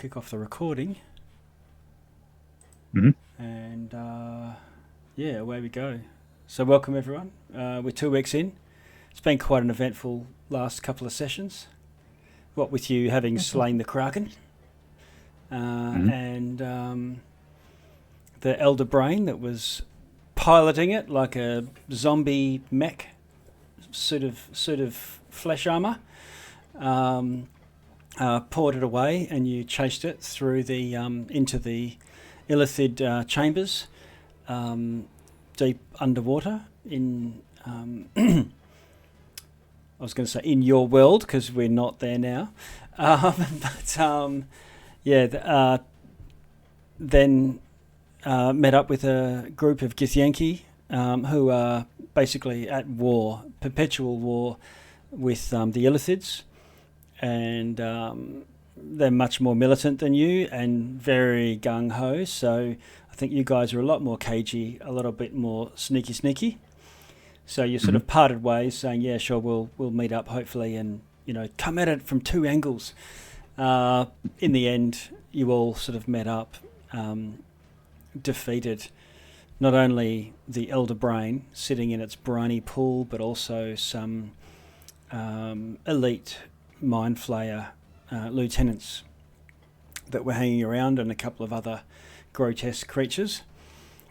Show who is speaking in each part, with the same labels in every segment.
Speaker 1: kick off the recording.
Speaker 2: Mm-hmm.
Speaker 1: And away we go. So welcome everyone. We're 2 weeks in. It's been quite an eventful last couple of sessions. What with you having slain the Kraken and the Elder Brain that was piloting it like a zombie mech suit of flesh armor. Poured it away, and you chased it through the into the illithid chambers, deep underwater in. I was going to say in your world because we're not there now, then met up with a group of Githyanki who are basically at war, perpetual war with the illithids. And they're much more militant than you and very gung-ho. So I think you guys are a lot more cagey, a little bit more sneaky. So you sort of parted ways, saying, "Yeah, sure, we'll meet up hopefully, and come at it from two angles." In the end, you all sort of met up, defeated not only the Elder Brain sitting in its briny pool, but also some elite Mind Flayer lieutenants that were hanging around, and a couple of other grotesque creatures,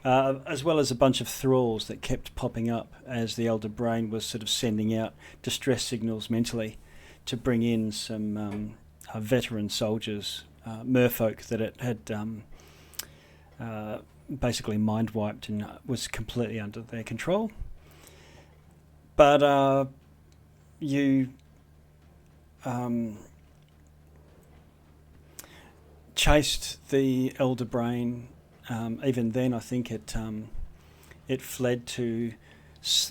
Speaker 1: as well as a bunch of thralls that kept popping up as the Elder Brain was sort of sending out distress signals mentally to bring in some veteran soldiers, merfolk that it had basically mind wiped and was completely under their control. But you chased the Elder Brain. Even then, I think it fled to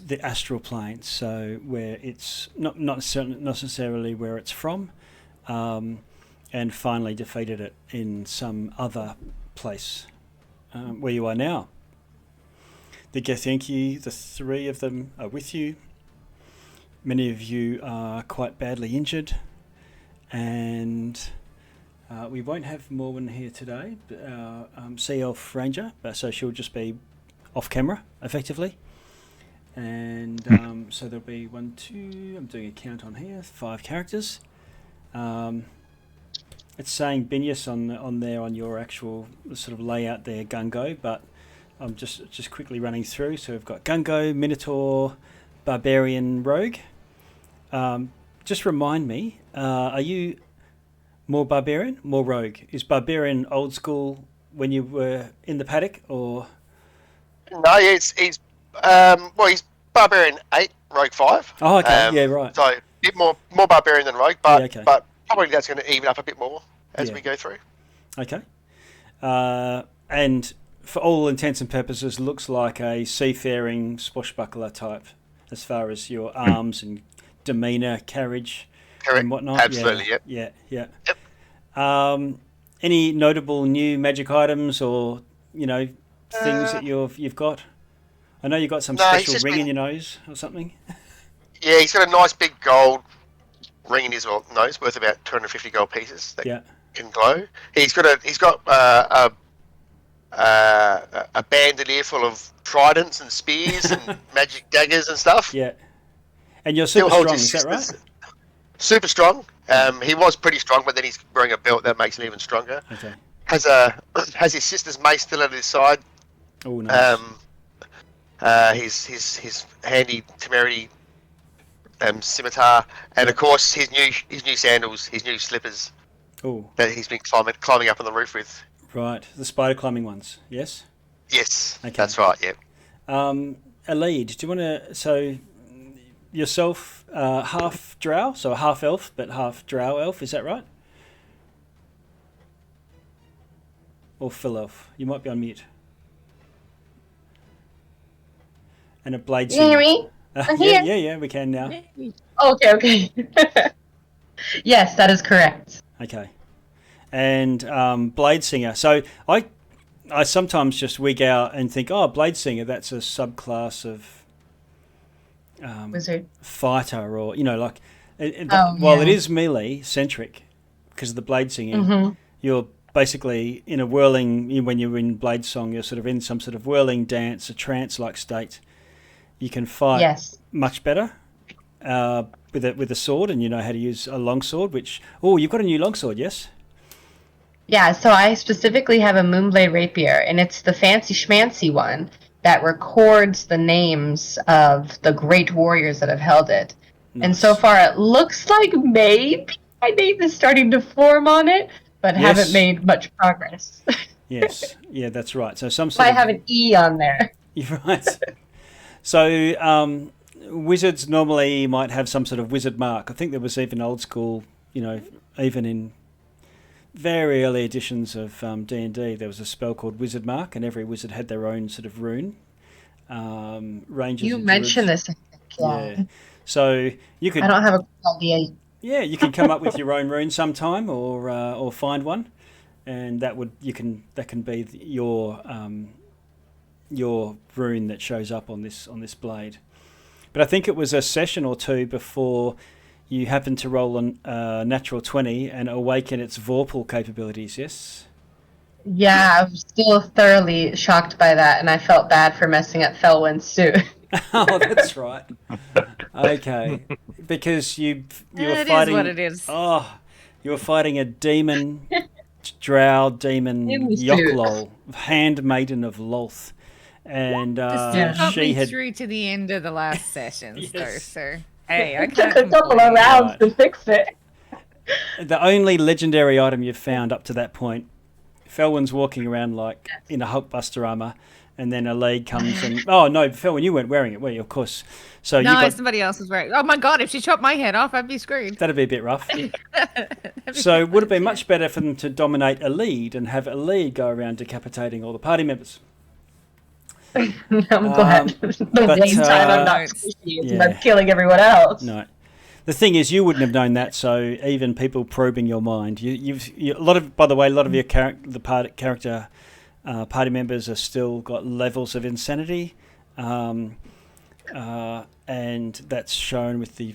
Speaker 1: the astral plane, so where it's not necessarily where it's from, and finally defeated it in some other place where you are now. The Githyanki, the three of them are with you. Many of you are quite badly injured, and we won't have Morwen here today, but our Sea Elf Ranger, so she'll just be off camera, effectively. And so there'll be 1, 2, I'm doing a count on here, 5 characters. It's saying Binyas on there on your actual sort of layout there, Gungo, but I'm just quickly running through. So we've got Gungo, Minotaur, Barbarian, Rogue. Just remind me, are you more Barbarian, more Rogue? Is Barbarian old school when you were in the paddock, or?
Speaker 3: No, he's Barbarian 8, Rogue 5.
Speaker 1: Oh, okay, yeah, right.
Speaker 3: So a bit more Barbarian than Rogue, but
Speaker 1: Yeah, okay.
Speaker 3: but probably that's going to even up a bit more as we go through.
Speaker 1: Okay. And for all intents and purposes, looks like a seafaring swashbuckler type as far as your arms and demeanour, carriage, and whatnot.
Speaker 3: Absolutely,
Speaker 1: yeah.
Speaker 3: Yep.
Speaker 1: Any notable new magic items or things that you've got? I know you've got some special ring in your nose or something.
Speaker 3: Yeah, he's got a nice big gold ring in his nose, worth about 250 gold pieces that can glow. He's got a bandolier full of tridents and spears and magic daggers and stuff.
Speaker 1: Yeah, and you're super strong, is that right?
Speaker 3: Super strong. He was pretty strong, but then he's wearing a belt that makes him even stronger.
Speaker 1: Okay.
Speaker 3: Has his sister's mace still at his side.
Speaker 1: Oh, nice.
Speaker 3: His handy temerity scimitar, and of course his new sandals, his new slippers.
Speaker 1: Oh.
Speaker 3: That he's been climbing up on the roof with.
Speaker 1: Right, the spider climbing ones. Yes.
Speaker 3: Yes.
Speaker 1: Okay.
Speaker 3: That's right. Yep.
Speaker 1: Alid, do you want to? So yourself, half drow, so a half elf, but half drow elf. Is that right? Or full elf? You might be on mute. And a blade singer.
Speaker 4: Can you hear me? I'm here.
Speaker 1: Yeah, we can now.
Speaker 4: Okay. Yes, that is correct.
Speaker 1: Okay. And Blade Singer. So I sometimes just wig out and think, oh, Blade Singer, that's a subclass of
Speaker 4: Wizard.
Speaker 1: fighter, or while it is melee centric because of the blade singing, you're basically in a whirling. When you're in Blade Song, you're sort of in some sort of whirling dance, a trance-like state. You can fight much better with a sword, and you know how to use a longsword. You've got a new longsword, yes?
Speaker 4: Yeah, so I specifically have a Moonblade Rapier, and it's the fancy schmancy one that records the names of the great warriors that have held it. Nice. And so far it looks like maybe my name is starting to form on it, but haven't made much progress.
Speaker 1: Yes, yeah, that's right. So
Speaker 4: I have an E on there.
Speaker 1: You're right. So wizards normally might have some sort of wizard mark. I think there was even old school, even in very early editions of D&D, there was a spell called Wizard Mark, and every wizard had their own sort of rune. Ranges.
Speaker 4: You mentioned this, I think.
Speaker 1: Yeah. So you could.
Speaker 4: I don't have a idea.
Speaker 1: Yeah, you can come up with your own rune sometime, or find one, and that can be your rune that shows up on this blade. But I think it was a session or two before you happened to roll a natural 20 and awaken its Vorpal capabilities, yes?
Speaker 4: Yeah, I'm still thoroughly shocked by that, and I felt bad for messing up Felwyn's suit.
Speaker 1: Oh, that's right. Okay, because you were fighting.
Speaker 2: It is what it is.
Speaker 1: Oh, you were fighting a demon, drow demon Yoklol, handmaiden of Lolth, and she had
Speaker 2: through to the end of the last session,
Speaker 1: Yes.
Speaker 2: sir. Hey, I
Speaker 4: It took a couple of rounds to fix it.
Speaker 1: The only legendary item you've found up to that point, Felwyn's walking around like in a Hulkbuster armor, and then a league comes and no, Felwyn, you weren't wearing it, were you? Of course. So
Speaker 2: somebody else was wearing. Oh my god! If she chopped my head off, I'd be screwed.
Speaker 1: That'd be a bit rough. So would it be much better for them to dominate a lead and have a lead go around decapitating all the party members?
Speaker 4: I'm glad. The one time I'm not squishy, I'm killing everyone else.
Speaker 1: No. The thing is, you wouldn't have known that. So even people probing your mind, a lot of your character party members are still got levels of insanity, and that's shown with the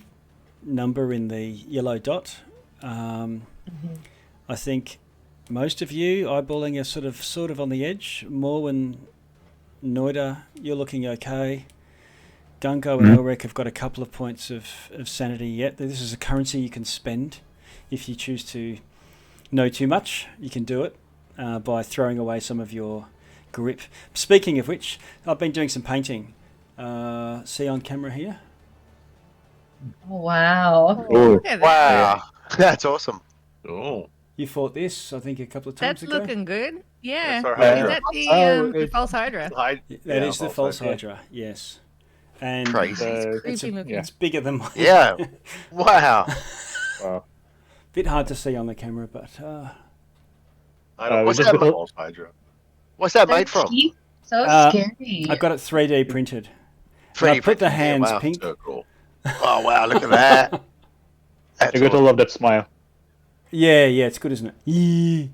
Speaker 1: number in the yellow dot. I think most of you eyeballing are sort of on the edge. Morwen, Noida, you're looking okay. Gungo and Elric have got a couple of points of sanity yet. This is a currency you can spend if you choose to know too much. You can do it by throwing away some of your grip. Speaking of which, I've been doing some painting. See on camera here?
Speaker 4: Wow.
Speaker 3: Oh, wow. That's awesome.
Speaker 5: Oh.
Speaker 1: You fought this, I think, a couple of times
Speaker 2: That's
Speaker 1: ago.
Speaker 2: looking good. Yeah. Is
Speaker 5: Hydra.
Speaker 2: that the false Hydra?
Speaker 1: That is the false Hydra, yes. And
Speaker 3: crazy.
Speaker 1: It's bigger than mine.
Speaker 3: Yeah. Wow.
Speaker 1: Bit hard to see on the camera, but
Speaker 5: I don't
Speaker 3: what's
Speaker 5: just
Speaker 3: that
Speaker 5: false Hydra.
Speaker 3: What's that made from?
Speaker 4: So scary.
Speaker 1: I got it 3D printed.
Speaker 3: 3D
Speaker 1: I put the hands
Speaker 3: wow.
Speaker 1: pink.
Speaker 5: So cool.
Speaker 3: Oh wow! Look at that. That's
Speaker 6: You gotta love that smile.
Speaker 1: Yeah, it's good, isn't it?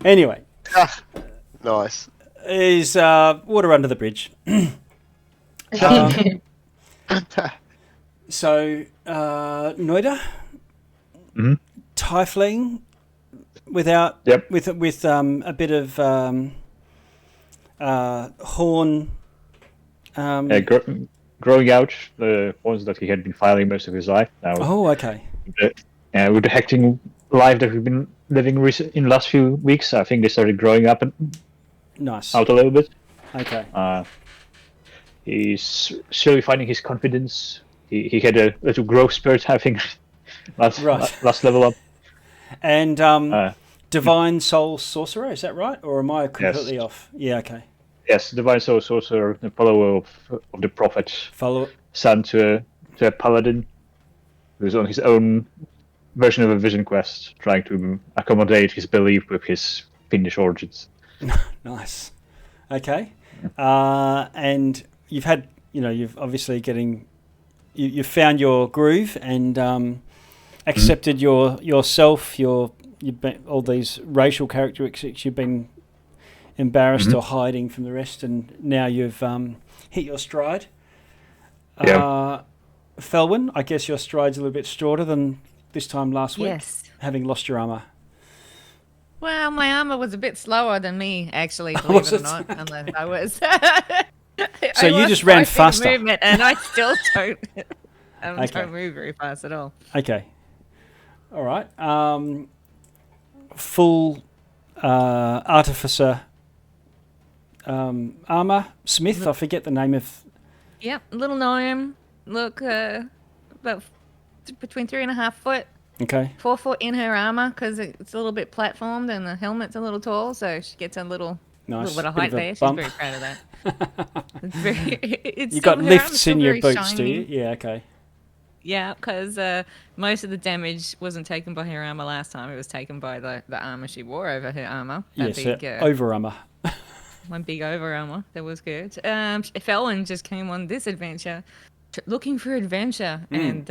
Speaker 1: Anyway,
Speaker 3: nice.
Speaker 1: Is water under the bridge. So, Noida, Tiefling, with a bit of horn.
Speaker 6: Growing out the horns that he had been filing most of his life. Now,
Speaker 1: Okay.
Speaker 6: With the hectic life that we've been living in the last few weeks, I think they started growing up
Speaker 1: Nice.
Speaker 6: out a little bit.
Speaker 1: Okay.
Speaker 6: He's slowly finding his confidence. He had a little growth spurt, I think, last level up.
Speaker 1: And Divine Soul Sorcerer, is that right? Or am I completely off? Yeah, okay.
Speaker 6: Yes, Divine Soul Sorcerer, the follower of the Prophet, son to a paladin, who's on his own version of a vision quest, trying to accommodate his belief with his Finnish origins.
Speaker 1: Nice. Okay. And you've had, you've obviously you've found your groove and accepted yourself, you've been, all these racial characteristics you've been embarrassed or hiding from the rest, and now you've hit your stride. Felwyn, I guess your stride's a little bit shorter than this time last week?
Speaker 2: Yes.
Speaker 1: Having lost your armor.
Speaker 2: Well, my armor was a bit slower than me, actually, believe it or not, unless I was.
Speaker 1: So you just ran faster.
Speaker 2: Movement, and I still don't. Don't move very fast at all.
Speaker 1: Okay. All right. Full artificer armor. Smith, I forget the name of...
Speaker 2: Yep, little gnome. Look, about between 3.5 foot.
Speaker 1: Okay.
Speaker 2: 4 foot in her armor because it's a little bit platformed and the helmet's a little tall, so she gets a little bit of height there. She's very proud of that.
Speaker 1: You got lifts in your boots, do you? Yeah, okay.
Speaker 2: Yeah, because most of the damage wasn't taken by her armor last time. It was taken by the armor she wore over her armor.
Speaker 1: Yes, over armor.
Speaker 2: One big over armor. That was good. Felon just came on this adventure looking for adventure and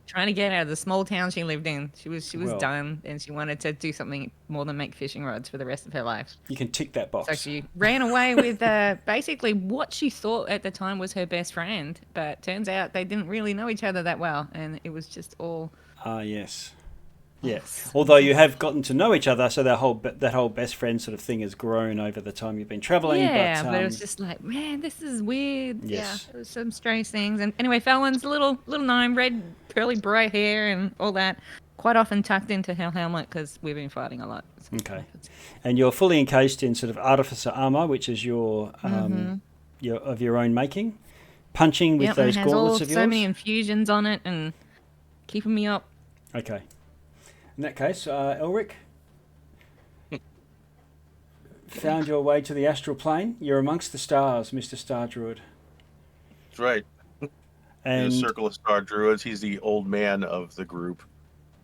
Speaker 2: trying to get out of the small town she lived in. She was done, and she wanted to do something more than make fishing rods for the rest of her life.
Speaker 1: You can tick that box.
Speaker 2: So she ran away with basically what she thought at the time was her best friend, but turns out they didn't really know each other that well, and it was just all...
Speaker 1: yes. Yes. Although you have gotten to know each other, so that whole best friend sort of thing has grown over the time you've been travelling.
Speaker 2: Yeah, but it was just like, man, this is weird.
Speaker 1: Yes.
Speaker 2: Yeah, there was some strange things. And anyway, Fallon's little gnome, red, curly, bright hair and all that, quite often tucked into her helmet because we've been fighting a lot.
Speaker 1: Okay. And you're fully encased in sort of artificer armour, which is your of your own making, punching with those gauntlets of yours.
Speaker 2: So many infusions on it and keeping me up.
Speaker 1: Okay. In that case, Elric, found your way to the astral plane. You're amongst the stars, Mr. Star Druid.
Speaker 5: That's right.
Speaker 1: And
Speaker 5: in a circle of star druids, he's the old man of the group.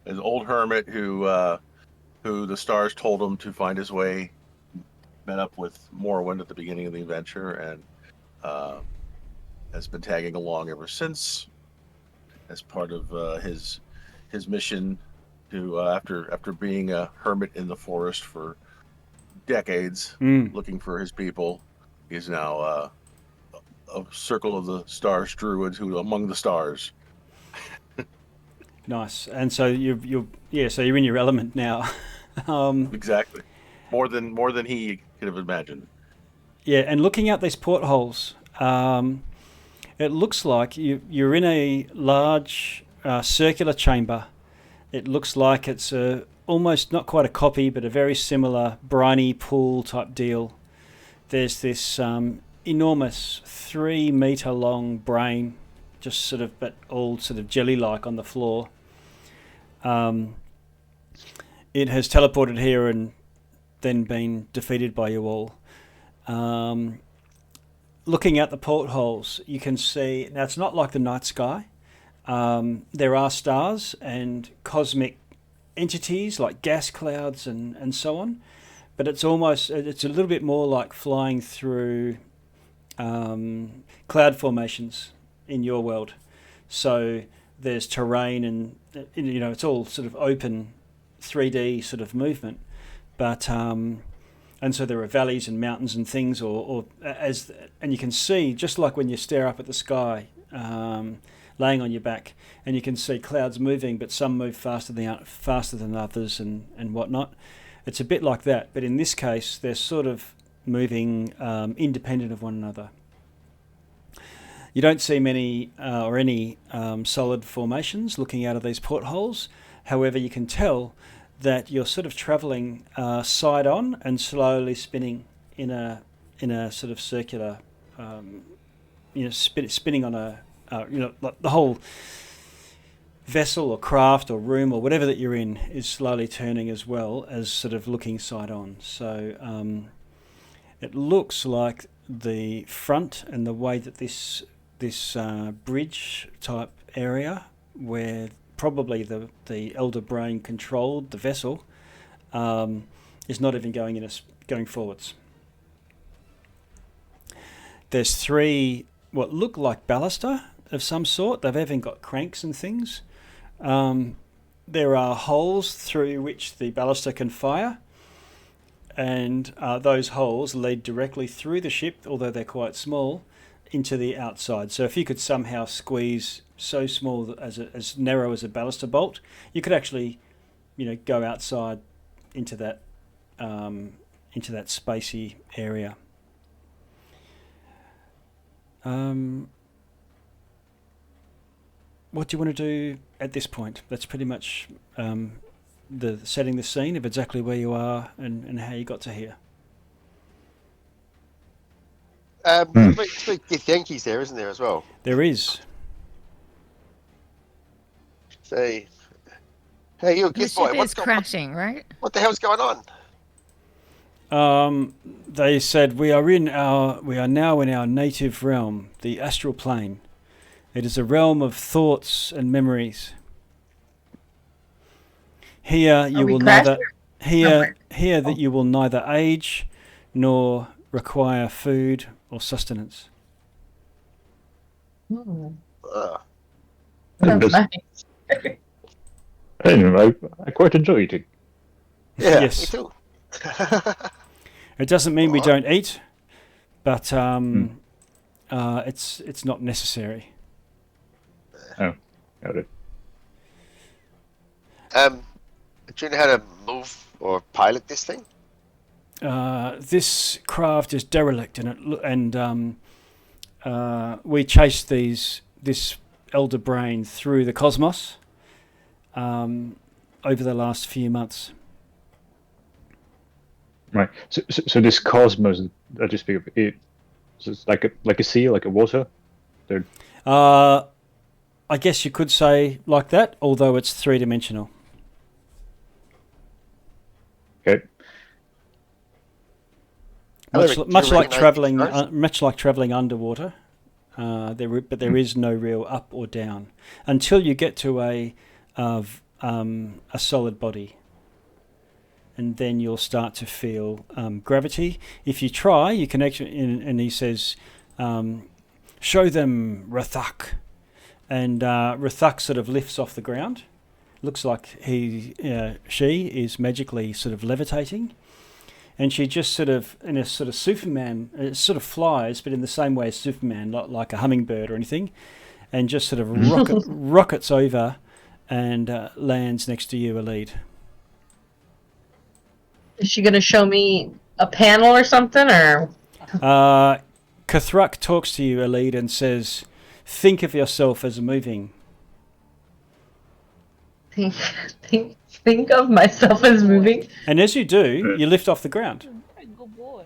Speaker 5: An old hermit who the stars told him to find his way. Met up with Morrowind at the beginning of the adventure and has been tagging along ever since as part of his mission. To after being a hermit in the forest for decades, looking for his people, he's now a circle of the stars druids who among the stars.
Speaker 1: Nice, and so you're in your element now.
Speaker 5: Exactly, more than he could have imagined.
Speaker 1: Yeah, and looking out these portholes, it looks like you're in a large circular chamber. It looks like it's almost not quite a copy, but a very similar briny pool type deal. There's this enormous 3 meter long brain, just sort of, but all sort of jelly-like on the floor. It has teleported here and then been defeated by you all. Looking at the portholes, you can see, now it's not like the night sky. There are stars and cosmic entities like gas clouds and so on, but it's a little bit more like flying through cloud formations in your world. So there's terrain and it's all sort of open 3D sort of movement, but and so there are valleys and mountains and things, and you can see, just like when you stare up at the sky, laying on your back, and you can see clouds moving, but some move faster than others and whatnot. It's a bit like that, but in this case, they're sort of moving independent of one another. You don't see many or any solid formations looking out of these portholes. However, you can tell that you're sort of travelling side on and slowly spinning in a sort of circular, spinning on a like the whole vessel or craft or room or whatever that you're in is slowly turning as well as sort of looking side on. So it looks like the front and the way that this bridge type area where probably the elder brain controlled the vessel is not even going forwards. There's 3 what look like baluster of some sort. They've even got cranks and things. There are holes through which the baluster can fire, and those holes lead directly through the ship, although they're quite small, into the outside. So if you could somehow squeeze so small as narrow as a baluster bolt, you could actually, go outside into that spacey area. What do you want to do at this point? That's pretty much the setting the scene of exactly where you are and how you got to here.
Speaker 3: There's Yankees there, isn't there, as well?
Speaker 1: There is.
Speaker 3: Say, hey, you, guess what?
Speaker 2: What's crashing, right?
Speaker 3: What the hell's going on?
Speaker 1: They said we are now in our native realm, the astral plane. It is a realm of thoughts and memories. Here you will neither that you will neither age nor require food or sustenance.
Speaker 4: That's nice.
Speaker 6: I quite enjoy eating.
Speaker 3: Yeah,
Speaker 1: yes.
Speaker 3: me too.
Speaker 1: It doesn't mean we don't eat, but it's not necessary.
Speaker 6: Oh, got it.
Speaker 3: Do you know how to move or pilot this thing?
Speaker 1: This craft is derelict, and we chased this elder brain through the cosmos over the last few months.
Speaker 6: Right. So this cosmos that you speak of, it's like a sea, like a water.
Speaker 1: I guess you could say like that, although it's 3-dimensional.
Speaker 6: Okay.
Speaker 1: Much like traveling underwater, but there is no real up or down until you get to a solid body, and then you'll start to feel gravity. If you try, you can actually. And he says, "Show them Rathak," and Rathak sort of lifts off the ground. Looks like she is magically sort of levitating. And she just sort of, in a sort of Superman, it sort of flies, but in the same way as Superman, not like a hummingbird or anything, and just sort of rockets over and lands next to you, Alid.
Speaker 4: Is she going to show me a panel or something, or?
Speaker 1: Ch3 talks to you, Alid, and says, think of yourself as moving.
Speaker 4: Think of myself as moving.
Speaker 1: And as you do, you lift off the ground.
Speaker 2: Good boy.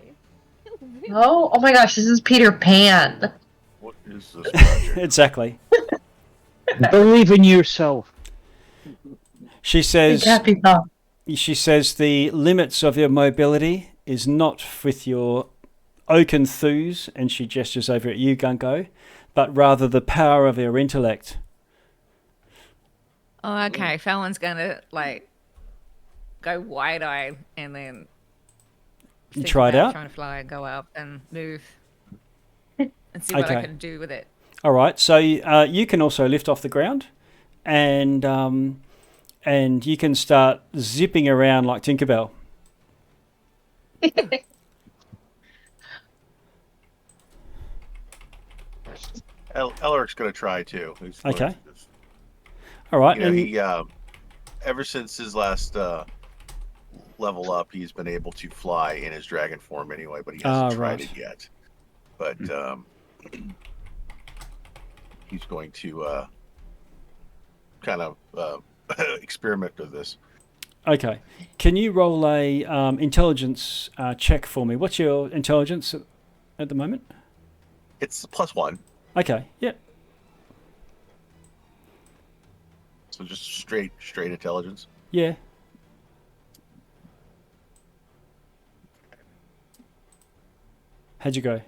Speaker 4: Oh my gosh, this is Peter Pan.
Speaker 5: What is this project?
Speaker 1: Exactly.
Speaker 6: Believe in yourself.
Speaker 1: She says,
Speaker 4: Happy thought.
Speaker 1: She says the limits of your mobility is not with your oaken thews, and she gestures over at you, Gunko, but rather the power of your intellect.
Speaker 2: Oh, okay. Fallon's gonna go wide-eyed and then
Speaker 1: try it out.
Speaker 2: Trying to fly, go up and move, and see what I can do with it.
Speaker 1: All right. So you can also lift off the ground, and you can start zipping around like Tinkerbell.
Speaker 5: Elric's going to try too.
Speaker 1: Okay. All right.
Speaker 5: He ever since his last level up, he's been able to fly in his dragon form anyway, but he hasn't tried it yet. But he's going to kind of experiment with this.
Speaker 1: Okay. Can you roll a intelligence check for me? What's your intelligence at the moment?
Speaker 5: It's +1.
Speaker 1: Okay. Yeah.
Speaker 5: So just straight intelligence.
Speaker 1: Yeah. How'd you go?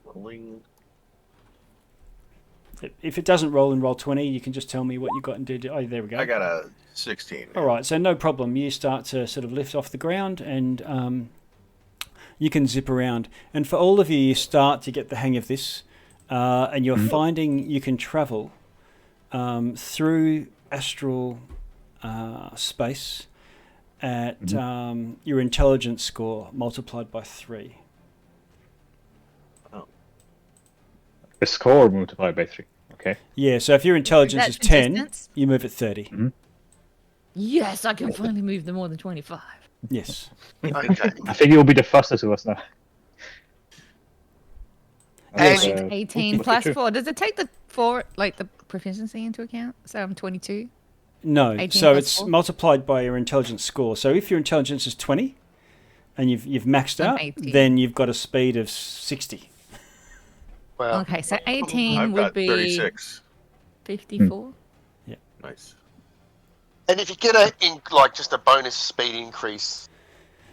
Speaker 5: Rolling.
Speaker 1: If it doesn't roll in roll 20, you can just tell me what you got and do. Oh, there we go.
Speaker 5: I got a 16.
Speaker 1: All right, so no problem. You start to sort of lift off the ground, and you can zip around. And for all of you, you start to get the hang of this, and you're finding you can travel through astral space at your intelligence score multiplied by 3.
Speaker 5: Oh.
Speaker 6: a score multiplied by 3. Okay.
Speaker 1: Yeah, so if your intelligence is 10,
Speaker 2: distance?
Speaker 1: you move at 30.
Speaker 6: Mm-hmm.
Speaker 2: Yes, I can finally move them more than 25.
Speaker 1: Yes.
Speaker 3: Okay.
Speaker 6: I think you'll be the fastest of us now.
Speaker 1: Yes.
Speaker 3: And-
Speaker 2: 18 plus 4. Does it take the proficiency into account? So I'm 22.
Speaker 1: No,
Speaker 2: 18
Speaker 1: so
Speaker 2: plus
Speaker 1: it's
Speaker 2: 4?
Speaker 1: multiplied by your intelligence score. So if your intelligence is 20 and you've maxed
Speaker 2: I'm
Speaker 1: out,
Speaker 2: 18.
Speaker 1: then you've got a speed of 60.
Speaker 3: Well,
Speaker 2: Okay, so 18
Speaker 5: I've
Speaker 2: would
Speaker 5: got
Speaker 2: be
Speaker 5: 36.
Speaker 2: 54.
Speaker 5: Nice.
Speaker 3: and if you get just a bonus speed increase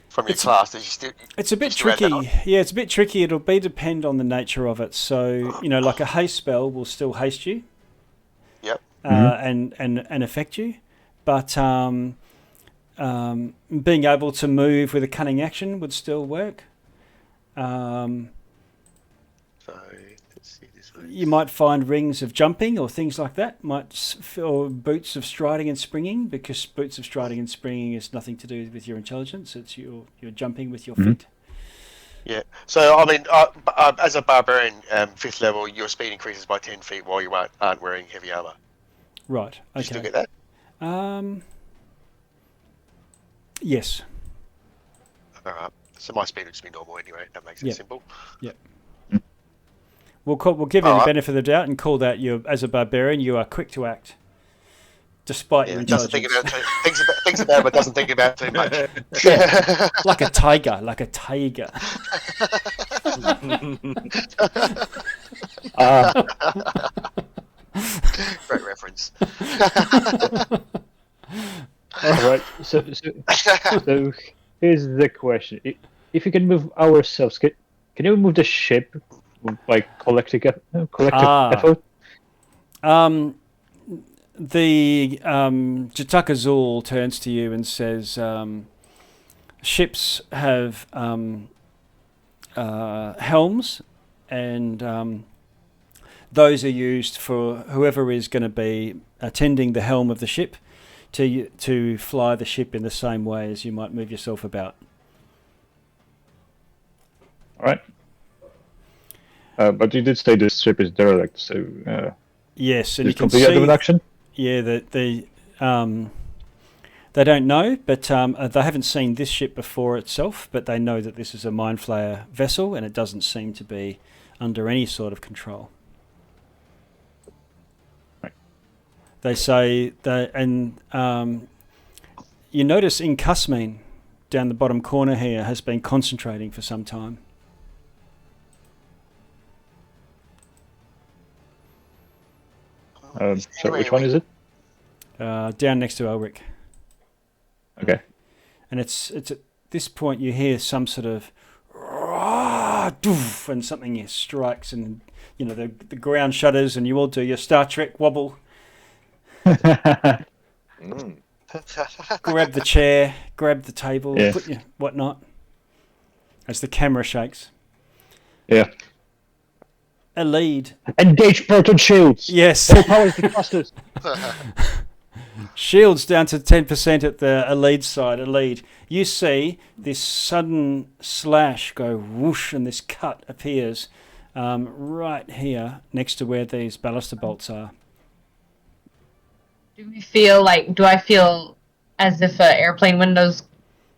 Speaker 3: from your class, does you still?
Speaker 1: It's a bit
Speaker 3: still add that on?
Speaker 1: tricky. Yeah, it's a bit tricky. It'll depend on the nature of it. So, like a haste spell will still haste you.
Speaker 3: Yep.
Speaker 1: And affect you. But being able to move with a cunning action would still work.
Speaker 3: So let's see this way.
Speaker 1: You might find rings of jumping or things like that. Or boots of striding and springing, because boots of striding and springing is nothing to do with your intelligence. It's you're jumping with your feet.
Speaker 3: Yeah. So I mean, as a barbarian, 5th level, your speed increases by 10 feet while you aren't wearing heavy armor.
Speaker 1: Right. Okay.
Speaker 3: You still get that?
Speaker 1: Yes.
Speaker 3: All right. So my speed would just be normal anyway. That makes it simple.
Speaker 1: Yep. We'll give you the
Speaker 3: Alright.
Speaker 1: benefit of the doubt and call that as a barbarian, you are quick to act, despite your
Speaker 3: Doesn't
Speaker 1: intelligence.
Speaker 3: think about it thinks about it, but doesn't think about it too much.
Speaker 1: Like a tiger, like a tiger.
Speaker 3: Great reference.
Speaker 6: All right. So here's the question: if you can move ourselves, can you move the ship by collective effort?
Speaker 1: The Jataka Zul turns to you and says, ships have helms, and those are used for whoever is going to be attending the helm of the ship to fly the ship in the same way as you might move yourself about.
Speaker 6: All right. But you did say this ship is derelict, so
Speaker 1: yes, and you
Speaker 6: it's
Speaker 1: can
Speaker 6: completely out of action.
Speaker 1: Yeah, they don't know, but they haven't seen this ship before itself, but they know that this is a Mind Flayer vessel, and it doesn't seem to be under any sort of control.
Speaker 6: Right.
Speaker 1: They say that, and you notice in Kasmin, down the bottom corner here, has been concentrating for some time.
Speaker 6: So which one is it?
Speaker 1: Down next to Elric.
Speaker 6: Okay.
Speaker 1: And it's at this point you hear some sort of doof, and something strikes, and the ground shudders, and you all do your Star Trek wobble. Grab the chair, grab the table, put your whatnot, as the camera shakes.
Speaker 6: Yeah.
Speaker 1: A lead.
Speaker 6: Engage proton shields.
Speaker 1: Yes.
Speaker 6: Full power is the fastest.
Speaker 1: Shields down to 10% at the lead side. A lead. You see this sudden slash go whoosh, and this cut appears right here next to where these baluster bolts are.
Speaker 4: Do I feel as if an airplane window's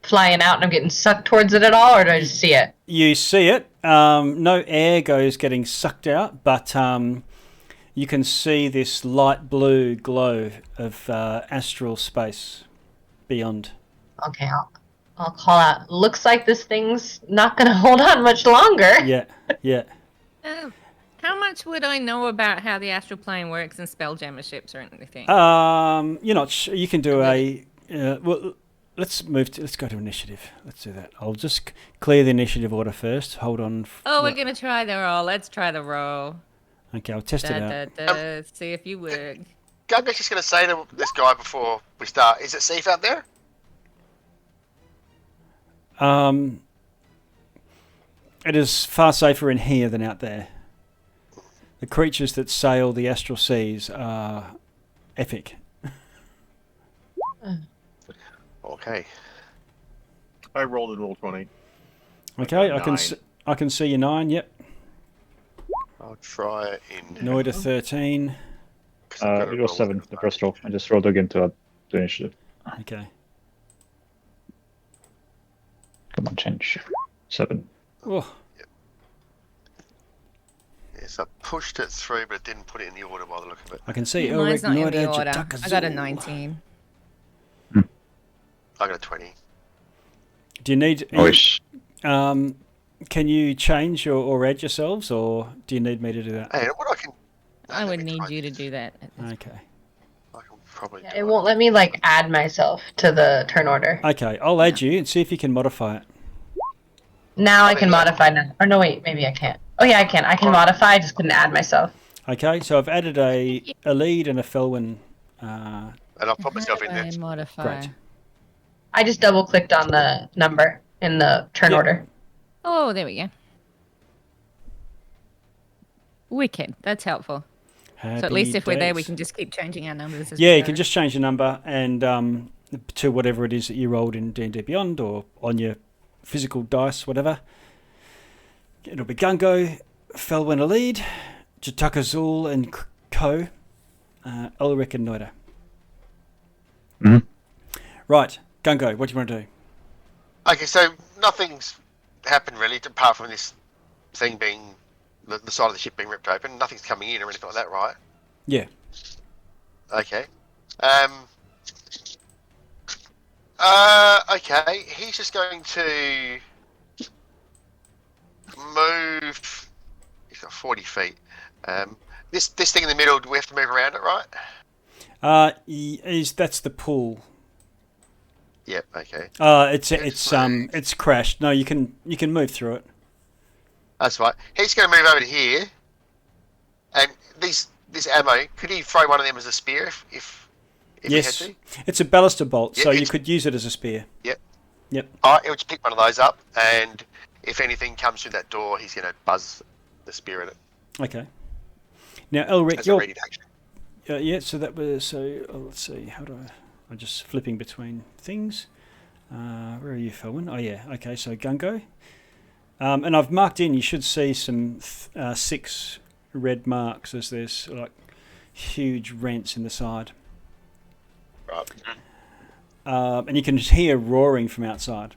Speaker 4: flying out and I'm getting sucked towards it at all, or do I just see it?
Speaker 1: You see it. No air goes getting sucked out, but you can see this light blue glow of astral space beyond.
Speaker 4: Okay, I'll call out. Looks like this thing's not going to hold on much longer.
Speaker 1: Yeah.
Speaker 2: How much would I know about how the astral plane works and spelljammer ships or anything?
Speaker 1: You're not sure. You can do well, let's go to initiative. Let's do that. I'll just clear the initiative order first. Hold on.
Speaker 2: We're going to try the roll. Let's try the roll.
Speaker 1: Okay, I'll test it out.
Speaker 2: See if you work.
Speaker 3: Gunga's just going to say to this guy before we start, is it safe out there?
Speaker 1: It is far safer in here than out there. The creatures that sail the astral seas are epic.
Speaker 3: Okay.
Speaker 5: I rolled in roll 20.
Speaker 1: Okay, I can
Speaker 5: 9.
Speaker 1: I can see your 9. Yep.
Speaker 3: I'll try it in.
Speaker 1: Noida 13.
Speaker 6: It was 7, the first roll. I just rolled again to add the initiative.
Speaker 1: Okay.
Speaker 6: Come on, change. 7.
Speaker 1: Oh,
Speaker 3: Yes, I pushed it through, but it didn't put it in the order by the look of it.
Speaker 1: I can see
Speaker 2: Yeah, mine's
Speaker 1: Ulrich,
Speaker 2: not in the
Speaker 1: Noida,
Speaker 2: order.
Speaker 1: Jataka
Speaker 2: I got a
Speaker 1: Zul.
Speaker 2: 19.
Speaker 3: I got a 20.
Speaker 1: Do you need...
Speaker 6: Nice.
Speaker 1: Can you change or add yourselves, or do you need me to do that?
Speaker 3: Hey, what I can...
Speaker 2: I would need you to do that.
Speaker 1: Okay.
Speaker 3: I can probably do
Speaker 4: It won't let me like add myself to the turn order.
Speaker 1: Okay, I'll add you and see if you can modify it.
Speaker 4: Now I can modify now. Or no, wait, maybe I can't. Oh yeah, I can. I can modify. I just couldn't add myself.
Speaker 1: Okay, so I've added a lead and a Felwyn.
Speaker 3: And I'll put myself in there.
Speaker 2: Modify.
Speaker 1: Great.
Speaker 4: I just double clicked on the number in the turn order.
Speaker 2: Oh, there we go. Wicked. That's helpful. So at least if we're there, we can just keep changing our numbers. As
Speaker 1: Yeah,
Speaker 2: we
Speaker 1: you
Speaker 2: go.
Speaker 1: can just change the number and to whatever it is that you rolled in D&D Beyond or on your physical dice, whatever. It'll be Gungo, Felwyn a lead, Jataka Zul and Co, Ulrich and Noida.
Speaker 6: Mhm.
Speaker 1: Right, Gungo, what do you want to do?
Speaker 3: Okay, so nothing's happened really, apart from this thing being... The side of the ship being ripped open. Nothing's coming in or anything like that, right?
Speaker 1: Yeah.
Speaker 3: Okay. Okay, he's just going to move. He's got 40 feet. This thing in the middle. Do we have to move around it, right?
Speaker 1: That's the pool.
Speaker 3: Yep. Okay.
Speaker 1: It's crashed. No, you can move through it.
Speaker 3: That's right. He's going to move over to here, and this ammo. Could he throw one of them as a spear if
Speaker 1: Yes,
Speaker 3: he had to?
Speaker 1: it's a ballister bolt,
Speaker 3: Yeah,
Speaker 1: so you could use it as a spear.
Speaker 3: Yep.
Speaker 1: Yep.
Speaker 3: All right, he'll just pick one of those up, and if anything comes through that door, he's going to buzz the spear at it.
Speaker 1: Okay. Now, Elric,
Speaker 3: As a ready action.
Speaker 1: yeah. So that was let's see. How do I'm just flipping between things. Where are you, Felwyn? Oh yeah. Okay. So Gungo. And I've marked in. You should see some 6 red marks as there's like huge rents in the side.
Speaker 3: Right.
Speaker 1: And you can hear roaring from outside.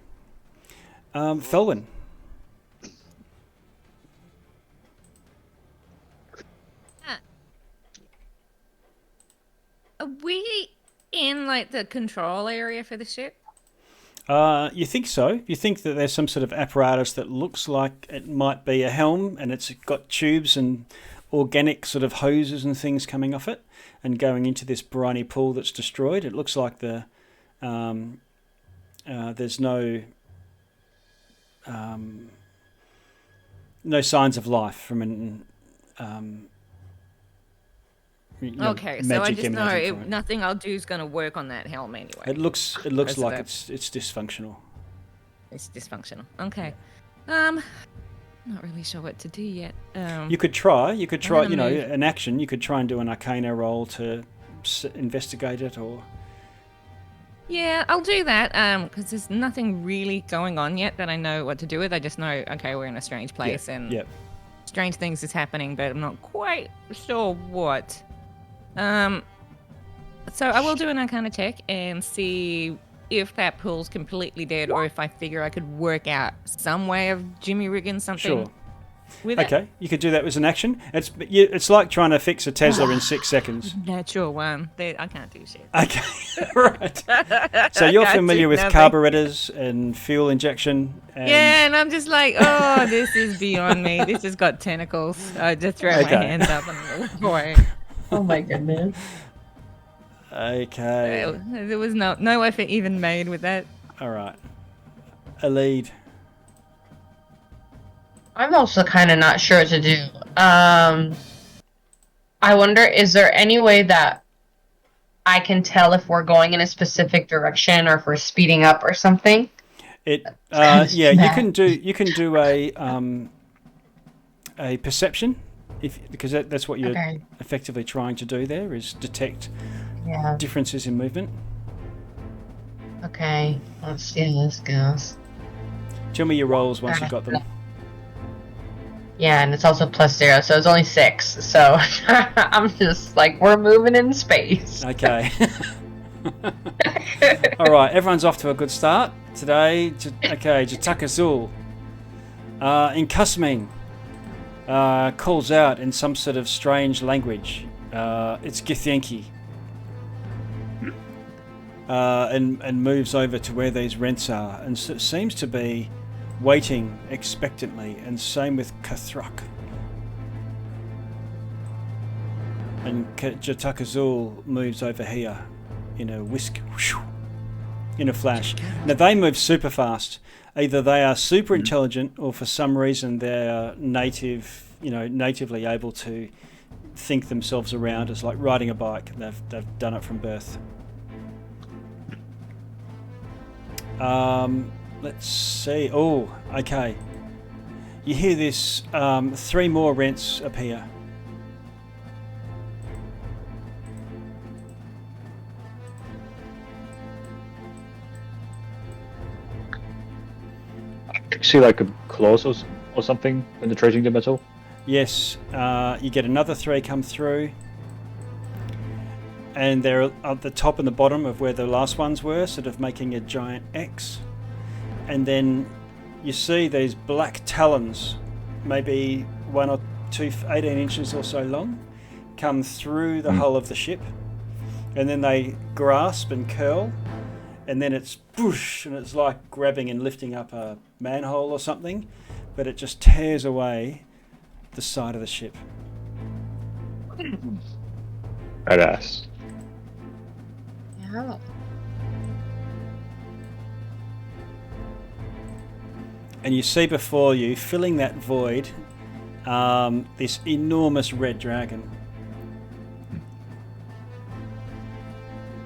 Speaker 1: Felwyn.
Speaker 2: Are we in like the control area for the ship?
Speaker 1: You think so? You think that there's some sort of apparatus that looks like it might be a helm, and it's got tubes and organic sort of hoses and things coming off it and going into this briny pool that's destroyed. It looks like there's no signs of life from an
Speaker 2: Okay, so I
Speaker 1: magic
Speaker 2: just know
Speaker 1: emanating from it.
Speaker 2: nothing I'll do is going to work on that helm anyway.
Speaker 1: It looks
Speaker 2: Because
Speaker 1: like
Speaker 2: of
Speaker 1: it's dysfunctional.
Speaker 2: It's dysfunctional. Okay. Not really sure what to do yet.
Speaker 1: You could try,
Speaker 2: gonna
Speaker 1: you know,
Speaker 2: move.
Speaker 1: an action. You could try and do an arcana roll to investigate it, or
Speaker 2: Yeah, I'll do that. Because there's nothing really going on yet that I know what to do with. I just know, okay, we're in a strange place and
Speaker 1: yep.
Speaker 2: strange things is happening, but I'm not quite sure what. So I will do an arcana check and see if that pool's completely dead, or if I figure I could work out some way of jimmy rigging something.
Speaker 1: Sure.
Speaker 2: With it.
Speaker 1: Okay, you could do that as an action. It's like trying to fix a Tesla in 6 seconds.
Speaker 2: Natural one. I can't do shit.
Speaker 1: Okay, right. So you're
Speaker 2: Can't
Speaker 1: familiar
Speaker 2: do
Speaker 1: with
Speaker 2: nothing.
Speaker 1: carburetors and fuel injection. And
Speaker 2: Yeah, and I'm just like, oh, this is beyond me. This has got tentacles. I just throw my
Speaker 1: Okay.
Speaker 2: hands up and walk away.
Speaker 4: Oh my goodness.
Speaker 1: Okay,
Speaker 2: There was no effort even made with that.
Speaker 1: all right. A lead.
Speaker 4: I'm also kind of not sure what to do. I wonder, is there any way that I can tell if we're going in a specific direction or if we're speeding up or something?
Speaker 1: Yeah, you can do a perception, because that's what you're
Speaker 4: Okay.
Speaker 1: effectively trying to do there, is detect
Speaker 4: Yeah.
Speaker 1: differences in movement.
Speaker 4: Okay. Let's see how this goes.
Speaker 1: Tell me your rolls once you've got them.
Speaker 4: Yeah, and it's also +0, so it's only 6. So I'm just like, we're moving in space.
Speaker 1: Okay. All right, everyone's off to a good start today. Okay, Jatakazul. In Kusmin, calls out in some sort of strange language. It's Githyanki. And moves over to where these rents are, and seems to be waiting expectantly, and same with Kathruk. And Jatakazul moves over here in a whisk, in a flash. Now they move super fast. Either they are super intelligent, or for some reason they're natively able to think themselves around as like riding a bike. They've done it from birth. Let's see. Oh, okay. You hear this. 3 more rents appear.
Speaker 6: See like a claws or something penetrating the metal?
Speaker 1: Yes. You get another 3 come through. And they're at the top and the bottom of where the last ones were, sort of making a giant X. And then you see these black talons, maybe 1 or 2, 18 inches or so long, come through the hull of the ship. And then they grasp and curl. And then it's boosh, and it's like grabbing and lifting up a manhole or something. But it just tears away the side of the ship.
Speaker 6: Badass.
Speaker 4: Yeah.
Speaker 1: And you see before you, filling that void, this enormous red dragon.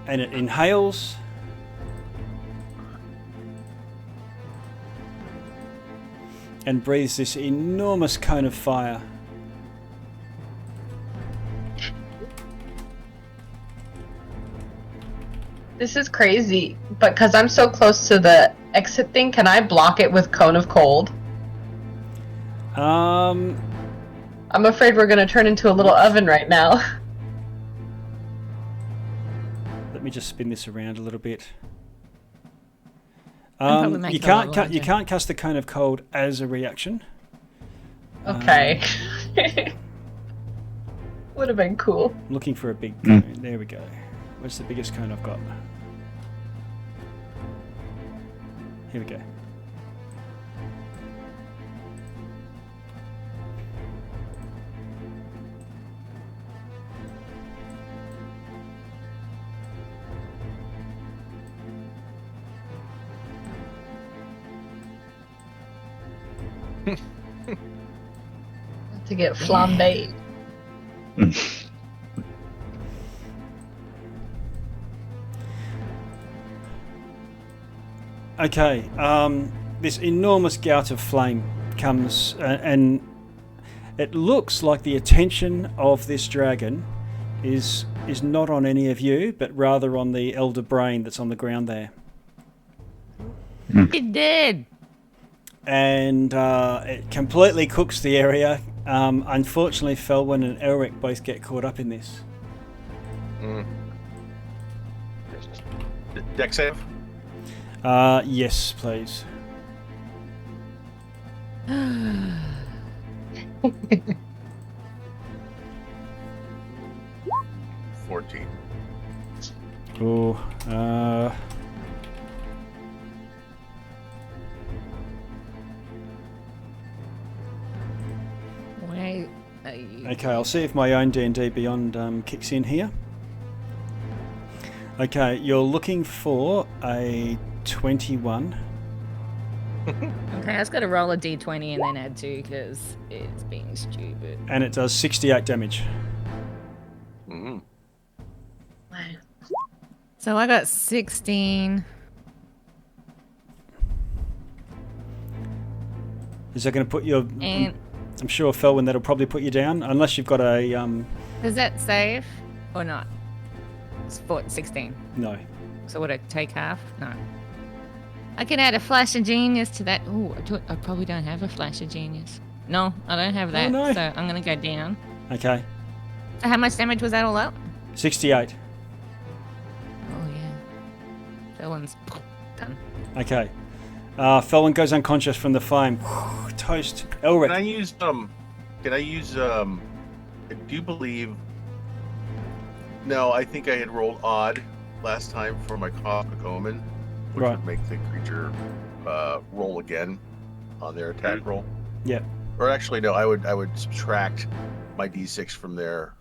Speaker 1: And it inhales. And breathes this enormous cone of fire.
Speaker 4: This is crazy, but because I'm so close to the exit thing, can I block it with Cone of Cold? I'm afraid we're going to turn into a little oven right now.
Speaker 1: Let me just spin this around a little bit.
Speaker 2: probably
Speaker 1: You
Speaker 2: make it a lot
Speaker 1: you
Speaker 2: larger.
Speaker 1: can't cast the Cone of Cold as a reaction.
Speaker 4: Okay. Would have been cool.
Speaker 1: I'm looking for a big cone. There we go. Where's the biggest cone I've got? Here we go.
Speaker 4: To get flambéed.
Speaker 1: Okay, this enormous gout of flame comes, and it looks like the attention of this dragon is not on any of you, but rather on the elder brain that's on the ground there.
Speaker 2: It did.
Speaker 1: And it completely cooks the area. Unfortunately, Felwyn and Elric both get caught up in this.
Speaker 5: Deck save?
Speaker 1: Yes, please.
Speaker 5: $14.
Speaker 1: Oh,
Speaker 2: Wait. Are you...
Speaker 1: okay, I'll see if my own D&D Beyond kicks in here. Okay, you're looking for a 21.
Speaker 2: Okay, I just got to roll a d20 and then add 2 because it's being stupid.
Speaker 1: And it does 68 damage.
Speaker 5: Mm.
Speaker 2: So I got 16.
Speaker 1: Is that going to put you...
Speaker 2: And
Speaker 1: I'm sure, Felwyn, that'll probably put you down, unless you've got a...
Speaker 2: does that save or not? It's 16.
Speaker 1: No.
Speaker 2: So would I take half? No. I can add a flash of genius to that. Ooh, I probably don't have a flash of genius. No, I don't have that.
Speaker 1: no.
Speaker 2: So I'm gonna go down.
Speaker 1: Okay.
Speaker 2: So how much damage was that all up?
Speaker 1: 68.
Speaker 2: Oh yeah. That one's done.
Speaker 1: Okay. Felwyn goes unconscious from the flame. Toast. Elric.
Speaker 5: Can I use I do believe no, I think I had rolled odd last time for my Cosmic Omen, which
Speaker 1: Right.
Speaker 5: would make the creature roll again on their attack roll.
Speaker 1: Yeah.
Speaker 5: Or actually no, I would subtract my D6 from their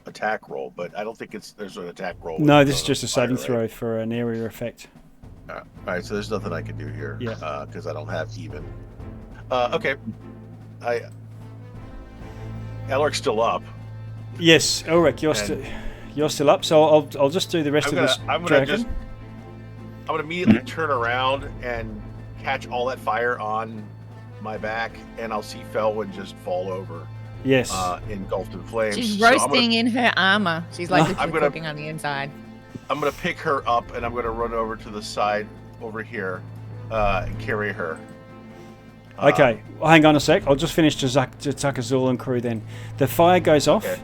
Speaker 5: attack roll, but I don't think there's an attack roll.
Speaker 1: No, this is just a
Speaker 5: fire,
Speaker 1: saving
Speaker 5: right?
Speaker 1: throw for an area effect.
Speaker 5: All right, so there's nothing I can do here.
Speaker 1: Yeah.
Speaker 5: Because I don't have even. Okay. Elric's still up.
Speaker 1: Yes, Elric, you're still up. So I'll just do the rest of this dragon.
Speaker 5: I'm gonna immediately turn around and catch all that fire on my back, and I'll see Felwyn just fall over.
Speaker 1: Yes.
Speaker 5: Engulfed in flames.
Speaker 2: She's
Speaker 5: So I'm
Speaker 2: roasting in her armor. She's like
Speaker 5: I'm gonna-
Speaker 2: cooking on the inside.
Speaker 5: I'm gonna pick her up, and I'm gonna run over to the side over here and carry her.
Speaker 1: Okay, well, hang on a sec. I'll just finish Azul and crew then. The fire goes off.
Speaker 5: Okay.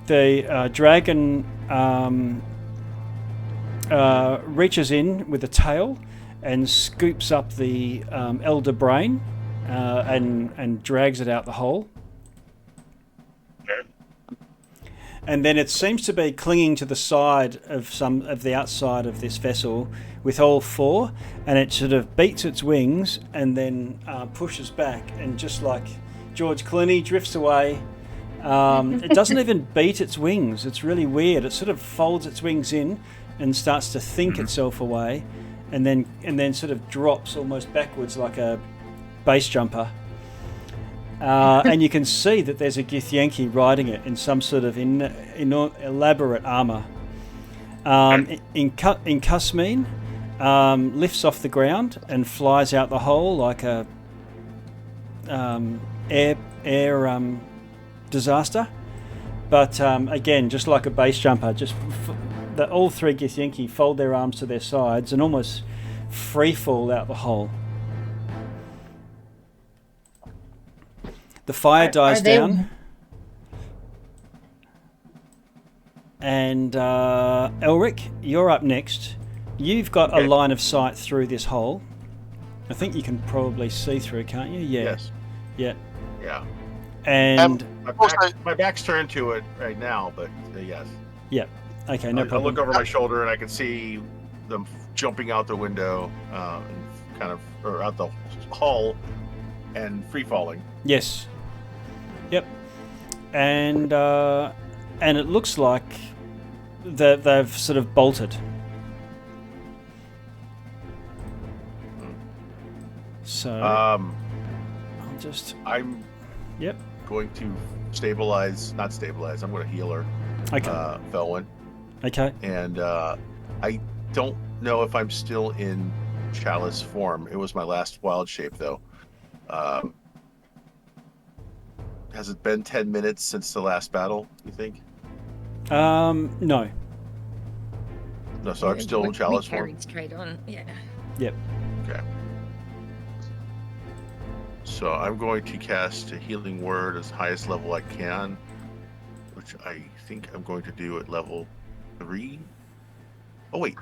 Speaker 1: The dragon reaches in with a tail and scoops up the elder brain and drags it out the hole. And then it seems to be clinging to the side of the outside of this vessel with all four, and it sort of beats its wings and then pushes back, and just like George Clooney drifts away. It doesn't even beat its wings. It's really weird. It sort of folds its wings in and starts to think itself away, and then sort of drops almost backwards like a base jumper. And you can see that there's a Githyanki riding it in some sort of elaborate armour. In Kasmin, lifts off the ground and flies out the hole like a air disaster. But again, just like a base jumper, all three Githyanki fold their arms to their sides and almost free fall out the hole. The fire dies down, and Elric, you're up next. You've got a line of sight through this hole. I think you can probably see through, can't you? Yeah.
Speaker 5: Yes.
Speaker 1: Yeah.
Speaker 5: Yeah.
Speaker 1: And
Speaker 5: my back's turned to it right now, but yes.
Speaker 1: Yeah. Okay, no problem.
Speaker 5: I look over my shoulder and I can see them jumping out the window, or out the hull, and free falling.
Speaker 1: Yes. Yep. And it looks like they've sort of bolted. So
Speaker 5: I'm
Speaker 1: Yep.
Speaker 5: going to not stabilize. I'm going to heal her.
Speaker 1: Okay.
Speaker 5: Felwyn.
Speaker 1: Okay.
Speaker 5: And I don't know if I'm still in Chalice form. It was my last wild shape, though. Has it been 10 minutes since the last battle, you think?
Speaker 1: No.
Speaker 5: No, so I'm still in Chalice form.
Speaker 2: Carried straight on. Yeah.
Speaker 1: Yep.
Speaker 5: Okay. So I'm going to cast a healing word as highest level I can, which I think I'm going to do at level 3. Oh wait,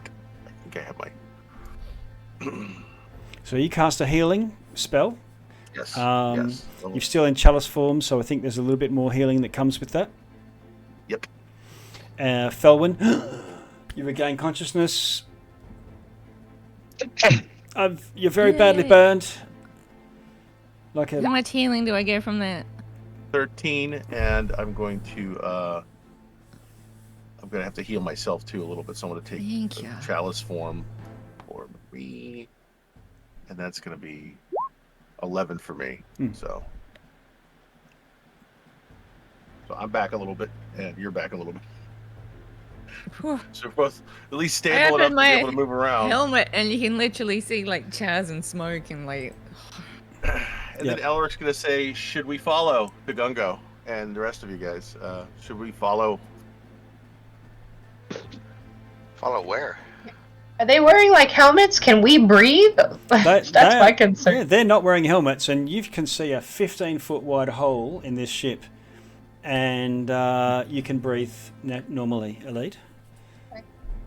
Speaker 5: I think I have my.
Speaker 1: So you cast a healing spell.
Speaker 5: Yes.
Speaker 1: Yes. You're still in chalice form, so I think there's a little bit more healing that comes with that.
Speaker 5: Yep.
Speaker 1: Felwyn, you regain consciousness. You're very badly burned. How
Speaker 2: much healing do I get from that?
Speaker 5: 13, and I'm going to have to heal myself too a little bit. So I'm going to take chalice form for me, and that's going to be 11 for me. So I'm back a little bit, and you're back a little bit. So we're both at least stable enough to be able to move around.
Speaker 2: Helmet, and you can literally see like chars and smoke and like.
Speaker 5: And then Elric's going to say, should we follow the Gungo? And the rest of you guys, should we follow?
Speaker 3: Follow where?
Speaker 4: Are they wearing like helmets? Can we breathe? That's my concern.
Speaker 1: Yeah, they're not wearing helmets, and you can see a 15-foot wide hole in this ship, and you can breathe normally, Elite.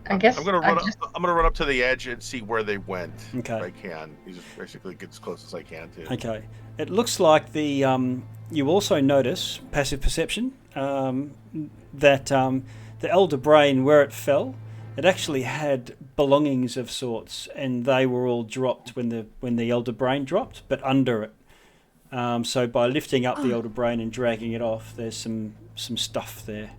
Speaker 4: I guess
Speaker 5: I'm gonna run up to the edge and see where they went.
Speaker 1: Okay.
Speaker 5: If I can. Just basically get as close as I can to.
Speaker 1: Okay. It looks like the you also notice passive perception that the elder brain, where it fell, it actually had belongings of sorts, and they were all dropped when the elder brain dropped, but under it. So by lifting up the elder brain and dragging it off, there's some stuff there.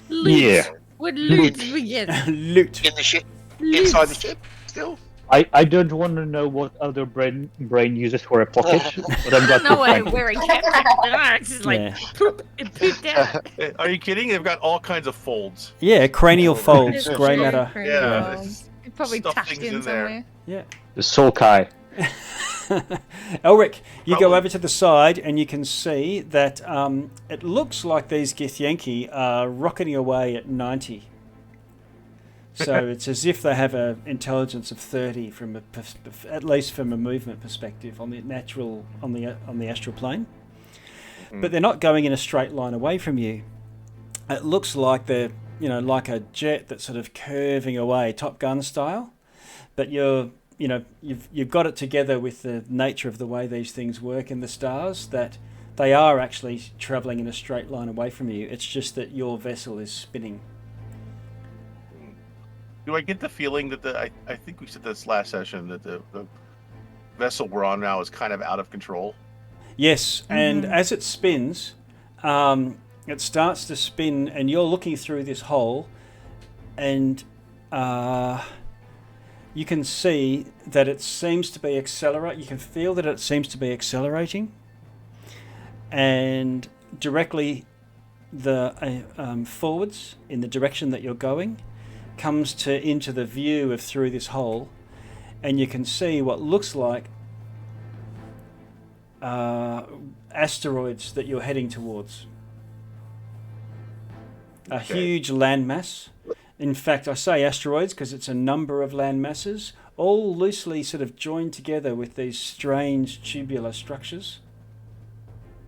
Speaker 2: Loot.
Speaker 6: Yeah.
Speaker 2: What loot we get?
Speaker 1: Loot.
Speaker 3: In the ship, inside the ship, still.
Speaker 6: I don't want to know what other brain uses for a pocket, but I'm glad
Speaker 2: No
Speaker 6: to
Speaker 2: way,
Speaker 6: find.
Speaker 2: wearing it's just like poop, it pooped out.
Speaker 5: Are you kidding? They've got all kinds of folds.
Speaker 1: Yeah, cranial folds,
Speaker 2: It's
Speaker 1: grey
Speaker 2: true,
Speaker 1: matter.
Speaker 2: cranial
Speaker 5: Yeah,
Speaker 2: folds. It probably
Speaker 5: stuff
Speaker 2: tucked
Speaker 5: things
Speaker 2: in
Speaker 5: in there.
Speaker 2: somewhere.
Speaker 1: Yeah.
Speaker 6: The Soul Kai.
Speaker 1: Elric, you go
Speaker 5: Probably.
Speaker 1: over to the side and you can see that it looks like these Githyanki are rocketing away at 90. So it's as if they have an intelligence of 30 from at least from a movement perspective on the astral plane. But they're not going in a straight line away from you. It looks like they're, like a jet that's sort of curving away, Top Gun style. But you've got it together with the nature of the way these things work in the stars, that they are actually travelling in a straight line away from you. It's just that your vessel is spinning.
Speaker 5: Do I get the feeling that I think we said this last session, that the vessel we're on now is kind of out of control?
Speaker 1: Yes, and as it spins, it starts to spin, and you're looking through this hole, and you can see that it seems to be accelerating. You can feel that it seems to be accelerating, and directly forwards in the direction that you're going comes into the view of through this hole, and you can see what looks like asteroids that you're heading towards. A huge landmass. In fact, I say asteroids because it's a number of land masses, all loosely sort of joined together with these strange tubular structures.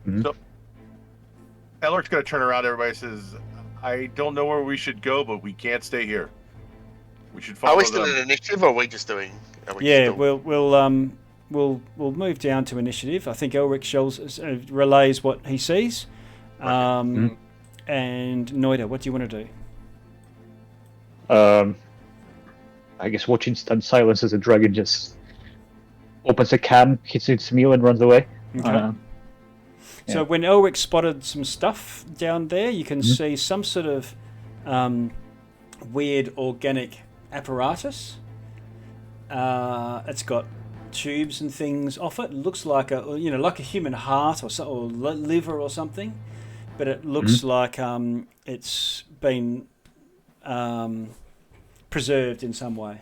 Speaker 6: Mm-hmm.
Speaker 5: So, Elric's going to turn around. Everybody says, "I don't know where we should go, but we can't stay here. We should follow
Speaker 3: Are we still
Speaker 5: them."
Speaker 3: in initiative, or are we just doing?
Speaker 1: We'll move down to initiative. I think Elric relays what he sees. And Noida, what do you want to do?
Speaker 6: I guess watching stunned silence as a dragon just opens a can, hits its meal, and runs away.
Speaker 1: Okay. So when Elric spotted some stuff down there, you can see some sort of weird organic apparatus. It's got tubes and things off it. It looks like a human heart or liver or something, but it looks like it's been preserved in some way.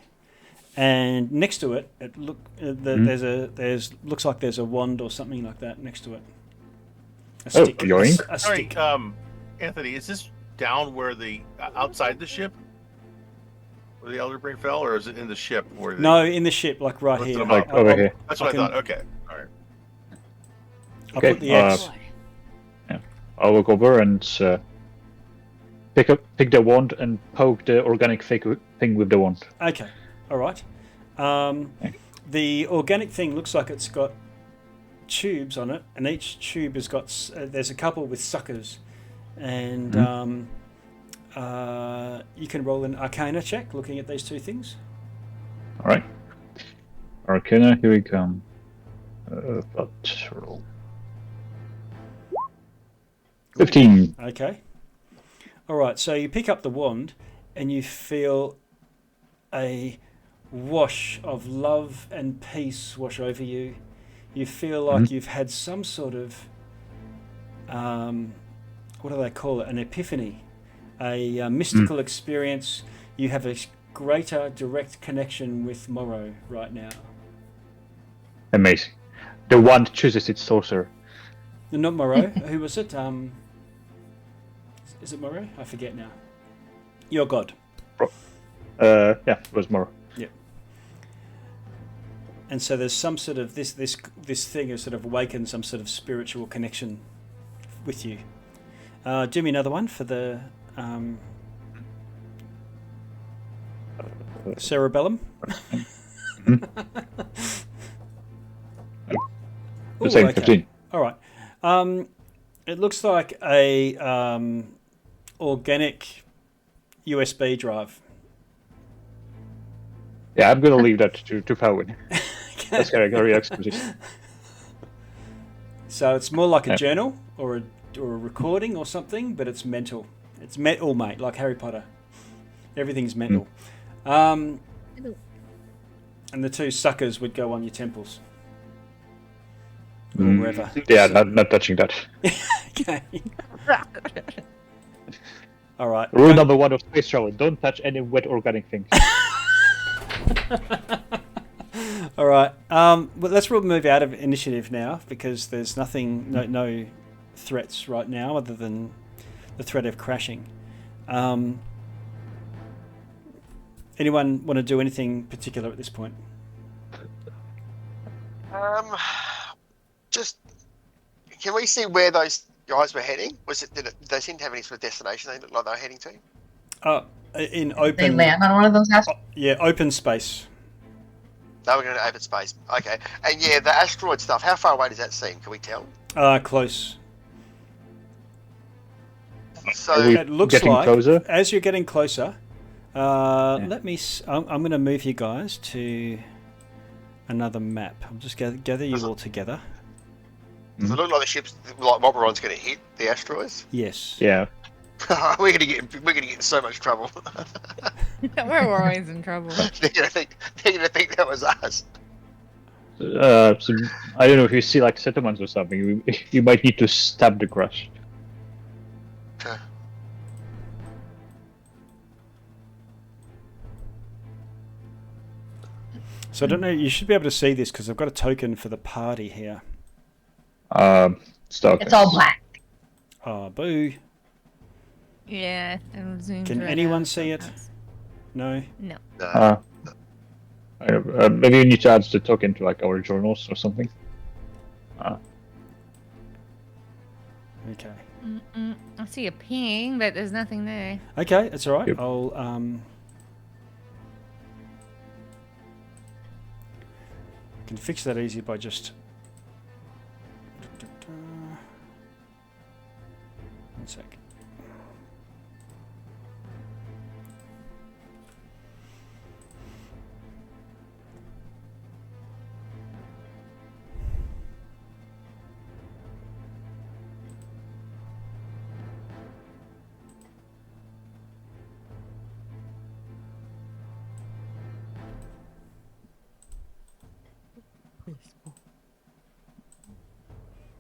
Speaker 1: And next to it, looks like there's a wand or something like that next to it. A stick.
Speaker 6: Yoink.
Speaker 1: A
Speaker 5: Sorry,
Speaker 1: stick.
Speaker 5: Anthony, is this down where the outside the ship, where the Elder Brain fell, or is it in the ship?
Speaker 1: No, in the ship, like right
Speaker 5: Lifted
Speaker 1: here.
Speaker 5: them
Speaker 6: Like over here.
Speaker 5: That's what I thought. Okay, all right.
Speaker 1: I'll put the X.
Speaker 6: I'll look over and pick the wand and poke the organic thing with the wand.
Speaker 1: Okay, all right. The organic thing looks like it's got tubes on it, and each tube has got. There's a couple with suckers, and you can roll an Arcana check looking at these two things.
Speaker 6: All right. Arcana, here we come. Let's roll. 15.
Speaker 1: Okay. All right, so you pick up the wand and you feel a wash of love and peace wash over you. You feel like you've had some sort of, what do they call it? An epiphany, a mystical experience. You have a greater direct connection with Morrow right now.
Speaker 6: Amazing. The wand chooses its sorcerer.
Speaker 1: Not Morrow. Who was it? Is it Morrow? I forget now. Your god.
Speaker 6: Yeah, it was more.
Speaker 1: Yeah. And so there's some sort of this thing has sort of awakened some sort of spiritual connection with you. Do me another one for the cerebellum.
Speaker 6: The same 15.
Speaker 1: All right. It looks like a organic USB drive.
Speaker 6: Yeah, I'm gonna leave that to Powin. That's very exposition.
Speaker 1: So it's more like a journal or a recording or something, but it's mental. It's metal, mate, like Harry Potter. Everything's mental. And the two suckers would go on your temples. Or wherever.
Speaker 6: Yeah, not touching that.
Speaker 1: Okay. All right.
Speaker 6: Rule number 1 of space travel: don't touch any wet organic things.
Speaker 1: All right. Well, let's move out of initiative now because there's nothing, no threats right now other than the threat of crashing. Anyone want to do anything particular at this point?
Speaker 3: Just can we see where those guys were heading? Did they seem to have any sort of destination they looked like they were heading to?
Speaker 1: In open.
Speaker 4: They land on one of those asteroids?
Speaker 1: Yeah, open space.
Speaker 3: They were going to open space. Okay. And yeah, the asteroid stuff, how far away does that seem? Can we tell?
Speaker 1: Close.
Speaker 3: So
Speaker 1: it looks like
Speaker 6: closer?
Speaker 1: As you're getting closer, let me. I'm going to move you guys to another map. I'll just gather you all together.
Speaker 3: Does it look like the ship's like Mobiron's going to hit the asteroids?
Speaker 1: Yes.
Speaker 6: Yeah.
Speaker 3: we're going to get in so much trouble.
Speaker 2: We're always in trouble.
Speaker 3: They're going to think that was us.
Speaker 6: So I don't know if you see like settlements or something. You might need to stab the crush.
Speaker 1: So I don't know. You should be able to see this because I've got a token for the party here.
Speaker 4: It's all black.
Speaker 1: Oh, boo.
Speaker 2: Yeah.
Speaker 1: Can anyone see it? No.
Speaker 2: No.
Speaker 6: Maybe you need to add the token to like our journals or something.
Speaker 1: Okay.
Speaker 2: I see a ping, but there's nothing there.
Speaker 1: Okay, that's all right.
Speaker 6: Yep.
Speaker 1: I'll can fix that easy by just. One sec.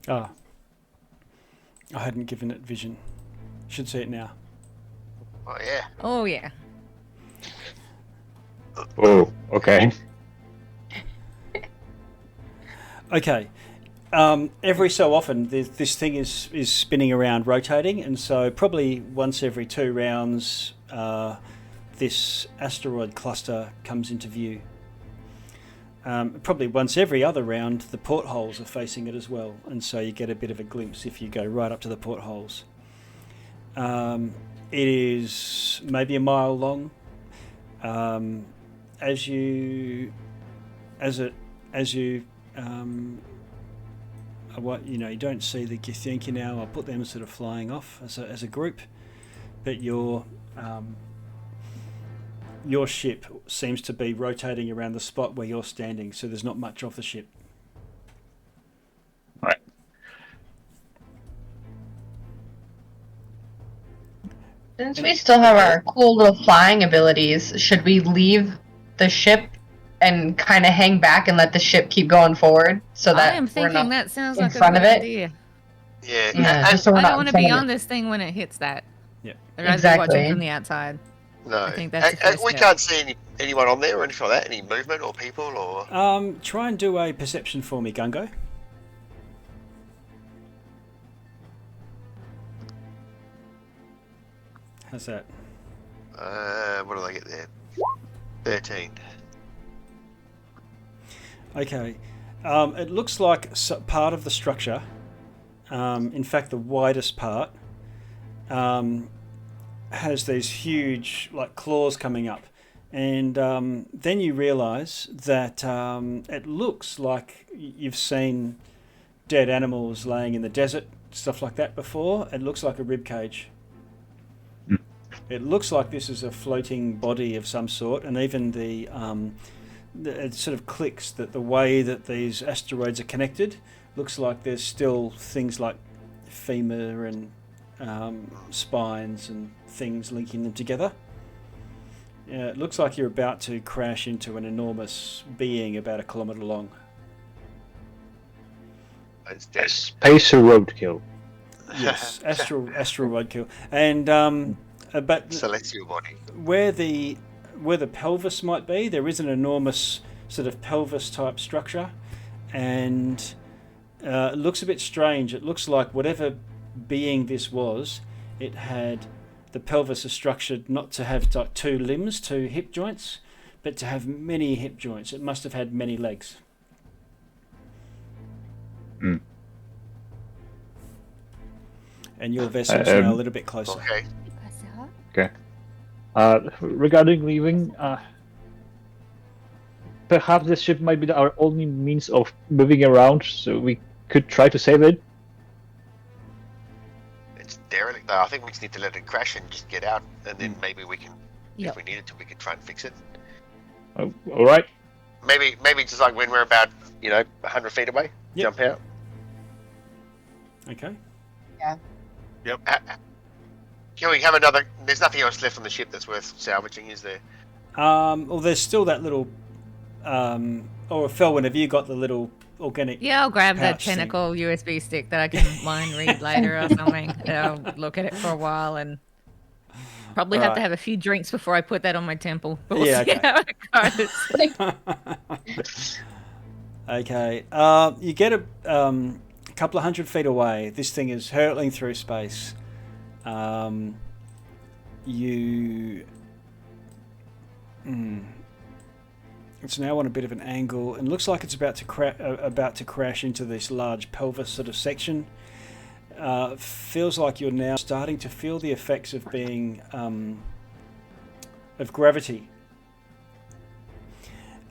Speaker 1: Ah, I hadn't given it vision. Should see it now.
Speaker 3: Oh, yeah.
Speaker 2: Oh, yeah.
Speaker 6: Oh, okay.
Speaker 1: Okay. Every so often, this thing is spinning around, rotating, and so probably once every 2 rounds, this asteroid cluster comes into view. Probably once every other round, the portholes are facing it as well, and so you get a bit of a glimpse if you go right up to the portholes. It is maybe a mile long. As you you don't see the Githyanki now. I'll put them sort of flying off as a group, but your ship seems to be rotating around the spot where you're standing, so there's not much of the ship.
Speaker 6: Right.
Speaker 4: Since we still have our cool little flying abilities, should we leave the ship and kind of hang back and let the ship keep going forward so that
Speaker 2: I am thinking that sounds like a
Speaker 4: front
Speaker 2: good
Speaker 4: of it?
Speaker 2: idea.
Speaker 3: Yeah.
Speaker 4: Just so we're
Speaker 2: I
Speaker 4: not
Speaker 2: don't want to
Speaker 4: in front
Speaker 2: be
Speaker 4: of
Speaker 2: on
Speaker 4: it.
Speaker 2: this thing when it hits that.
Speaker 1: Yeah.
Speaker 2: I'd rather be
Speaker 4: Exactly.
Speaker 2: watching from the outside.
Speaker 3: No.
Speaker 2: I think that's the first
Speaker 3: we
Speaker 2: step.
Speaker 3: can't see anyone on there or anything like that? Any movement or people or...
Speaker 1: Try and do a perception for me, Gungo. How's that?
Speaker 3: What did I get there? 13.
Speaker 1: Okay. It looks like part of the structure, in fact the widest part, has these huge like claws coming up. And then you realise that it looks like you've seen dead animals laying in the desert, stuff like that before. It looks like a rib cage. It looks like this is a floating body of some sort, and even it sort of clicks that the way that these asteroids are connected looks like there's still things like femur and spines and things linking them together. It looks like you're about to crash into an enormous being about 1 kilometre long.
Speaker 6: Spacer roadkill.
Speaker 1: Yes, astral roadkill. And but
Speaker 3: celestial body.
Speaker 1: Where the pelvis might be, there is an enormous sort of pelvis type structure, and it looks a bit strange. It looks like whatever being this was, it had the pelvis is structured not to have like 2 limbs, 2 hip joints, but to have many hip joints. It must have had many legs.
Speaker 6: Mm.
Speaker 1: And your vessel's now a little bit closer.
Speaker 6: Okay. Regarding leaving, perhaps this ship might be our only means of moving around, so we could try to save it.
Speaker 3: It's derelict though. I think we just need to let it crash and just get out, and then maybe we can, if we needed to, we could try and fix it.
Speaker 6: All right.
Speaker 3: Maybe just like when we're about 100 feet away, jump out.
Speaker 1: Okay.
Speaker 4: Yeah.
Speaker 3: Yep. Can we have another? There's nothing else left on the ship that's worth salvaging, is there?
Speaker 1: Well, there's still that little. Or Felwyn, have you got the little organic?
Speaker 2: Yeah, I'll grab that
Speaker 1: thing?
Speaker 2: tentacle USB stick that I can mind read later or something. I'll look at it for a while and probably have to have a few drinks before I put that on my temple. But we'll see how it goes.
Speaker 1: Okay. You get a couple of 100 feet away. This thing is hurtling through space. It's now on a bit of an angle and looks like it's about to crash into this large pelvis sort of section. Feels like you're now starting to feel the effects of being of gravity.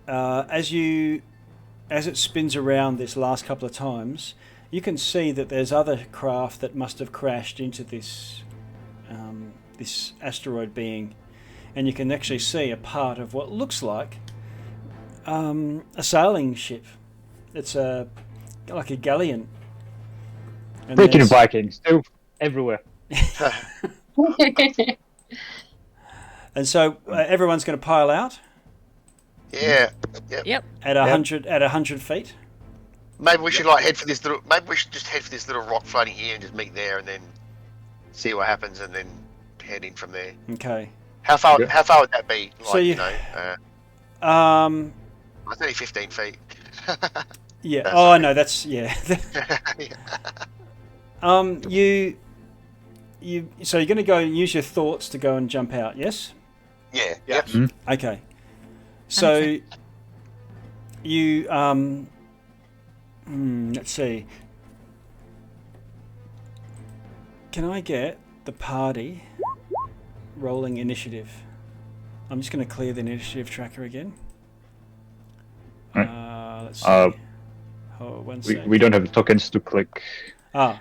Speaker 1: As it spins around this last couple of times, you can see that there's other craft that must have crashed into this this asteroid being, and you can actually see a part of what looks like a sailing ship. It's like a galleon. And
Speaker 6: Freaking Vikings, they're everywhere.
Speaker 1: And so everyone's going to pile out.
Speaker 3: Yeah.
Speaker 2: Yep.
Speaker 1: At 100 feet.
Speaker 3: Maybe we should head for this little. Maybe we should just head for this little rock floating here and just meet there, and then see what happens, and then head in from there.
Speaker 1: Okay.
Speaker 3: How far? How far would that be?
Speaker 1: So
Speaker 3: It's only 15 feet.
Speaker 1: Yeah.
Speaker 3: That's
Speaker 1: Oh no, that's yeah. You. So you're going to go and use your thoughts to go and jump out, yes?
Speaker 3: Yeah. Yep.
Speaker 6: Mm-hmm.
Speaker 1: Okay. So you let's see. Can I get the party rolling initiative? I'm just going to clear the initiative tracker again. Let's see. Oh, one sec.
Speaker 6: We don't have tokens to click.
Speaker 1: I'll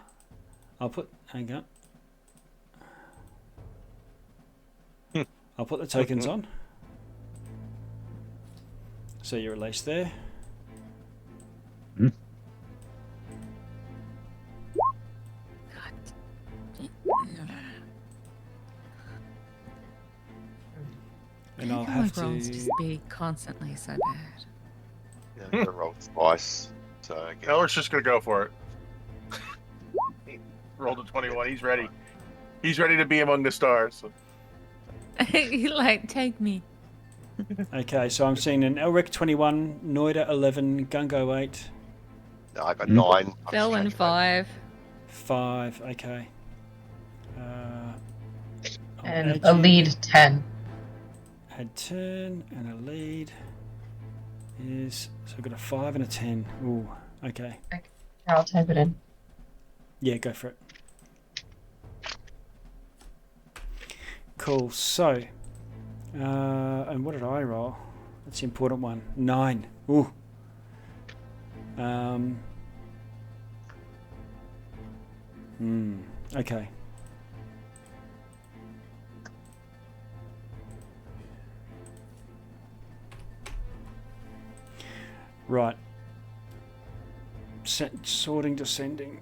Speaker 1: put. Hang on. I'll put the tokens on. So you're released there.
Speaker 6: Hmm.
Speaker 1: And I'll
Speaker 2: my
Speaker 1: have to
Speaker 2: rolls just be constantly so bad.
Speaker 3: Yeah, I'm gonna roll twice. So I guess.
Speaker 5: Eller's just gonna go for it. He rolled a 21. He's ready. He's ready to be among the stars. So.
Speaker 2: Take me.
Speaker 1: Okay, so I'm seeing an Elric 21, Noida 11, Gungo 8.
Speaker 3: No, I got 9.
Speaker 2: Felwyn 5.
Speaker 1: 5, okay.
Speaker 4: And a lead 10.
Speaker 1: Had 10 and a lead. is, so I've got a 5 and a 10. Ooh, okay.
Speaker 4: I'll type it in.
Speaker 1: Yeah, go for it. Cool. So, and what did I roll? That's the important one. 9. Ooh. Okay. Right. Sorting, descending.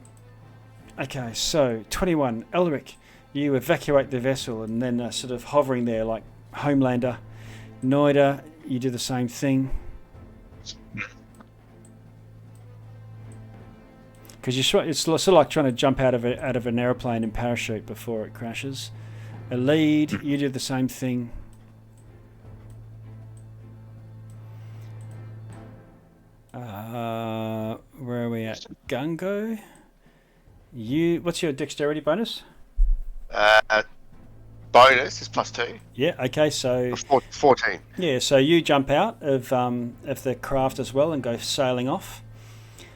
Speaker 1: Okay, so 21. Elric, you evacuate the vessel and then sort of hovering there like Homelander. Noida, you do the same thing. Because it's sort of like trying to jump out of an airplane in parachute before it crashes. A lead, you do the same thing. Where are we at? Gungo. What's your dexterity bonus?
Speaker 3: Bonus is +2.
Speaker 1: Yeah. Okay. So
Speaker 3: 14.
Speaker 1: Yeah. So you jump out of the craft as well and go sailing off.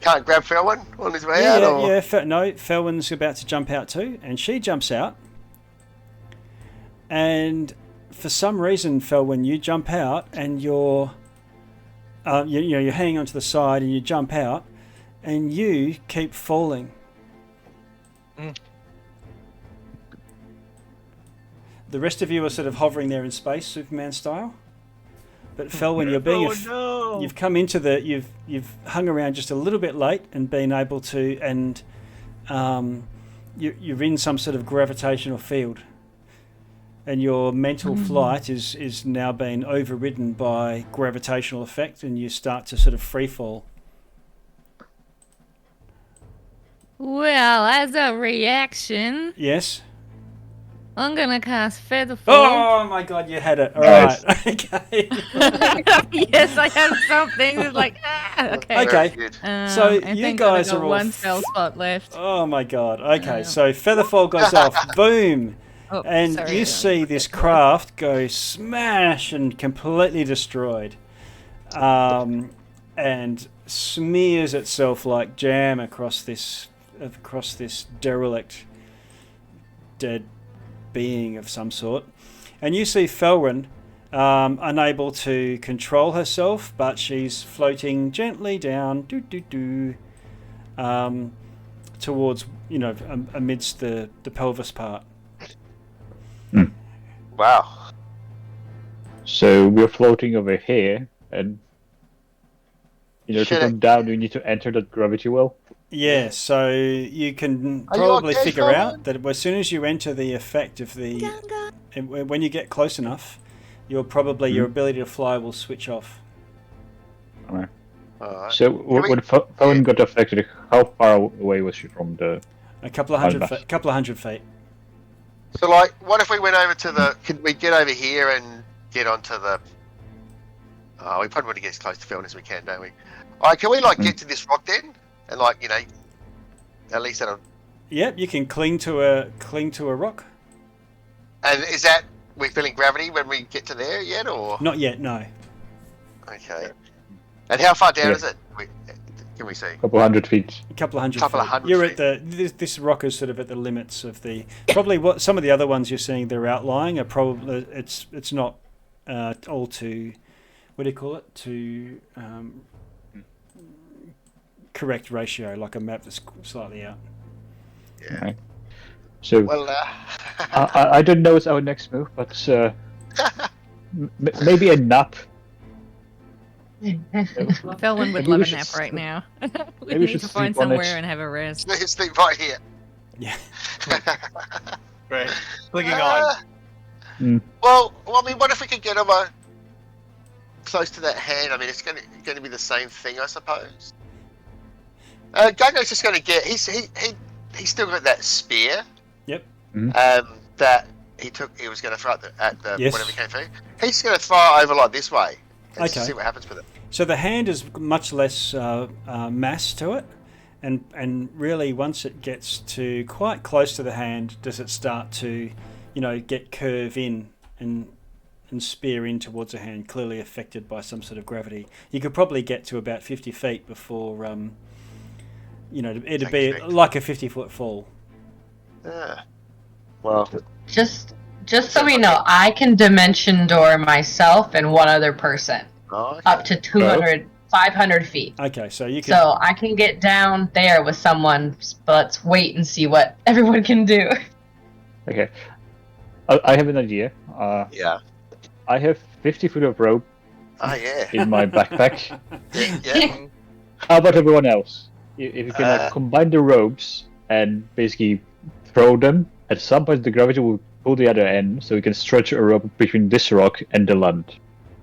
Speaker 3: Can't grab Felwyn on his way out? Or?
Speaker 1: Yeah. No, Felwyn's about to jump out too, and she jumps out. And for some reason, Felwyn, you jump out and you're hanging onto the side and you jump out, and you keep falling. The rest of you are sort of hovering there in space, Superman style. But Felwyn, you're being you've come into you've hung around just a little bit late and been able to, and you're in some sort of gravitational field, and your mental flight is now being overridden by gravitational effect, and you start to sort of free fall.
Speaker 2: Well, as a reaction,
Speaker 1: Yes.
Speaker 2: I'm gonna cast Featherfall.
Speaker 1: Oh my God, you had it. All
Speaker 6: Nice.
Speaker 1: right. Okay.
Speaker 2: Yes, I have something. It's like okay.
Speaker 1: Okay. So you guys are all
Speaker 2: one spell spot left.
Speaker 1: Oh my God. Okay, so Featherfall goes off. Boom.
Speaker 2: Oh,
Speaker 1: And
Speaker 2: sorry,
Speaker 1: you see this craft go smash and completely destroyed, and smears itself like jam across this derelict, dead being of some sort. And you see Felwyn unable to control herself, but she's floating gently down, towards amidst the pelvis part.
Speaker 3: Wow.
Speaker 6: So we're floating over here, and to come down, we need to enter that gravity well.
Speaker 1: Yeah, so you can
Speaker 3: Are you
Speaker 1: probably
Speaker 3: okay,
Speaker 1: figure
Speaker 3: Felwyn?
Speaker 1: out that as soon as you enter the effect of when you get close enough, your ability to fly will switch off.
Speaker 6: Alright.
Speaker 3: Alright.
Speaker 6: So when Felwyn got affected, how far away was she from the...
Speaker 1: A couple of hundred feet.
Speaker 3: So, like, what if we went over to could we get over here and get onto the... Oh, we probably want to get as close to Felwyn as we can, don't we? Alright, can we, get to this rock then? And, at least that'll...
Speaker 1: Yep, you can cling to a rock.
Speaker 3: And is that... We're feeling gravity when we get to there yet, or...?
Speaker 1: Not yet, no.
Speaker 3: Okay. And how far down is it? Can we see?
Speaker 6: A couple hundred feet.
Speaker 1: A couple of hundred feet.
Speaker 3: You're
Speaker 1: at this rock is sort of at the limits of the... Probably what some of the other ones you're seeing, they're outlying, are probably... It's not all to... What do you call it? To... correct ratio, like a map that's slightly out.
Speaker 3: Yeah.
Speaker 6: Right. So
Speaker 3: Well,
Speaker 6: I don't know what's our next move, but maybe a nap.
Speaker 2: Felwyn would love a nap right now. We need to find somewhere and have a rest.
Speaker 3: sleep right here.
Speaker 1: Yeah.
Speaker 5: Right. Clicking on.
Speaker 3: Well, I mean, what if we could get him close to that hand? I mean, it's going to be the same thing, I suppose. Gungo's just going to get... He's still got that spear.
Speaker 1: Yep.
Speaker 3: That he was going to throw at the
Speaker 1: Yes.
Speaker 3: whatever came through. He's going to throw it over like this way. And
Speaker 1: Okay.
Speaker 3: see what happens with it.
Speaker 1: So the hand is much less mass to it, and really once it gets to quite close to the hand, does it start to, get curve in and and spear in towards a hand clearly affected by some sort of gravity. You could probably get to about 50 feet before, it'd be like a 50-foot fall.
Speaker 3: Yeah. Well,
Speaker 4: Just so we know, I can dimension door myself and one other person up to 500 feet.
Speaker 1: Okay, so you can.
Speaker 4: So I can get down there with someone, but let's wait and see what everyone can do.
Speaker 6: Okay. I have an idea.
Speaker 3: yeah.
Speaker 6: I have 50 foot of rope in my backpack.
Speaker 3: Yeah.
Speaker 6: How about everyone else? If you can combine the ropes and basically throw them, at some point the gravity will pull the other end, so we can stretch a rope between this rock and the land.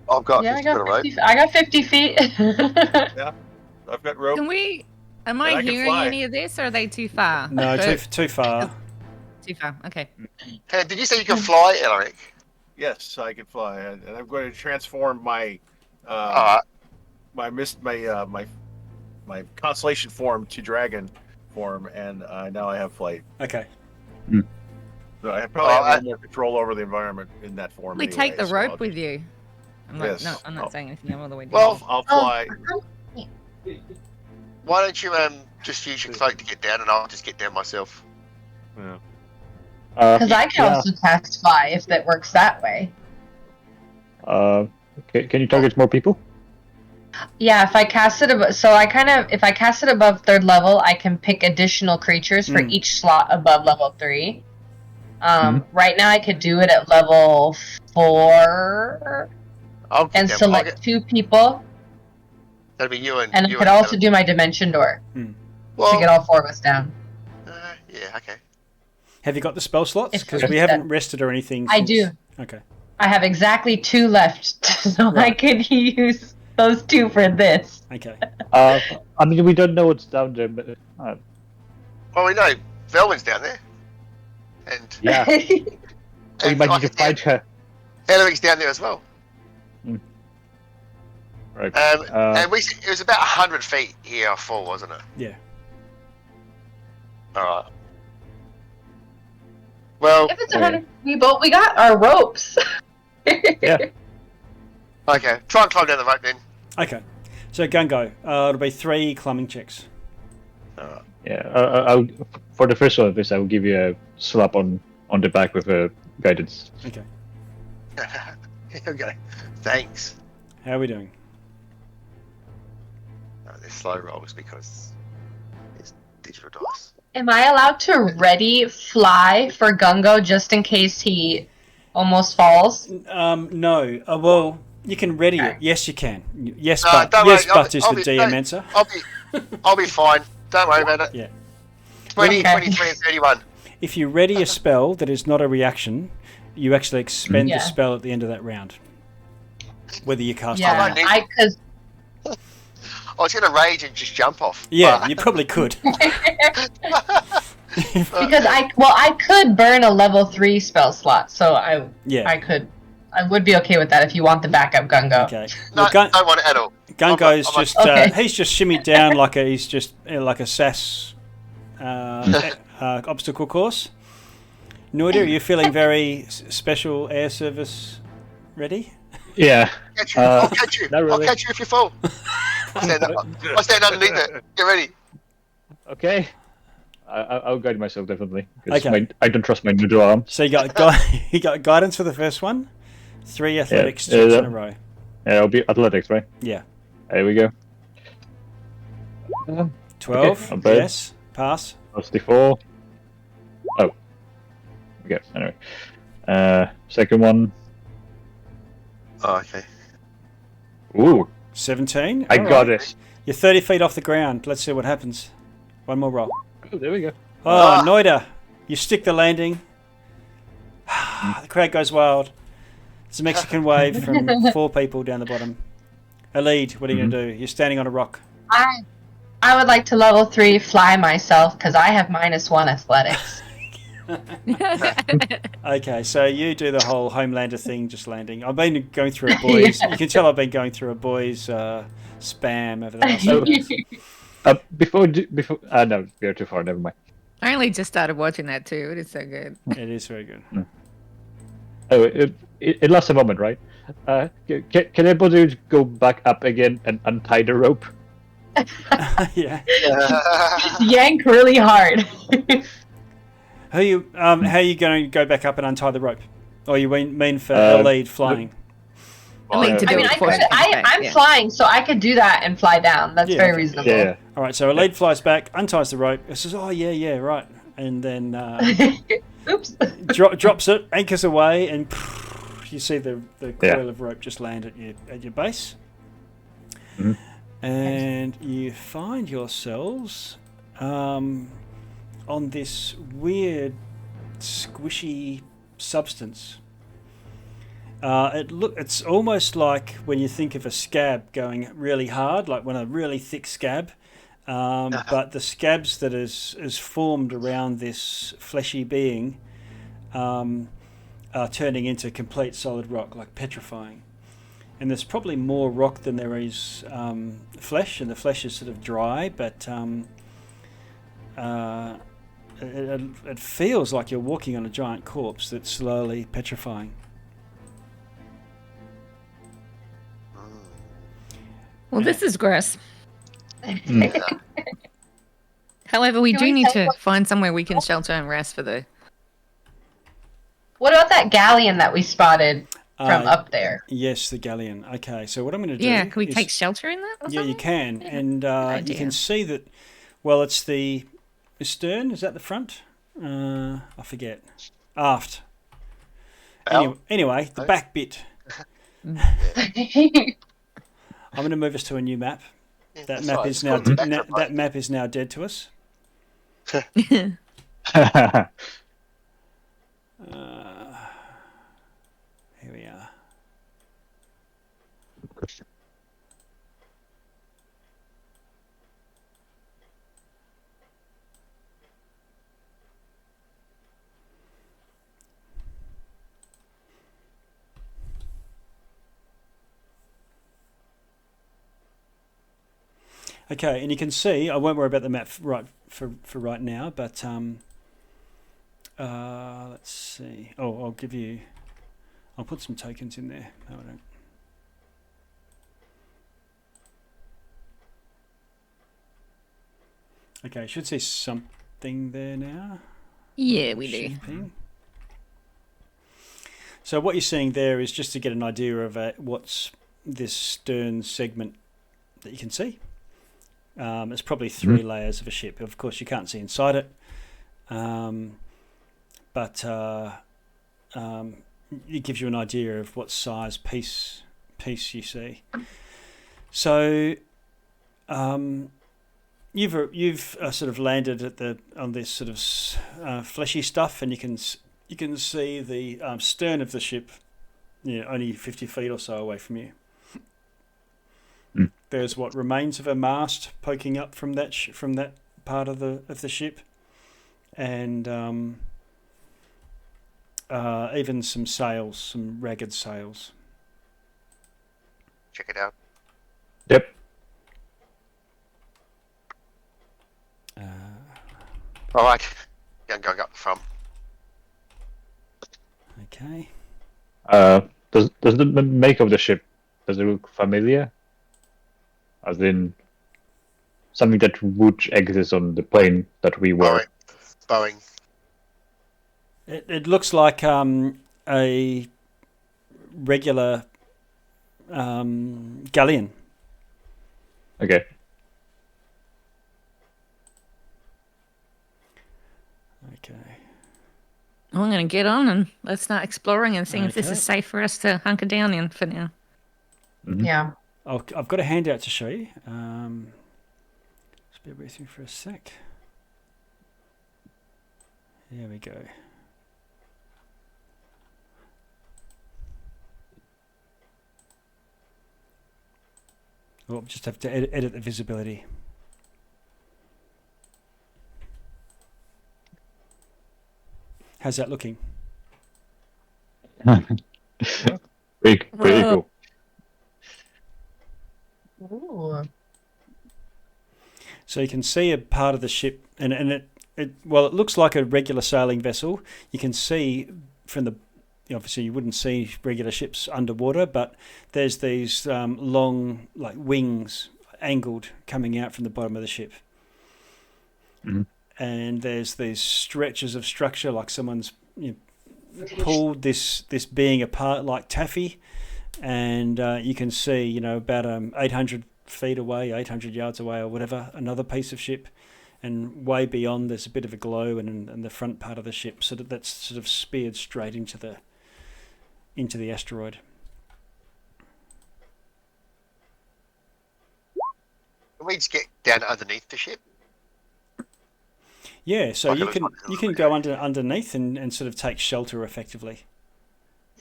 Speaker 3: I've got
Speaker 4: I got 50 feet.
Speaker 5: Yeah, I've got rope.
Speaker 2: Am I hearing any of this, or are they too far?
Speaker 1: No, too far.
Speaker 2: Too far. Okay.
Speaker 3: Hey, did you say you can fly, Elric?
Speaker 5: Yes, I can fly, and I'm going to transform my my constellation form to dragon form, and now I have flight.
Speaker 1: Okay.
Speaker 5: So I probably have a little more control over the environment in that form.
Speaker 2: Probably take the rope with you. I'm not saying anything. I'm all the way down.
Speaker 3: Well,
Speaker 5: I'll fly.
Speaker 3: Why don't you just use your cloak to get down, and I'll just get down myself.
Speaker 5: Yeah.
Speaker 4: Because I can also cast fly if that works that way.
Speaker 6: Can you target more people?
Speaker 4: Yeah, if I cast it if I cast it above 3rd level, I can pick additional creatures for each slot above level 3. Right now I could do it at level 4 and select 2 people.
Speaker 3: That'd be you and.
Speaker 4: And I could also do my dimension door to get all 4 of us down.
Speaker 3: Yeah. Okay.
Speaker 1: Have you got the spell slots? Because we haven't rested or anything.
Speaker 4: I do.
Speaker 1: Okay.
Speaker 4: I have exactly 2 left, so I could use those 2 for this.
Speaker 1: Okay.
Speaker 6: I mean, we don't know what's down there, but...
Speaker 3: Well, we know Velvin's down there. And
Speaker 6: yeah. We might need to fight her.
Speaker 3: Elric's down there as well.
Speaker 6: Right.
Speaker 3: And it was about 100 feet here or 4, wasn't it?
Speaker 1: Yeah.
Speaker 3: Alright. Well,
Speaker 4: if it's 100, we got our ropes.
Speaker 6: Yeah.
Speaker 3: Okay, try and climb down the rope then.
Speaker 1: Okay. So Gungo, it'll be 3 climbing checks.
Speaker 3: Alright.
Speaker 6: Yeah. For the first one of this, I will give you a slap on the back with a guidance.
Speaker 1: Okay.
Speaker 3: Okay. Thanks.
Speaker 1: How are we doing?
Speaker 3: They're slow rolls because it's digital dice.
Speaker 4: Am I allowed to ready fly for Gungo just in case he almost falls?
Speaker 1: No. Well, you can ready it. Yes, you can. Yes,
Speaker 3: No,
Speaker 1: but
Speaker 3: don't
Speaker 1: yes,
Speaker 3: worry.
Speaker 1: but is the DM answer.
Speaker 3: I'll be fine. Don't worry about it.
Speaker 1: Yeah.
Speaker 3: 20,
Speaker 4: Okay.
Speaker 3: 23, and 31.
Speaker 1: If you ready a spell that is not a reaction, you actually expend the spell at the end of that round. Whether you cast it or not.
Speaker 4: because
Speaker 3: I was going to rage and just jump off.
Speaker 1: Yeah, you probably could.
Speaker 4: because I could burn a level 3 spell slot, so I would be okay with that if you want the backup Gungo.
Speaker 1: Okay.
Speaker 3: No, I don't want it at all.
Speaker 1: Gungo's just he's just shimmied down like a SAS obstacle course. Noida, are you feeling very special air service ready?
Speaker 6: Yeah.
Speaker 3: I'll catch you.
Speaker 6: Not really.
Speaker 3: I'll catch you if you fall. I'll stand underneath it. Get ready.
Speaker 6: Okay. I'll guide myself definitely.
Speaker 1: Okay.
Speaker 6: I don't trust my noodle arm.
Speaker 1: So you got guidance for the first one. 3 athletics checks in a row.
Speaker 6: Yeah, it'll be athletics, right?
Speaker 1: Yeah.
Speaker 6: There we go.
Speaker 1: 12.
Speaker 6: Okay,
Speaker 1: yes. Pass.
Speaker 6: Plus D4. Oh. Okay. Anyway. Second one.
Speaker 3: Oh, okay.
Speaker 6: Ooh.
Speaker 1: 17.
Speaker 6: I got it.
Speaker 1: You're 30 feet off the ground. Let's see what happens. One more roll.
Speaker 6: Oh, there we go.
Speaker 1: Oh, Noida. You stick the landing. The crowd goes wild. It's a Mexican wave from 4 people down the bottom. Elide, what are you going to do? You're standing on a rock.
Speaker 4: I would like to level 3 fly myself because I have -1 athletics.
Speaker 1: Okay, so you do the whole Homelander thing, just landing. I've been going through a boys. You can tell I've been going through a boys spam over the last few days.
Speaker 6: Before no, we are too far. Never mind.
Speaker 2: I only just started watching that too. It is so good.
Speaker 1: It is very good.
Speaker 6: Oh, it lasts a moment, right? Can anybody go back up again and untie the rope?
Speaker 1: Yeah.
Speaker 4: Just yank really hard.
Speaker 1: How are you going to go back up and untie the rope? Or you mean for a lead flying?
Speaker 2: I mean, to do it before she comes back,
Speaker 4: I'm flying, so I could do that and fly down. That's very reasonable.
Speaker 6: Yeah.
Speaker 1: All right, so a lead flies back, unties the rope. It says, "Oh yeah, right," and then
Speaker 4: Oops.
Speaker 1: drops it, anchors away, and you see the coil of rope just land at your base, and you find yourselves on this weird, squishy substance. It's almost like when you think of a scab going really hard, like when a really thick scab, but the scabs that is formed around this fleshy being are turning into complete solid rock, like petrifying. And there's probably more rock than there is flesh, and the flesh is sort of dry, but it feels like you're walking on a giant corpse that's slowly petrifying.
Speaker 2: Well, this is gross. However, we do need to find somewhere we can shelter and rest for the...
Speaker 4: What about that galleon that we spotted from up there?
Speaker 1: Yes, the galleon. Okay, so what I'm going to do...
Speaker 2: Yeah, can we take shelter in that or
Speaker 1: Yeah, you can.
Speaker 2: Yeah.
Speaker 1: And you can see that... Well, it's the stern. Is that the front? I forget. Aft. Anyway, the back bit. I'm going to move us to a new map. That map is now that map is now dead to us. Here we are. Okay, and you can see, I won't worry about the map for right now, but let's see. Oh, I'll put some tokens in there. No, I don't. Okay, should see something there now.
Speaker 2: Yeah, we do.
Speaker 1: So what you're seeing there is just to get an idea of what's this stern segment that you can see. It's probably 3 layers of a ship. Of course, you can't see inside it, but it gives you an idea of what size piece you see. So you've sort of landed on this sort of fleshy stuff, and you can see the stern of the ship, only 50 feet or so away from you. There's what remains of a mast poking up from that part of the ship, and even some sails, some ragged sails.
Speaker 3: Check it out.
Speaker 6: Yep.
Speaker 3: All right. Going up from.
Speaker 1: Okay.
Speaker 6: Does the make of the ship, does it look familiar? As in something that would exist on the plane that we were.
Speaker 3: Boeing.
Speaker 1: It looks like a regular galleon.
Speaker 6: Okay.
Speaker 1: Okay.
Speaker 2: Well, I'm going to get on and let's start exploring and seeing if this is safe for us to hunker down in for now.
Speaker 6: Mm-hmm.
Speaker 4: Yeah.
Speaker 1: I've got a handout to show you. Just bear with me for a sec. There we go. Oh, just have to edit the visibility. How's that looking?
Speaker 6: Pretty cool.
Speaker 4: Ooh.
Speaker 1: So you can see a part of the ship, and it looks like a regular sailing vessel. You can see from the obviously you wouldn't see regular ships underwater, but there's these long like wings angled coming out from the bottom of the ship.
Speaker 6: Mm-hmm.
Speaker 1: And there's these stretches of structure, like someone's pulled this being apart like taffy, and you can see, about 800 feet away, 800 yards away or whatever, another piece of ship, and way beyond there's a bit of a glow, and the front part of the ship, so that's sort of speared straight into the asteroid.
Speaker 3: Can we just get down underneath the ship?
Speaker 1: Yeah, so
Speaker 3: Like
Speaker 1: you can go underneath and sort of take shelter effectively.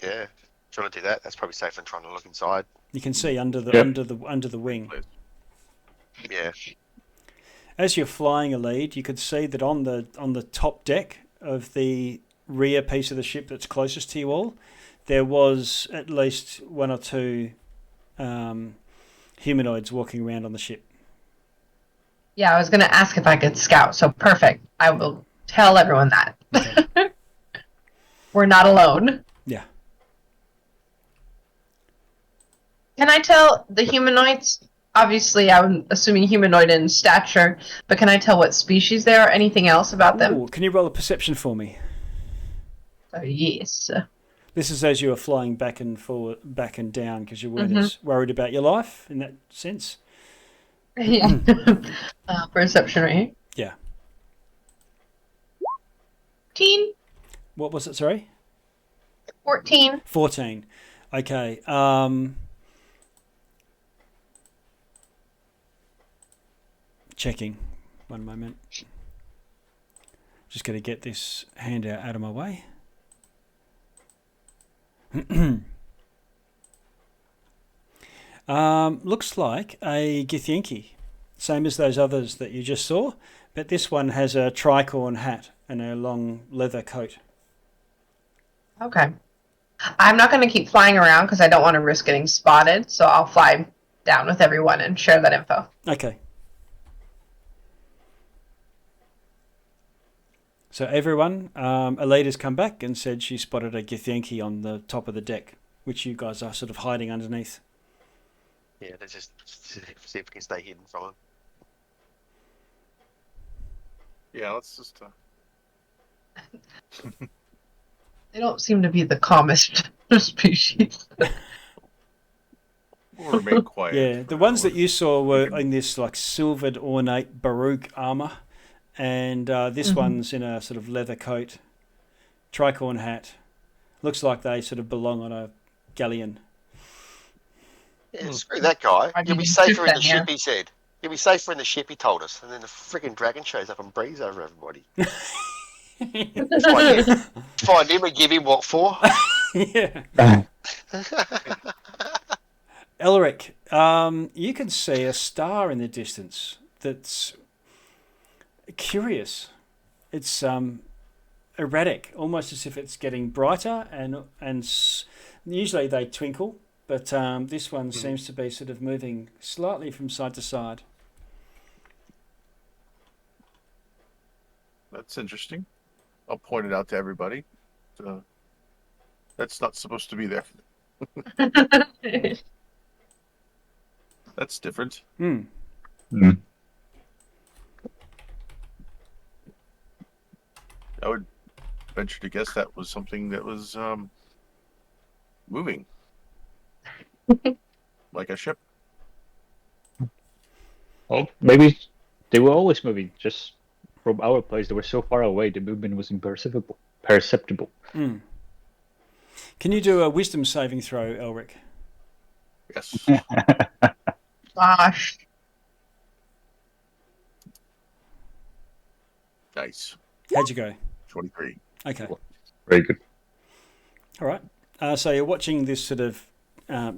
Speaker 3: Yeah, if you want to do that, that's probably safer than trying to look inside.
Speaker 1: You can see under the wing.
Speaker 3: Yeah.
Speaker 1: As you're flying a lead, you could see that on the top deck of the rear piece of the ship that's closest to you all, there was at least one or two humanoids walking around on the ship.
Speaker 4: Yeah, I was going to ask if I could scout, so perfect. I will tell everyone that.
Speaker 1: Okay.
Speaker 4: We're not alone.
Speaker 1: Yeah.
Speaker 4: Can I tell the humanoids? Obviously, I'm assuming humanoid in stature, but can I tell what species they are? Anything else about them?
Speaker 1: Ooh, can you roll a perception for me?
Speaker 4: Yes.
Speaker 1: This is as you are flying back and forward, back and down, because you weren't as worried about your life in that sense.
Speaker 4: Yeah. Perception right here.
Speaker 1: Yeah.
Speaker 4: 14.
Speaker 1: What was it, sorry?
Speaker 4: 14.
Speaker 1: 14. Okay. Checking. One moment. Just got to get this handout out of my way. Looks like a Githyanki, same as those others that you just saw, but this one has a tricorn hat and a long leather coat.
Speaker 4: Okay. I'm not going to keep flying around because I don't want to risk getting spotted, so I'll fly down with everyone and share that info.
Speaker 1: Okay. So everyone, Aleda's come back and said she spotted a Githyanki on the top of the deck, which you guys are sort of hiding underneath.
Speaker 3: Yeah, let's just see if we can stay hidden from him.
Speaker 5: Yeah, let's just.
Speaker 4: They don't seem to be the calmest species.
Speaker 5: We'll remain quiet.
Speaker 1: Yeah, the ones that you saw were in this like silvered ornate Baroque armor, and this one's in a sort of leather coat, tricorn hat. Looks like they sort of belong on a galleon.
Speaker 3: Yeah, screw that guy. You'll be safer in the ship, he said. You'll be safer in the ship, he told us. And then the freaking dragon shows up and breathes over everybody. Find him and give him what for?
Speaker 1: Yeah. Elric, you can see a star in the distance that's curious. It's erratic, almost as if it's getting brighter, and usually they twinkle, but this one seems to be sort of moving slightly from side to side.
Speaker 5: That's interesting. I'll point it out to everybody. That's not supposed to be there. That's different.
Speaker 1: Hmm.
Speaker 6: Mm.
Speaker 5: I would venture to guess that was something that was moving. Like a ship.
Speaker 6: Well, maybe they were always moving. Just from our place, they were so far away, the movement was imperceptible.
Speaker 1: Mm. Can you do a wisdom saving throw, Elric?
Speaker 5: Yes.
Speaker 4: Gosh.
Speaker 5: Nice.
Speaker 1: How'd you go?
Speaker 5: 23.
Speaker 1: Okay.
Speaker 6: Very good.
Speaker 1: All right. So you're watching this sort of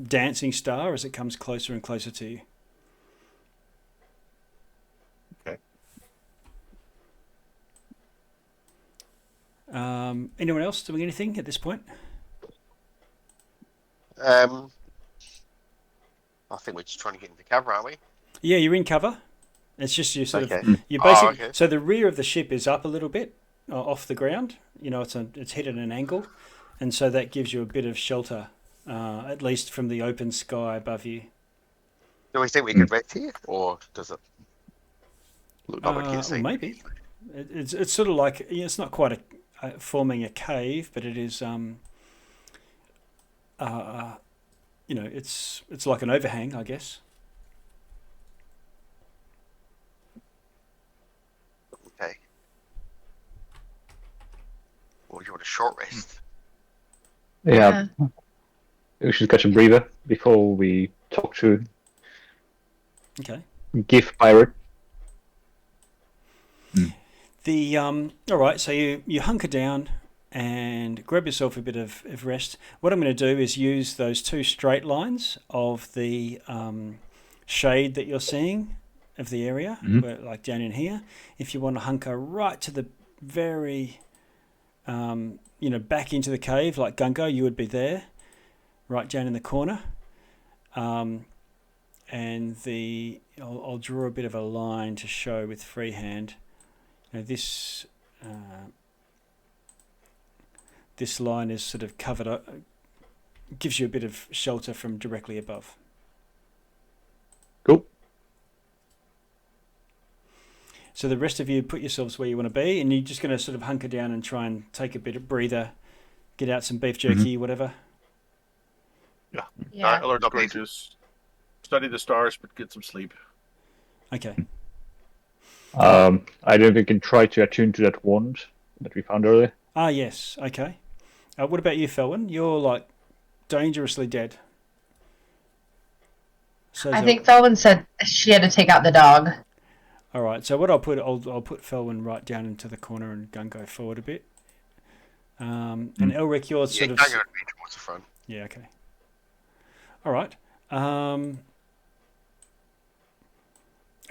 Speaker 1: dancing star as it comes closer and closer to you.
Speaker 5: Okay.
Speaker 1: Anyone else doing anything at this point?
Speaker 3: I think we're just trying to get into cover, aren't we?
Speaker 1: Yeah, you're in cover. It's just you sort
Speaker 3: Okay.
Speaker 1: of you basically.
Speaker 3: okay.
Speaker 1: So the rear of the ship is up a little bit off the ground. You know, it's hit at an angle, and so that gives you a bit of shelter, at least from the open sky above you.
Speaker 3: Do we think we could rest here, or does it look like we can see?
Speaker 1: Well, maybe. It's sort of like, it's not quite forming a cave, but it is it's like an overhang, I guess.
Speaker 3: Okay. Or you want a short rest?
Speaker 6: Yeah. We should catch a breather before we talk to GIF pirate.
Speaker 1: All right, so you hunker down and grab yourself a bit of rest. What I'm going to do is use those 2 straight lines of the shade that you're seeing of the area, where, like down in here. If you want to hunker right to the very, back into the cave, like Gungo, you would be there, right down in the corner. And I'll draw a bit of a line to show with freehand. This line is sort of covered up, gives you a bit of shelter from directly above.
Speaker 6: Cool.
Speaker 1: So the rest of you put yourselves where you want to be, and you're just going to sort of hunker down and try and take a bit of breather, get out some beef jerky, whatever.
Speaker 5: Yeah. Alert's going to study the stars, but get some sleep.
Speaker 1: Okay.
Speaker 6: I don't think we can try to attune to that wand that we found earlier.
Speaker 1: Ah, yes. Okay. What about you, Felwyn? You're like dangerously dead. So
Speaker 4: I think Felwyn said she had to take out the dog.
Speaker 1: All right. So what I'll put Felwyn right down into the corner and Gungo forward a bit. And Elric, you're sort of.
Speaker 3: Gungo would be towards the front.
Speaker 1: Yeah. Okay. All right.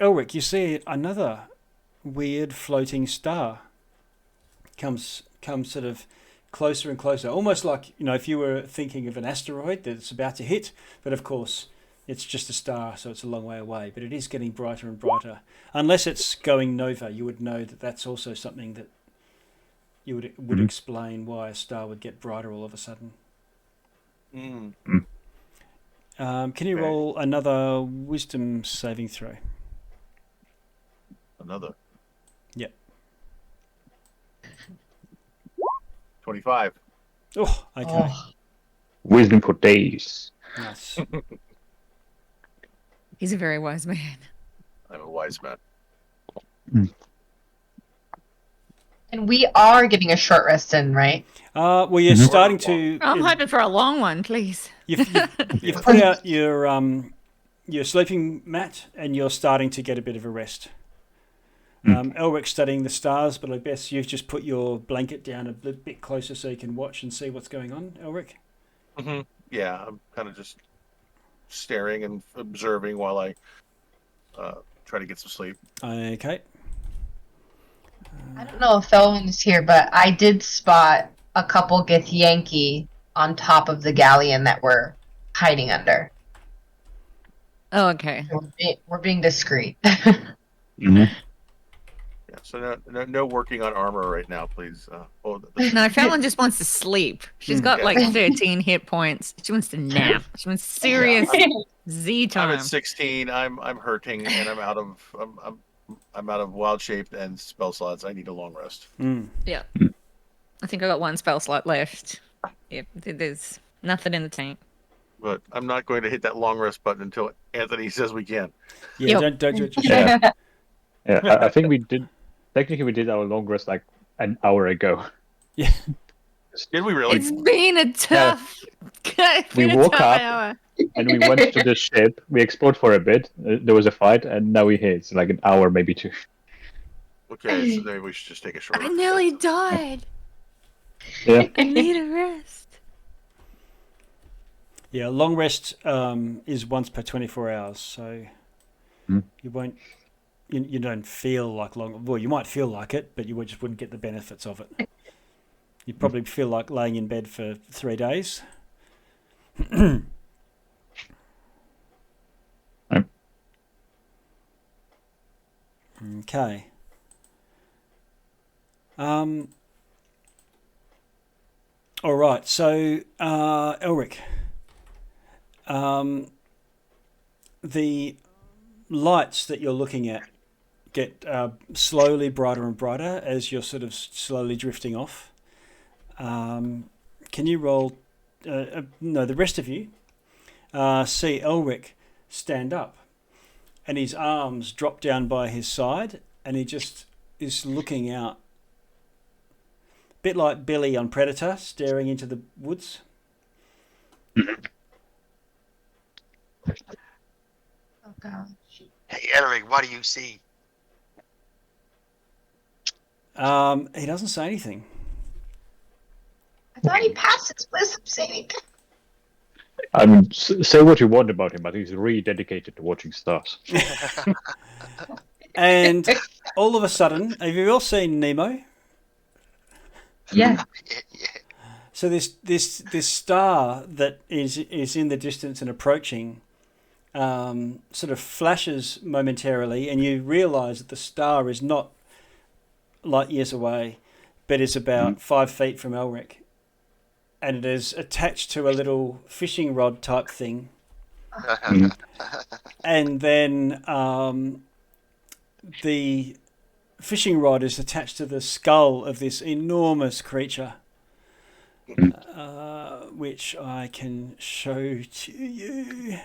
Speaker 1: Elric, you see another weird floating star comes sort of closer and closer, almost like, if you were thinking of an asteroid that's about to hit, but of course it's just a star, so it's a long way away, but it is getting brighter and brighter. Unless it's going nova, you would know that that's also something that you would explain why a star would get brighter all of a sudden. Can you roll another wisdom saving throw?
Speaker 5: Another?
Speaker 1: Yep.
Speaker 5: 25.
Speaker 1: Oh, okay.
Speaker 4: Oh.
Speaker 6: Wisdom for days.
Speaker 1: Nice.
Speaker 2: He's a very wise man.
Speaker 5: I'm a wise man.
Speaker 4: And we are getting a short rest in, right?
Speaker 1: Well, you're starting to.
Speaker 2: I'm hoping for a long one, please.
Speaker 1: You've put out your sleeping mat, and you're starting to get a bit of a rest. Elric's studying the stars, but I guess you've just put your blanket down a bit closer so you can watch and see what's going on, Elric?
Speaker 5: Yeah, I'm kind of just staring and observing while I try to get some sleep.
Speaker 1: Okay.
Speaker 4: I don't know if Felwyn is here, but I did spot a couple Githyanki on top of the galleon that we're hiding under.
Speaker 2: Oh, okay.
Speaker 4: We're being discreet.
Speaker 5: Yeah, so no working on armor right now, please.
Speaker 2: No, Fallon just wants to sleep. She's got like 13 hit points. She wants to nap. She wants serious Z time.
Speaker 5: I'm at 16. I'm hurting, and I'm out of wild shape and spell slots. I need a long rest.
Speaker 2: Yeah. I think I got 1 spell slot left. Yep, there's nothing in the tank.
Speaker 5: But I'm not going to hit that long rest button until Anthony says we can.
Speaker 1: Yeah, don't do it yourself.
Speaker 6: Yeah, I think we did. Technically, we did our long rest like an hour ago.
Speaker 1: Yeah.
Speaker 5: Did we really?
Speaker 2: It's been a tough.
Speaker 6: We woke up and we went to the ship. We explored for a bit. There was a fight, and now we're here. It's like an hour, maybe 2.
Speaker 5: Okay, so maybe we should just take a short
Speaker 2: I
Speaker 5: rest.
Speaker 2: nearly died.
Speaker 6: Yeah.
Speaker 2: I need a rest.
Speaker 1: Yeah, long rest is once per 24 hours, so you won't. You don't feel like long. Well, you might feel like it, but you just wouldn't get the benefits of it. You'd probably feel like laying in bed for 3 days. Okay. All right. So, Elric, the lights that you're looking at get slowly brighter and brighter as you're sort of slowly drifting off. Can you roll? No, the rest of you see Elric stand up, and his arms drop down by his side, and he just is looking out, a bit like Billy on Predator, staring into the woods.
Speaker 4: Oh gosh.
Speaker 3: Hey, Elric, what do you see?
Speaker 1: He doesn't say anything.
Speaker 4: I thought he passed his wisdom saving.
Speaker 6: I mean, say what you want about him, but he's really dedicated to watching stars.
Speaker 1: And all of a sudden, have you all seen Nemo?
Speaker 4: Yeah.
Speaker 3: Yeah.
Speaker 1: So this star that is in the distance and approaching sort of flashes momentarily, and you realise that the star is not light years away, but is about 5 feet from Elric. And it is attached to a little fishing rod type thing. And then the fishing rod is attached to the skull of this enormous creature, which I can show to you.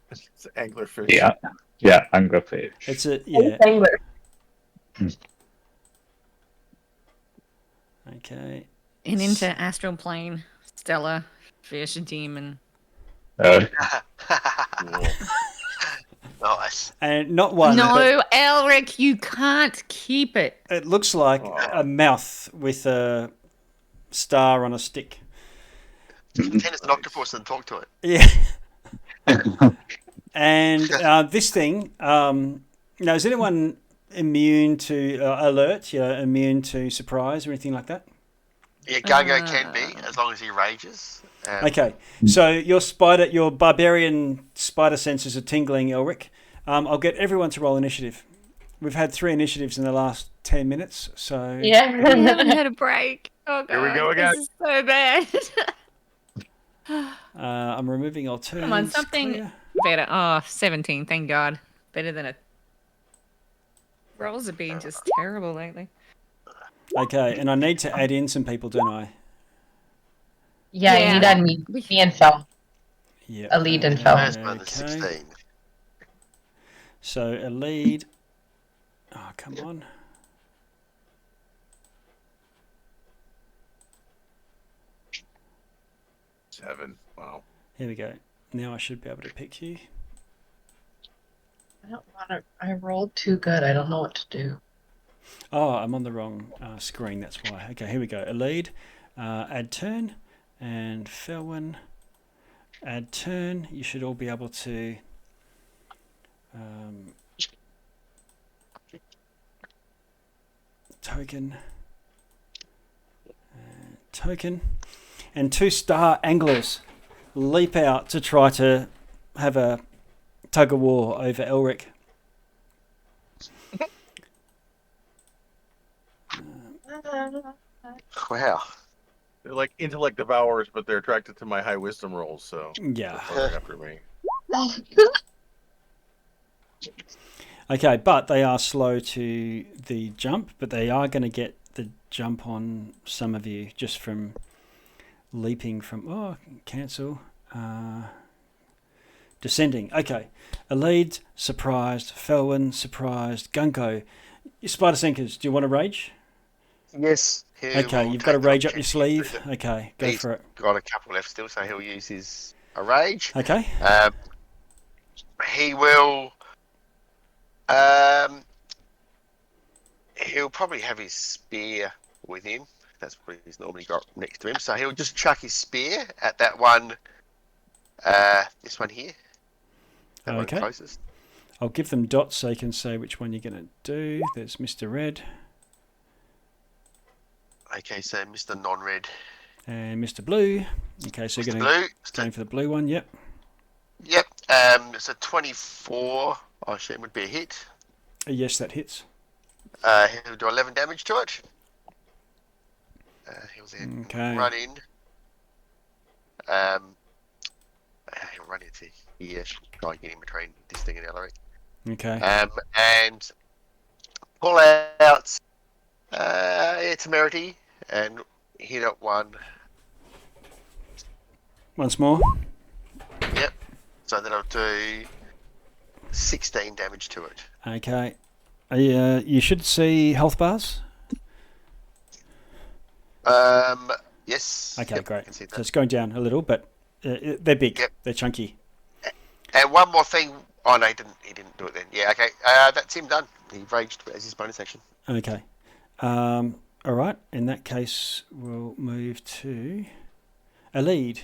Speaker 5: It's an anglerfish.
Speaker 6: Yeah, anglerfish.
Speaker 1: It's a
Speaker 4: Angler.
Speaker 1: Okay.
Speaker 2: And into astral plane, Stella, fish, demon.
Speaker 3: Nice.
Speaker 1: And not one.
Speaker 2: No, Elric, you can't keep it.
Speaker 1: It looks like a mouth with a star on a stick.
Speaker 3: Pretend it's an octopus and talk to it.
Speaker 1: Yeah. And this thing, now, is anyone immune to alert, immune to surprise or anything like that?
Speaker 3: Yeah, Gargo can be, as long as he rages.
Speaker 1: Okay, so your barbarian spider senses are tingling, Elric. I'll get everyone to roll initiative. We've had 3 initiatives in the last 10 minutes, so...
Speaker 4: Yeah.
Speaker 2: We haven't had a break. Oh, God.
Speaker 5: Here we go again.
Speaker 2: This is so bad.
Speaker 1: I'm removing all turns.
Speaker 2: Come on, something
Speaker 1: clear.
Speaker 2: better. Oh, 17, thank God. Better than a... Rolls have been just terrible lately.
Speaker 1: Okay, and I need to add in some people, don't I?
Speaker 4: Yeah,
Speaker 2: Yeah.
Speaker 4: you need to add me and Phil.
Speaker 1: Yeah.
Speaker 4: A lead and Phil.
Speaker 3: First one, the 16.
Speaker 1: So a lead. Oh, come on.
Speaker 5: Seven. Wow.
Speaker 1: Here we go. Now I should be able to pick you.
Speaker 4: I don't want to. I rolled too good. I don't know what to do.
Speaker 1: Oh, I'm on the wrong screen, that's why. Okay, here we go. A lead, add turn, and Felwyn, add turn. You should all be able to token, token, and 2 star anglers leap out to try to have a tug of war over Elric.
Speaker 3: Wow.
Speaker 5: They're like intellect devourers, but they're attracted to my high wisdom rolls, so
Speaker 1: Yeah.
Speaker 5: they're following after me.
Speaker 1: Okay, but they are slow to the jump, but they are going to get the jump on some of you just from leaping from... cancel. Descending. Okay. A lead, surprised. Felwyn, surprised. Gunko. Spider Sinkers, do you want to rage?
Speaker 3: Yes.
Speaker 1: Okay, you've got a rage up your sleeve. Okay, go for it.
Speaker 3: Got a couple left still, so he'll use his rage.
Speaker 1: Okay.
Speaker 3: He will. He'll probably have his spear with him. That's what he's normally got next to him. So he'll just chuck his spear at that one. This one here. That one
Speaker 1: Okay.
Speaker 3: closest.
Speaker 1: I'll give them dots so you can say which one you're going to do. There's Mr. Red
Speaker 3: Okay, so Mr. Non-Red.
Speaker 1: and Mr. Blue. Okay, so you're
Speaker 3: Mr.
Speaker 1: going
Speaker 3: Blue.
Speaker 1: for the blue one, yep.
Speaker 3: Yep. So 24, I assume, would be a hit.
Speaker 1: Yes, that hits.
Speaker 3: He'll do 11 damage to it. He was in.
Speaker 1: Okay.
Speaker 3: Run in. He'll run into here. Try and get in between this thing and Ellery.
Speaker 1: Okay.
Speaker 3: And pull out. Temerity and hit it one.
Speaker 1: Once more.
Speaker 3: Yep. So that'll do 16 damage to it.
Speaker 1: Okay. You should see health bars.
Speaker 3: Yes.
Speaker 1: Okay,
Speaker 3: Yep, I
Speaker 1: great.
Speaker 3: can see that.
Speaker 1: So it's going down a little, but they're big.
Speaker 3: Yep.
Speaker 1: They're chunky.
Speaker 3: And one more thing. Oh no, he didn't do it then. Yeah, okay. That's him done. He raged as his bonus action.
Speaker 1: Okay. All right. In that case, we'll move to a lead.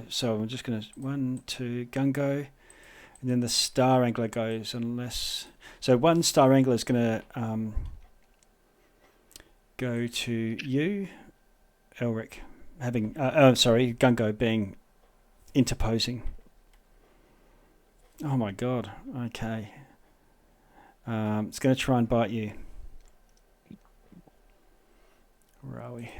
Speaker 1: So I'm just going to 1, 2, Gungo, and then the Star Angler goes. Unless so, one Star Angler is going to go to you, Elric, having Gungo being interposing. Oh my God. Okay. It's going to try and bite you. Where are we?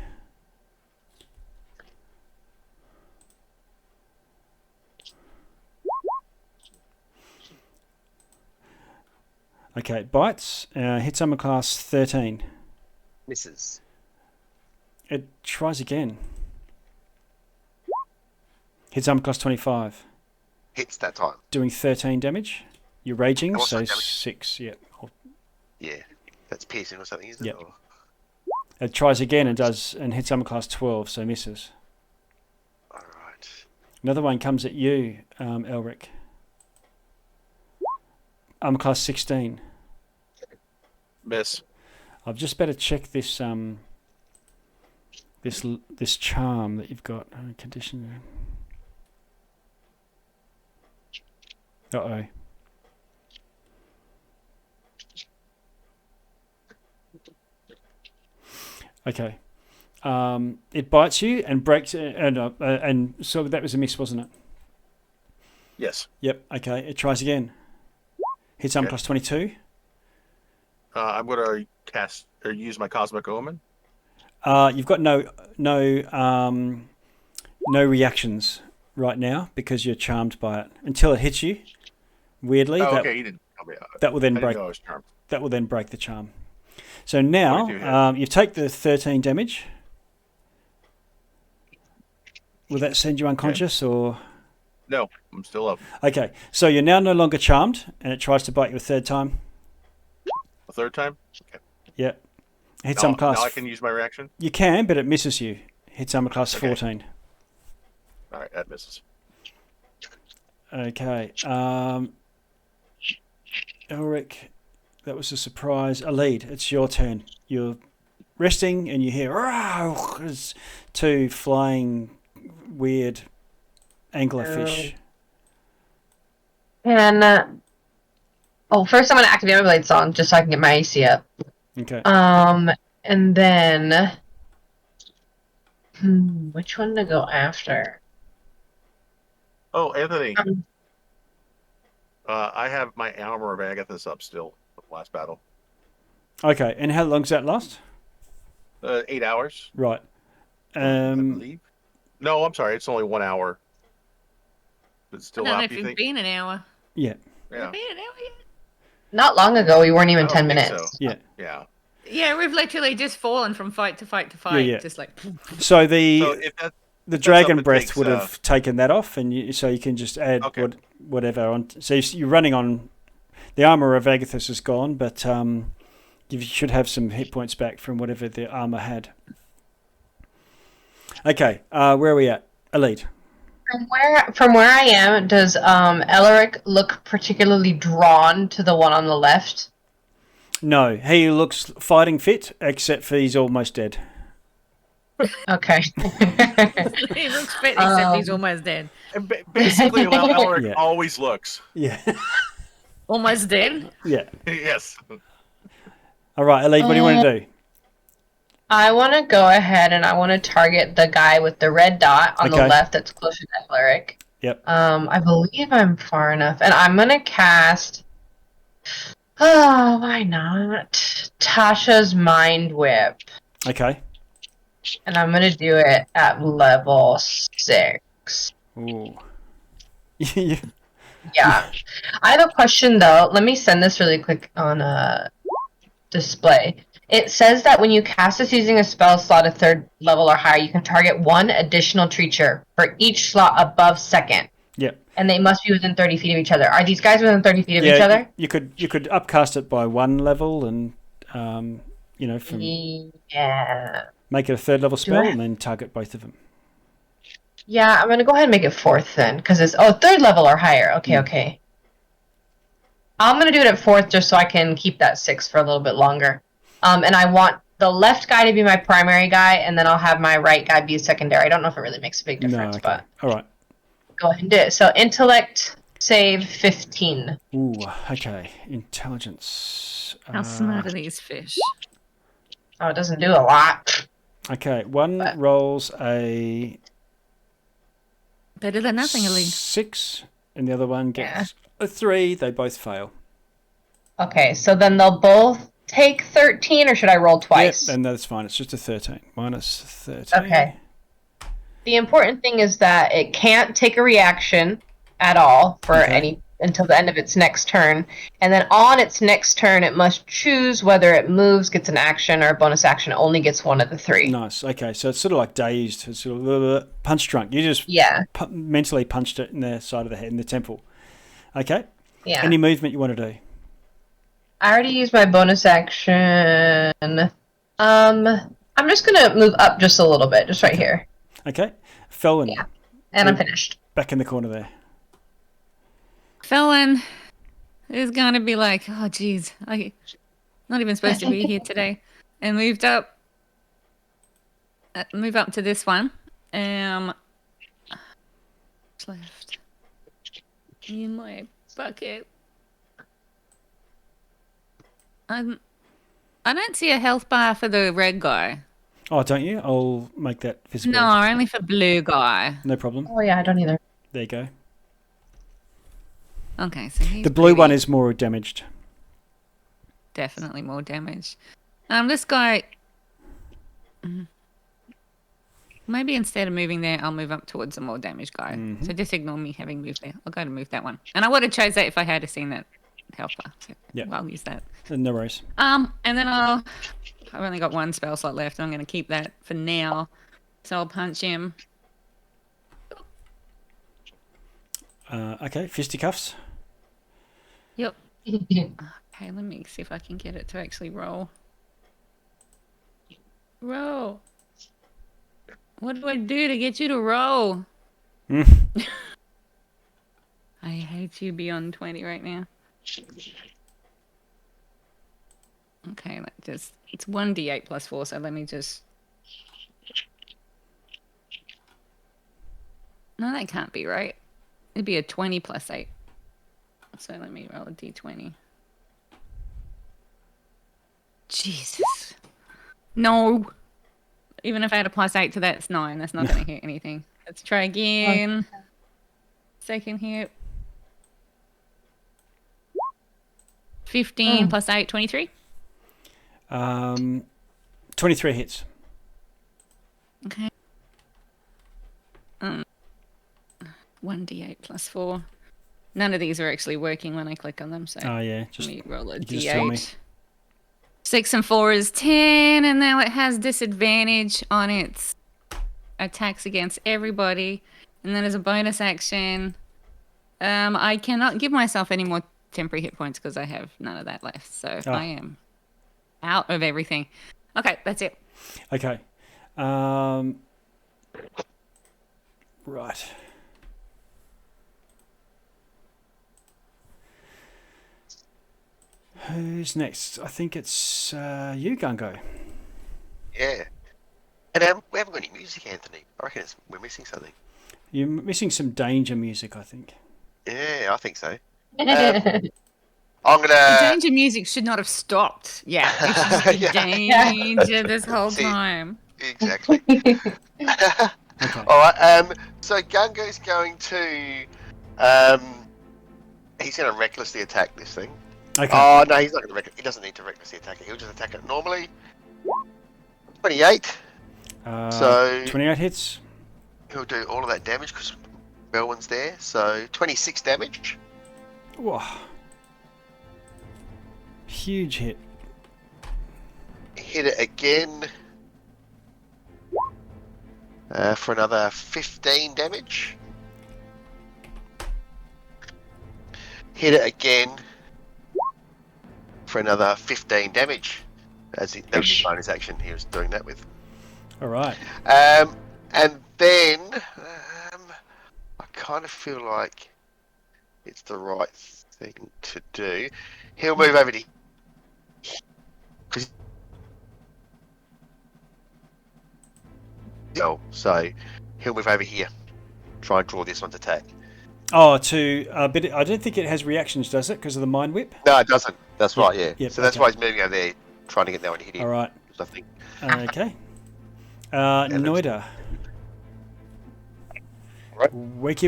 Speaker 1: Okay, it bites. Hits armor class 13.
Speaker 3: Misses.
Speaker 1: It tries again. Hits armor class 25.
Speaker 3: Hits that time.
Speaker 1: Doing 13 damage. You're raging,
Speaker 3: And
Speaker 1: so
Speaker 3: also damage.
Speaker 1: 6. Yeah.
Speaker 3: Yeah. That's piercing or something, isn't
Speaker 1: Yep.
Speaker 3: it? Or...
Speaker 1: It tries again and hits armor class 12, so misses.
Speaker 3: Alright.
Speaker 1: Another one comes at you, Elric. Armor class 16.
Speaker 5: Miss.
Speaker 1: I've just better check this this charm that you've got. Condition. Uh-oh. Okay. It bites you and breaks, and so that was a miss, wasn't it?
Speaker 5: Yes.
Speaker 1: Yep. Okay. It tries again. Hits armor
Speaker 5: Okay.
Speaker 1: class 22.
Speaker 5: I'm going to cast or use my Cosmic Omen.
Speaker 1: You've got no reactions right now because you're charmed by it until it hits you. Weirdly,
Speaker 5: Oh, okay. He didn't tell me.
Speaker 1: that will then
Speaker 5: I didn't
Speaker 1: break.
Speaker 5: know I was charmed.
Speaker 1: That will then break the charm. So now you take the 13 damage. Will that send you unconscious or?
Speaker 5: No, I'm still up.
Speaker 1: Okay, so you're now no longer charmed, and it tries to bite you a third time.
Speaker 5: A third time? Okay.
Speaker 1: Yeah, hits
Speaker 5: Now,
Speaker 1: armor class.
Speaker 5: now I can use my reaction?
Speaker 1: You can, but it misses you. Hits armor class
Speaker 5: Okay.
Speaker 1: 14.
Speaker 5: All right, that misses.
Speaker 1: Okay, Elric, that was a surprise. A lead. It's your turn. You're resting, and you hear there's 2 flying weird anglerfish.
Speaker 4: And first I'm gonna activate my blade song just so I can get my AC up.
Speaker 1: Okay.
Speaker 4: And then which one to go after?
Speaker 5: Oh, Anthony. I have my Armor of Agathis up still from last battle.
Speaker 1: Okay, and how long does that last?
Speaker 5: 8 hours,
Speaker 1: Right.
Speaker 5: I believe. No, I'm sorry. It's only 1 hour. But it's
Speaker 2: I
Speaker 5: still
Speaker 2: don't know
Speaker 5: up,
Speaker 2: if
Speaker 5: you
Speaker 2: it's
Speaker 5: think?
Speaker 2: been an hour.
Speaker 1: Yeah.
Speaker 5: Yeah.
Speaker 2: Been an hour yet?
Speaker 4: Not long ago, we weren't even
Speaker 5: I
Speaker 4: 10
Speaker 5: don't think
Speaker 4: minutes.
Speaker 5: so.
Speaker 1: Yeah.
Speaker 5: Yeah.
Speaker 2: Yeah, we've literally just fallen from fight to fight to fight.
Speaker 1: Yeah.
Speaker 2: Just like.
Speaker 1: So the
Speaker 5: So if that,
Speaker 1: the dragon
Speaker 5: up, it
Speaker 1: breath
Speaker 5: takes,
Speaker 1: would have taken that off, and you can just add
Speaker 5: Okay.
Speaker 1: whatever on. So you're running on. The armor of Agathis is gone, but you should have some hit points back from whatever the armor had. Okay, where are we at? Elite.
Speaker 4: From where I am, does Elric look particularly drawn to the one on the left?
Speaker 1: No, he looks fighting fit, except for he's almost dead.
Speaker 4: Okay.
Speaker 2: He looks fit, except he's almost dead.
Speaker 5: and basically how Elric
Speaker 1: Yeah.
Speaker 5: always looks.
Speaker 1: Yeah.
Speaker 2: Almost dead?
Speaker 1: Yeah.
Speaker 5: Yes.
Speaker 1: All right, Elite, what do you want to do?
Speaker 4: I want to go ahead and I want to target the guy with the red dot on the
Speaker 1: Okay.
Speaker 4: left that's closer to Elric.
Speaker 1: Yep.
Speaker 4: I believe I'm far enough. And I'm going to cast... Oh, why not? Tasha's Mind Whip.
Speaker 1: Okay.
Speaker 4: And I'm going to do it at level 6.
Speaker 1: Ooh.
Speaker 4: Yeah. I have a question, though. Let me send this really quick on display. It says that when you cast this using a spell slot at 3rd level or higher, you can target 1 additional creature for each slot above 2nd.
Speaker 1: Yep.
Speaker 4: And they must be within 30 feet of each other. Are these guys within 30 feet of each other?
Speaker 1: You could upcast it by 1 level and from make it a 3rd level spell and then target both of them.
Speaker 4: Yeah, I'm gonna go ahead and make it 4th then, because it's 3rd level or higher. Okay. I'm gonna do it at 4th just so I can keep that 6 for a little bit longer. And I want the left guy to be my primary guy, and then I'll have my right guy be a secondary. I don't know if it really makes a big difference, but
Speaker 1: all right.
Speaker 4: Go ahead and do it. So intellect save 15.
Speaker 1: Ooh, okay. Intelligence.
Speaker 2: How smart are these fish?
Speaker 4: Oh, it doesn't do a lot.
Speaker 1: Okay, one rolls a
Speaker 2: better than nothing, Ellie.
Speaker 1: 6, and the other one gets a 3. They both fail.
Speaker 4: Okay, so then they'll both take 13, or should I roll twice?
Speaker 1: Yep, and that's fine. It's just a 13. Minus 13.
Speaker 4: Okay. The important thing is that it can't take a reaction at all for until the end of its next turn, and then on its next turn, it must choose whether it moves, gets an action, or a bonus action. It only gets one of the 3.
Speaker 1: Nice. Okay, so it's sort of like dazed. It's sort of punch drunk. You just mentally punched it in the side of the head, in the temple. Okay.
Speaker 4: Yeah.
Speaker 1: Any movement you want to do?
Speaker 4: I already used my bonus action. I'm just gonna move up just a little bit, just right here.
Speaker 1: Okay. Felon.
Speaker 4: Yeah. And I'm finished.
Speaker 1: Back in the corner there.
Speaker 2: Felon is going to be like, oh, geez, I'm not even supposed to be here today. And move up to this one. Left. In my bucket. I don't see a health bar for the red guy.
Speaker 1: Oh, don't you? I'll make that visible.
Speaker 2: No, only for blue guy.
Speaker 1: No problem.
Speaker 4: Oh, yeah, I don't either.
Speaker 1: There you go.
Speaker 2: Okay, so he's
Speaker 1: the blue one is more damaged.
Speaker 2: Definitely more damaged. This guy... Maybe instead of moving there, I'll move up towards the more damaged guy. Mm-hmm. So just ignore me having moved there. I'll go to move that one. And I would have chose that if I had seen that health bar. So I'll use that.
Speaker 1: No worries.
Speaker 2: And then I've only got 1 spell slot left. I'm going to keep that for now. So I'll punch him.
Speaker 1: Okay, fisticuffs.
Speaker 2: Yep. Okay, let me see if I can get it to actually roll. Roll. What do I do to get you to roll? I hate you beyond 20 right now. Okay, it's 1d8 plus 4, so let me just... No, that can't be right. It'd be a 20 plus 8. So let me roll a d20. Jesus. No. Even if I had a plus 8 to that, it's 9. That's not going to hit anything. Let's try again. Second hit. 15 plus 8, 23.
Speaker 1: 23 hits.
Speaker 2: Okay. 1d8 plus 4. None of these are actually working when I click on them, so
Speaker 1: just
Speaker 2: let me roll a
Speaker 1: just tell me.
Speaker 2: d8. 6 and 4 is 10, and now it has disadvantage on its attacks against everybody. And then as a bonus action, I cannot give myself any more temporary hit points because I have none of that left. So I am out of everything. Okay, that's it.
Speaker 1: Okay. Right. Who's next? I think it's you, Gungo.
Speaker 3: Yeah. And we haven't got any music, Anthony. I reckon we're missing something.
Speaker 1: You're missing some danger music, I think.
Speaker 3: Yeah, I think so. I'm gonna. The
Speaker 2: danger music should not have stopped. Yeah, it should just be danger this whole time.
Speaker 3: Exactly. Okay. All right. So Gungo's going to. He's going to recklessly attack this thing.
Speaker 1: Okay.
Speaker 3: Oh no, he's not going to. He doesn't need to recklessly attack it. He'll just attack it normally. 28. So
Speaker 1: 28 hits.
Speaker 3: He'll do all of that damage because Melwin's there. So 26 damage.
Speaker 1: Whoa. Huge hit.
Speaker 3: Hit it again for another 15 damage. Hit it again for another 15 damage. That was his bonus action he was doing that with.
Speaker 1: All right.
Speaker 3: And then I kind of feel like it's the right thing to do. He'll move over to... So he'll move over here. Try and draw this one's attack.
Speaker 1: Oh, but I don't think it has reactions, does it? Because of the mind whip?
Speaker 3: No, it doesn't. That's right, yeah.
Speaker 1: Yep,
Speaker 3: so that's why he's moving over there, trying to get that one to hit him.
Speaker 1: All right.
Speaker 3: I think.
Speaker 1: Okay. Noida.
Speaker 5: Right.
Speaker 1: Wiki.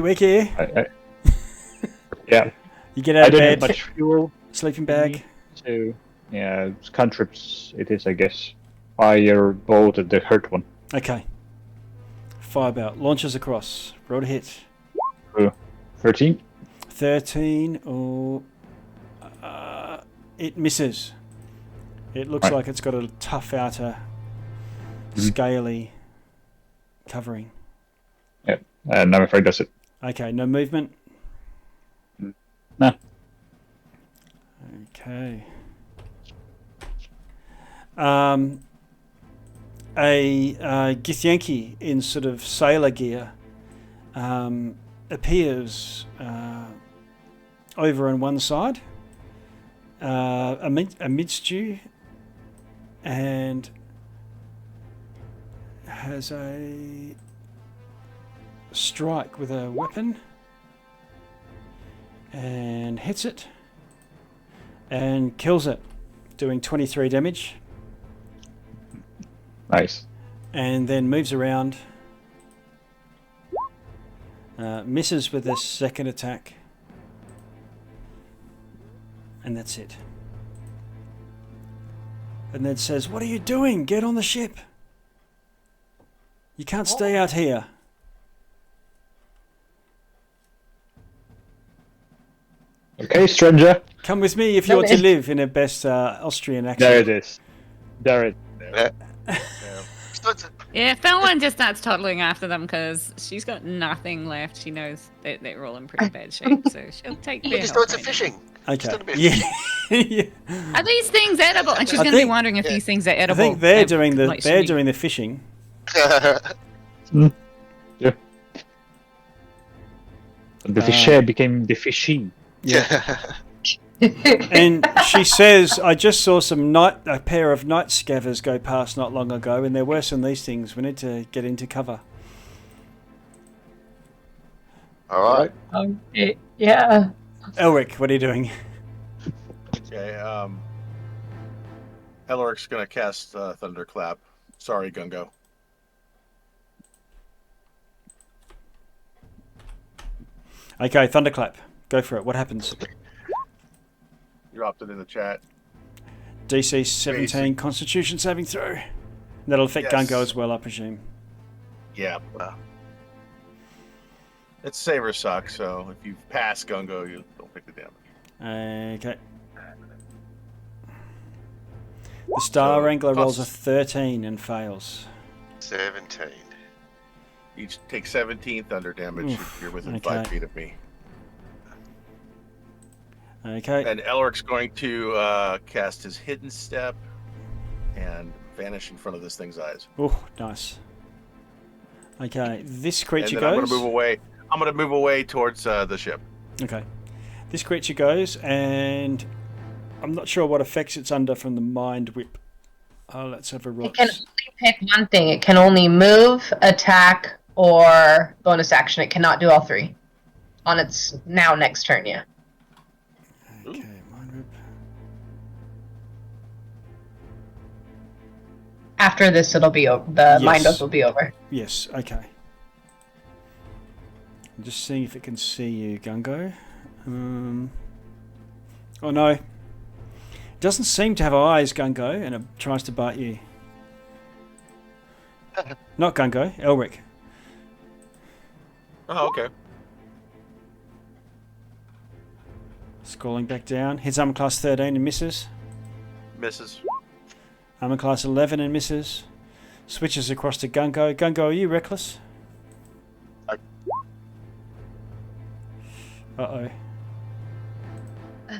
Speaker 6: Yeah.
Speaker 1: You get out of
Speaker 6: I don't
Speaker 1: bed.
Speaker 6: have much fuel.
Speaker 1: Sleeping bag.
Speaker 6: So, yeah, cantrips it is, I guess. Firebolt at the hurt one.
Speaker 1: Okay. Firebolt. Launches across. Roll to hit.
Speaker 6: 13.
Speaker 1: 13. Or... it misses. It looks like it's got a tough outer, scaly covering.
Speaker 6: Yep, and I'm afraid that's it.
Speaker 1: Okay, no movement?
Speaker 6: No.
Speaker 1: Okay. A Githyanki in sort of sailor gear appears over on one side amidst you and has a strike with a weapon and hits it and kills it, doing 23 damage.
Speaker 6: Nice.
Speaker 1: And then moves around, misses with this second attack, and that's it. And then says, "What are you doing? Get on the ship. You can't stay out here."
Speaker 6: Okay, stranger.
Speaker 1: Come with me if you want to live, in a best Austrian accent.
Speaker 6: There it is. There it
Speaker 2: Yeah, Felwyn just starts toddling after them because she's got nothing left. She knows that they're all in pretty bad shape, so she'll take their
Speaker 3: Just
Speaker 2: help
Speaker 3: do it to fishing.
Speaker 1: Okay. Yeah.
Speaker 2: Are these things edible? And she's going to be wondering if these things are
Speaker 1: I
Speaker 2: edible.
Speaker 1: think they're doing the fishing.
Speaker 6: Yeah. The fisher became the fishy.
Speaker 1: Yeah. And she says, "I just saw a pair of night scavers go past not long ago, and they're worse than these things. We need to get into cover."
Speaker 3: All right.
Speaker 4: Okay. Yeah.
Speaker 1: Elric, what are you doing?
Speaker 5: Okay, Elric's gonna cast Thunderclap. Sorry, Gungo.
Speaker 1: Okay, Thunderclap. Go for it. What happens?
Speaker 5: Dropped it in the chat.
Speaker 1: DC 17 Constitution saving throw. That'll affect
Speaker 5: Yes.
Speaker 1: Gungo as well, I presume.
Speaker 5: Yeah. It's save or suck, so if you pass Gungo, you don't take the damage.
Speaker 1: Okay. The Star Wrangler rolls a 13 and fails.
Speaker 3: 17.
Speaker 5: Each take 17 thunder damage if you're within 5 feet of me.
Speaker 1: Okay.
Speaker 5: And Elric's going to cast his Hidden Step and vanish in front of this thing's eyes.
Speaker 1: Oh, nice. Okay, this creature
Speaker 5: and then
Speaker 1: goes.
Speaker 5: I'm going to move away towards the ship.
Speaker 1: Okay. This creature goes, and I'm not sure what effects it's under from the Mind Whip. Let's have a look.
Speaker 4: It can only pick one thing. It can only move, attack, or bonus action. It cannot do all three on its next turn, yeah.
Speaker 1: Okay, Mind Whip.
Speaker 4: After this, it'll be over. The Mind Whip will be over.
Speaker 1: Yes, okay. I'm just seeing if it can see you, Gungo. Oh no. It doesn't seem to have eyes, Gungo, and it tries to bite you. Not Gungo, Elric.
Speaker 5: Oh, okay.
Speaker 1: Scrolling back down. Hits armor class 13 and misses.
Speaker 5: Misses.
Speaker 1: Armor class 11 and misses. Switches across to Gungo. Gungo, are you reckless? Uh-oh.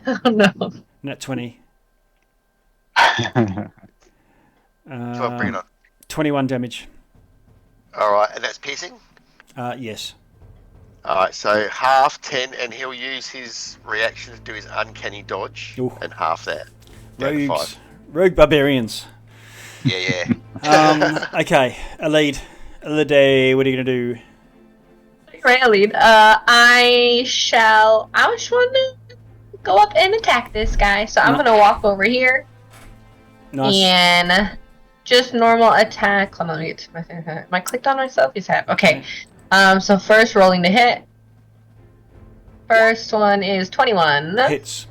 Speaker 4: Oh no.
Speaker 1: Nat 20.
Speaker 3: Come on, bring it on.
Speaker 1: 21 damage.
Speaker 3: All right, and that's piercing.
Speaker 1: Yes.
Speaker 3: All right, so half 10, and he'll use his reaction to do his uncanny dodge,
Speaker 1: Ooh.
Speaker 3: and half that. Down to
Speaker 1: Rogues.
Speaker 3: 5.
Speaker 1: Rogue barbarians.
Speaker 3: Yeah.
Speaker 1: Okay, Alid. Alide, what are you going to do?
Speaker 4: Right, lead. I was want to go up and attack this guy, so I'm gonna walk over here.
Speaker 1: Nice.
Speaker 4: And just normal attack. Hold on, let me get to my thing. Am I clicked on myself? Yes, I have. Okay. So first rolling to hit. First one is 21.
Speaker 1: Hits.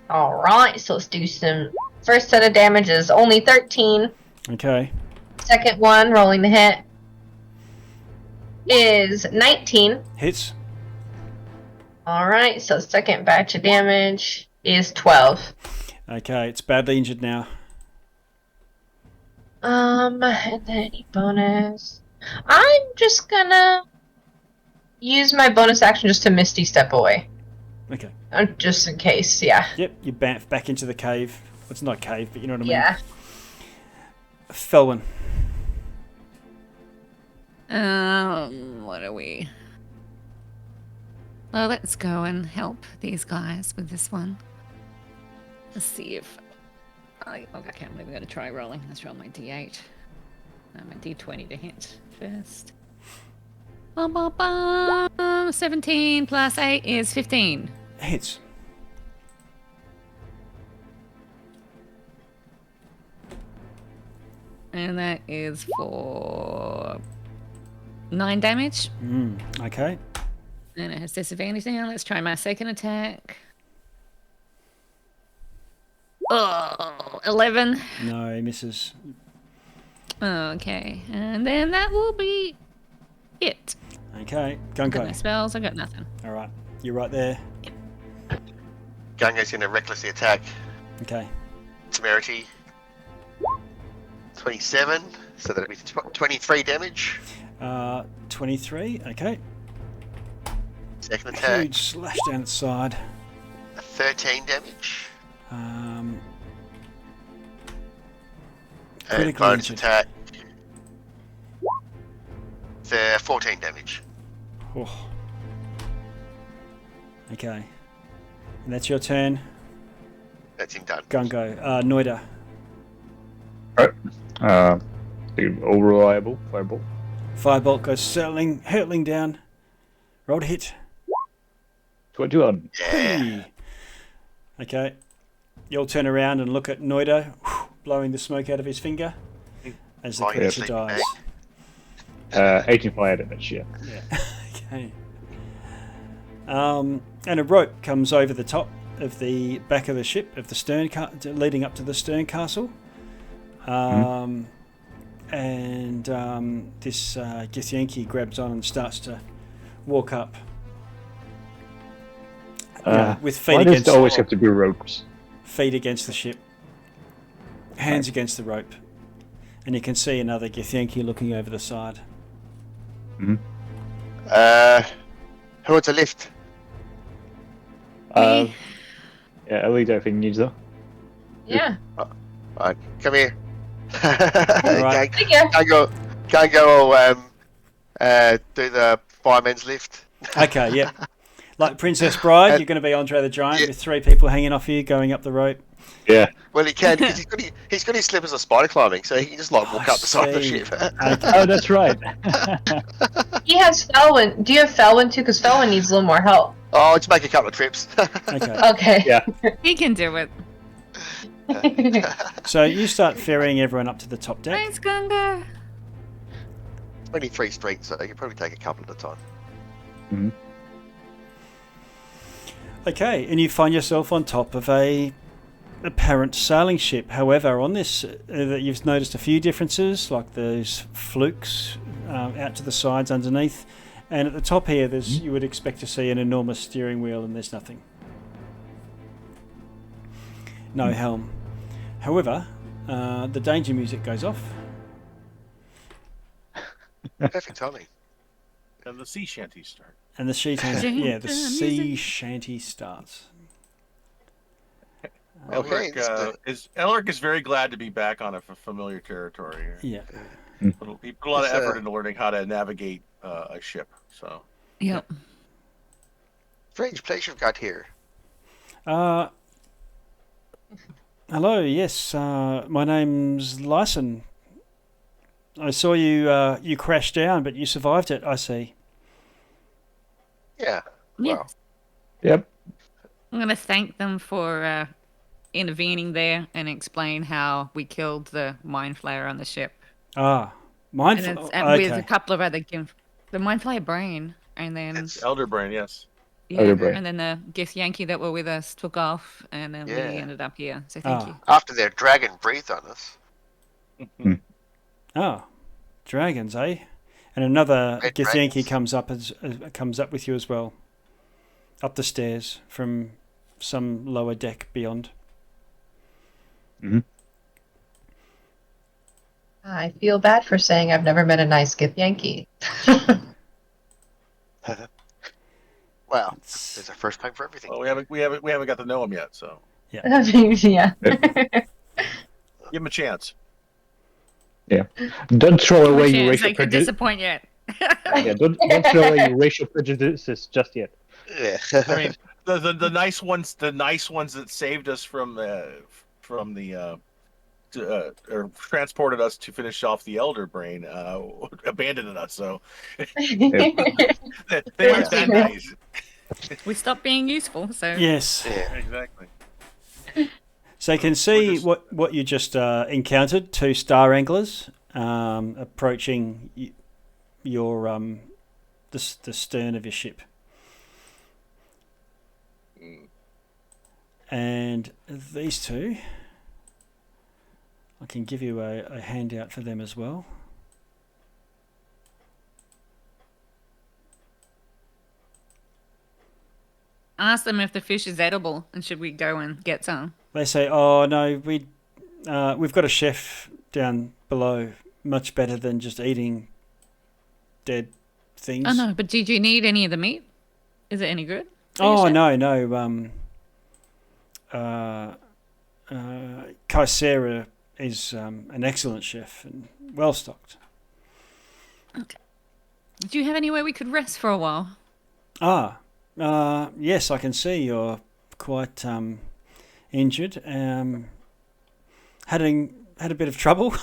Speaker 4: Alright, so let's do some... First set of damage is only 13.
Speaker 1: Okay.
Speaker 4: Second one, rolling to hit, is 19.
Speaker 1: Hits.
Speaker 4: Alright, so second batch of damage is 12.
Speaker 1: Okay, it's badly injured now.
Speaker 4: And then any bonus... I'm just gonna use my bonus action just to Misty Step away.
Speaker 1: Okay.
Speaker 4: Just in case, yeah.
Speaker 1: Yep, you bamf back into the cave. Well, it's not a cave, but you know what I mean.
Speaker 4: Yeah.
Speaker 1: Felwyn.
Speaker 2: What are we? Well, let's go and help these guys with this one. Let's see if... I can't believe I'm going to try rolling. Let's roll my d8. No, my d20 to hit first. 17 plus 8 is 15.
Speaker 1: Hits.
Speaker 2: And that is for 9 damage.
Speaker 1: Okay.
Speaker 2: And it has disadvantage now. Let's try my second attack. Oh, 11.
Speaker 1: No, he misses.
Speaker 2: Okay, and then that will be it.
Speaker 1: Okay,
Speaker 2: I got no
Speaker 1: Gungo.
Speaker 2: spells, I got nothing.
Speaker 1: All right, you're right there.
Speaker 3: Gungo's going to recklessly attack.
Speaker 1: Okay.
Speaker 3: Temerity. 27, so that'll be 23 damage.
Speaker 1: 23. Okay.
Speaker 3: Second attack.
Speaker 1: Huge slash down its side.
Speaker 3: 13 damage.
Speaker 1: Um,
Speaker 3: And
Speaker 1: critically
Speaker 3: bonus
Speaker 1: injured.
Speaker 3: attack. 14 damage.
Speaker 1: Oh. Okay. And that's your turn.
Speaker 3: That's him done.
Speaker 1: Gungo. Noida.
Speaker 6: The all reliable fireball.
Speaker 1: Firebolt goes hurtling down. Roll to hit.
Speaker 6: 21.
Speaker 3: Yeah.
Speaker 1: Hey. Okay. You'll turn around and look at Noida, blowing the smoke out of his finger as the
Speaker 3: Like
Speaker 1: creature
Speaker 3: sleeping
Speaker 1: dies.
Speaker 3: bag.
Speaker 6: 18 fire damage, yeah.
Speaker 1: Yeah. Okay. And a rope comes over the top of the back of the ship, of the stern, leading up to the stern castle. And this Githyanki grabs on and starts to walk up. With feet
Speaker 6: Why does
Speaker 1: against
Speaker 6: it always have to be ropes?
Speaker 1: feet against the ship, hands against the rope, and you can see another Githyanki looking over the side.
Speaker 3: Who wants a lift?
Speaker 6: Yeah, Elite I think needs that.
Speaker 4: Yeah.
Speaker 3: Alright, come here.
Speaker 1: Alright.
Speaker 3: Can't go do the fireman's lift.
Speaker 1: Okay, yeah. Like Princess Bride, you're going to be Andre the Giant with 3 people hanging off you, going up the rope.
Speaker 6: Yeah.
Speaker 3: Well, he can because he's got his slippers of spider climbing, so he can just walk up the side of the
Speaker 1: see.
Speaker 3: ship.
Speaker 6: Oh, that's right.
Speaker 4: He has Felwyn. Do you have Felwyn too? Because Felwyn needs a little more help.
Speaker 3: Oh, let's make a couple of trips.
Speaker 1: Okay.
Speaker 4: Okay.
Speaker 6: Yeah.
Speaker 2: He can do it.
Speaker 1: So you start ferrying everyone up to the top deck.
Speaker 2: Thanks, Gunga.
Speaker 3: 23 streets, so you can probably take a couple at a time.
Speaker 6: Mm-hmm.
Speaker 1: Okay, and you find yourself on top of a apparent sailing ship. However, on this, you've noticed a few differences, like those flukes out to the sides underneath, and at the top here, you would expect to see an enormous steering wheel, and there's nothing. No helm. However, the danger music goes off.
Speaker 3: Perfect timing.
Speaker 5: And the sea shanties start.
Speaker 1: And the sea shanty starts.
Speaker 3: Okay.
Speaker 5: Elric is very glad to be back on a familiar territory.
Speaker 1: Yeah.
Speaker 5: He put a lot of effort into learning how to navigate a ship. So.
Speaker 2: Yep.
Speaker 3: Strange place you've got here.
Speaker 1: Hello. Yes. My name's Lyson. I saw you crashed down, but you survived it. I see.
Speaker 3: Yeah.
Speaker 2: Yeah.
Speaker 3: Wow.
Speaker 6: Yep.
Speaker 2: I'm going to thank them for intervening there and explain how we killed the mind flayer on the ship.
Speaker 1: Ah,
Speaker 2: And
Speaker 1: okay.
Speaker 2: with a couple of other the mind flayer brain, and then
Speaker 3: It's
Speaker 5: Elder Brain, yes.
Speaker 2: yeah,
Speaker 6: Elder Brain.
Speaker 2: and then the Gith Yankee that were with us took off, and then we ended up here. So thank you.
Speaker 3: after their dragon breathed on us.
Speaker 1: Oh, dragons, eh? And another
Speaker 3: Red
Speaker 1: Gith Yankee
Speaker 3: dragons.
Speaker 1: comes up with you as well, up the stairs from some lower deck beyond.
Speaker 4: I feel bad for saying I've never met a nice Gith Yankee.
Speaker 3: Well, it's our first time for everything.
Speaker 5: Well, we haven't got to know him yet, so
Speaker 4: Yeah.
Speaker 5: give him a chance.
Speaker 6: Yeah. Don't throw away your
Speaker 2: Which
Speaker 6: racial
Speaker 2: I could
Speaker 6: prejudice.
Speaker 2: disappoint yet.
Speaker 6: Yeah, don't throw away your racial prejudices just yet.
Speaker 3: Yeah.
Speaker 5: I mean, the nice ones that saved us from the or transported us to finish off the Elder Brain abandoned us. So they weren't that nice.
Speaker 2: We stopped being useful, so
Speaker 1: Yes.
Speaker 3: Yeah.
Speaker 5: Exactly.
Speaker 1: So you can see what you just encountered. 2 star anglers approaching your the stern of your ship. And these 2, I can give you a handout for them as well.
Speaker 2: ask them if the fish is edible and should we go and get some.
Speaker 1: They say, "Oh no, we've got a chef down below, much better than just eating dead things."
Speaker 2: Oh no, but did you need any of the meat? Is it any good?
Speaker 1: Oh no. Kaisera is an excellent chef and well stocked.
Speaker 2: Okay. Do you have anywhere we could rest for a while?
Speaker 1: Yes, I can see you're quite injured. Had a bit of trouble.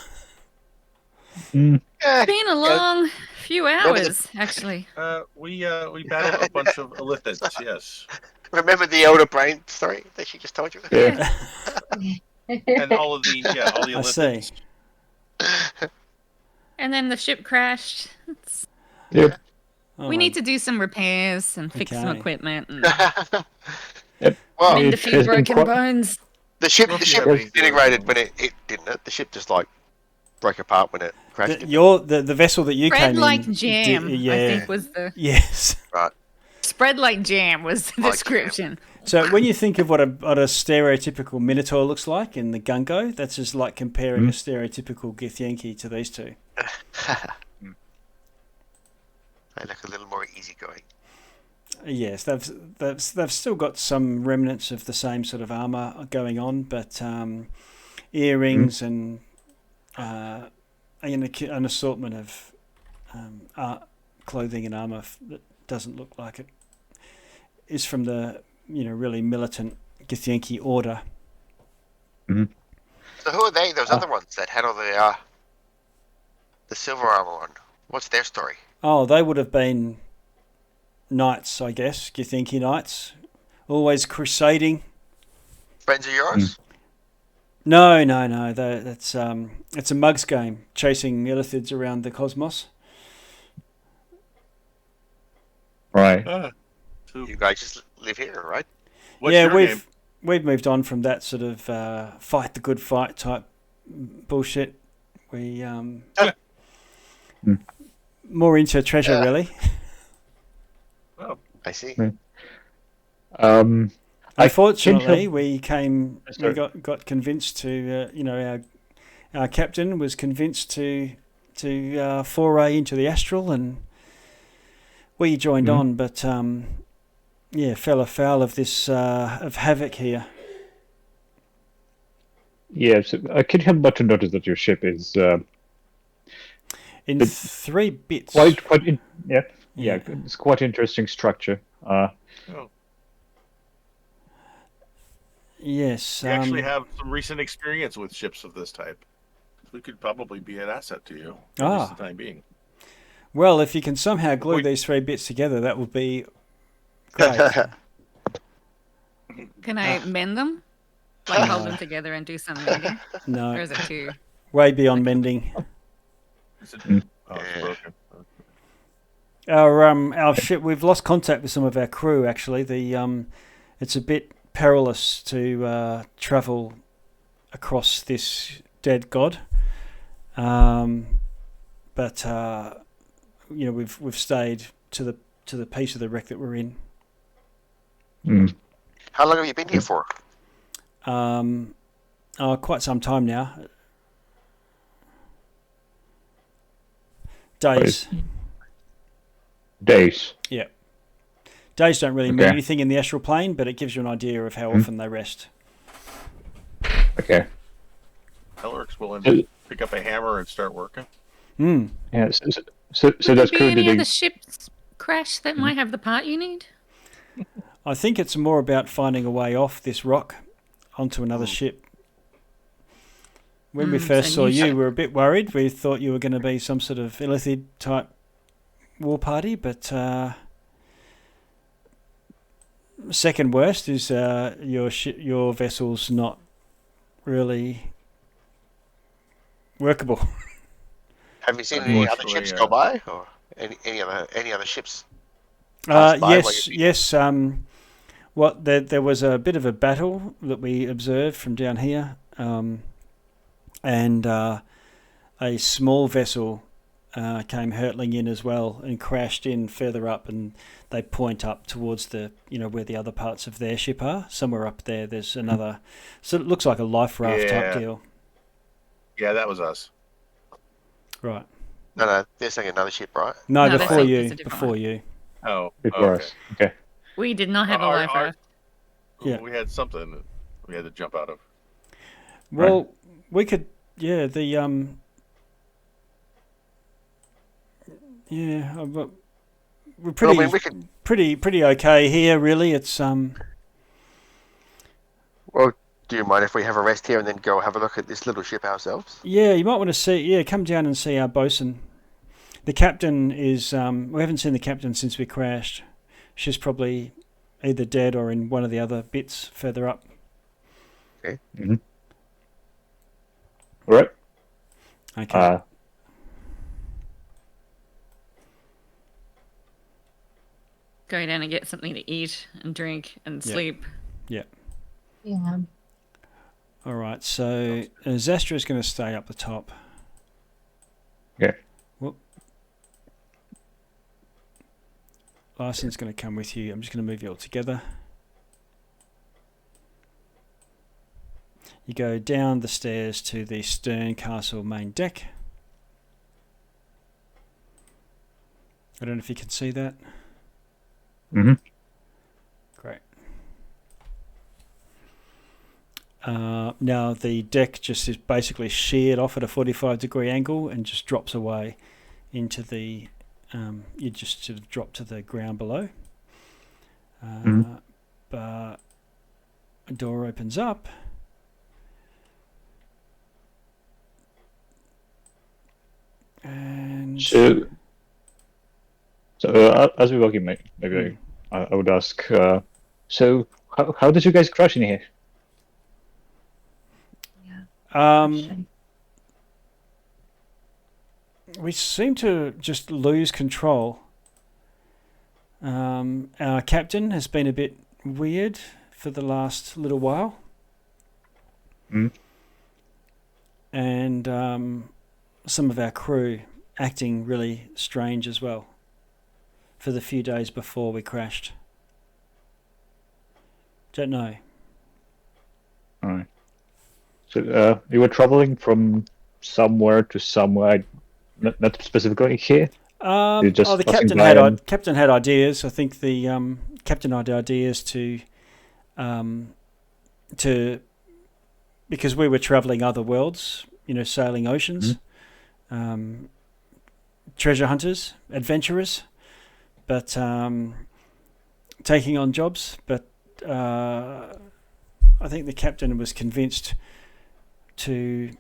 Speaker 2: Been a long few hours, actually.
Speaker 5: We battled a bunch of illithids, yes.
Speaker 3: Remember the Elder Brain story that she just told you?
Speaker 6: Yeah.
Speaker 5: And all the illithids.
Speaker 1: I see.
Speaker 2: And then the ship crashed.
Speaker 6: Yep.
Speaker 1: Oh,
Speaker 2: We need to do some repairs and fix some
Speaker 1: Okay.
Speaker 2: equipment and
Speaker 3: Well,
Speaker 2: mend a
Speaker 6: It
Speaker 2: few
Speaker 6: has been
Speaker 2: broken
Speaker 6: quite-
Speaker 2: bones.
Speaker 3: the ship
Speaker 5: Well,
Speaker 3: disintegrated when it didn't it? The ship just like broke apart when it crashed.
Speaker 1: The vessel that you
Speaker 2: Spread
Speaker 1: came
Speaker 2: like
Speaker 1: in.
Speaker 2: jam,
Speaker 1: yeah.
Speaker 2: I think was the
Speaker 1: Yes.
Speaker 3: Right.
Speaker 2: spread like jam was the
Speaker 3: Like
Speaker 2: description.
Speaker 1: So when you think of what a stereotypical Minotaur looks like in the Gungo, that's just like comparing a stereotypical Githyanki to these 2.
Speaker 3: They look a little more easygoing.
Speaker 1: Yes, they've still got some remnants of the same sort of armor going on, but earrings and an assortment of clothing and armor that doesn't look like it is from the really militant Githyanki order.
Speaker 3: So who are they? Those other ones that had all the silver armor on. What's their story?
Speaker 1: Oh, they would have been knights, I guess. Githyanki knights, always crusading.
Speaker 3: Friends of yours?
Speaker 1: No. That's it's a mugs game, chasing illithids around the cosmos.
Speaker 6: Right.
Speaker 5: So
Speaker 3: You guys just live here, right?
Speaker 5: what's
Speaker 1: Yeah,
Speaker 5: your name?
Speaker 1: we've moved on from that sort of fight the good fight type bullshit. We more into treasure, really.
Speaker 3: Oh, I see.
Speaker 1: Unfortunately, we got convinced to, our captain was convinced to foray into the astral, and we joined on, but fell afoul of this of havoc here.
Speaker 6: Yeah, so I can't help but to notice that your ship is
Speaker 1: in 3 bits.
Speaker 6: It's quite interesting structure.
Speaker 1: Yes.
Speaker 5: We actually have some recent experience with ships of this type. We could probably be an asset to you, at least the time being.
Speaker 1: Well, if you can somehow glue these 3 bits together, that would be great.
Speaker 2: Can I mend them? Like hold them together and do some mending?
Speaker 1: No.
Speaker 2: Or is it too...
Speaker 1: Way beyond mending.
Speaker 5: It's broken.
Speaker 1: Our ship, we've lost contact with some of our crew, actually. It's a bit perilous to travel across this dead god. But we've stayed to the piece of the wreck that we're in.
Speaker 3: How long have you been here for?
Speaker 1: Quite some time now. Days. Yeah. Days don't really mean anything in the astral plane, but it gives you an idea of how often they rest.
Speaker 6: Okay.
Speaker 5: Elric's willing to pick up a hammer and start working.
Speaker 6: Yeah. So that's
Speaker 2: could be any other ships crash that might have the part you need?
Speaker 1: I think it's more about finding a way off this rock onto another ship. When we first saw you, we were a bit worried. We thought you were going to be some sort of Illithid type war party, but second worst is your vessel's not really workable.
Speaker 3: Have you seen any other ships go by, or any other ships?
Speaker 1: Yes. There was a bit of a battle that we observed from down here, and a small vessel came hurtling in as well and crashed in further up, and they point up towards the where the other parts of their ship are. Somewhere up there, there's another. So it looks like a life raft type deal.
Speaker 5: Yeah, that was us.
Speaker 1: Right.
Speaker 3: No, they're saying another ship, right?
Speaker 1: No, before you.
Speaker 5: Oh,
Speaker 6: before us. Okay.
Speaker 2: We did not have a life raft.
Speaker 5: Yeah, we had something that we had to jump out of.
Speaker 1: Well, we could. Yeah, but we're pretty okay here. Really, it's
Speaker 3: Well, do you mind if we have a rest here and then go have a look at this little ship ourselves?
Speaker 1: Yeah, you might want to see. Yeah, come down and see our bosun. The captain is. We haven't seen the captain since we crashed. She's probably either dead or in one of the other bits further up.
Speaker 3: Okay.
Speaker 6: All right.
Speaker 1: Okay.
Speaker 2: Go down and get something to eat and drink and sleep.
Speaker 1: Yeah.
Speaker 4: Yeah.
Speaker 1: All right. So Zastra is going to stay up the top.
Speaker 6: Yeah.
Speaker 1: Whoop. Larson's going to come with you. I'm just going to move you all together. You go down the stairs to the stern castle main deck. I don't know if you can see that. Great. Now the deck just is basically sheared off at a 45-degree angle and just drops away into the. You just sort of drop to the ground below. But a door opens up. And
Speaker 6: so as we walk in, maybe I would ask. So how did you guys crash in here?
Speaker 1: We seem to just lose control. Our captain has been a bit weird for the last little while.
Speaker 6: Mm.
Speaker 1: And some of our crew acting really strange as well for the few days before we crashed. Don't know.
Speaker 6: All right. So you were traveling from somewhere to somewhere, not specifically here.
Speaker 1: The captain had ideas. I think the captain had ideas to because we were traveling other worlds, sailing oceans, treasure hunters, adventurers, but taking on jobs. But I think the captain was convinced to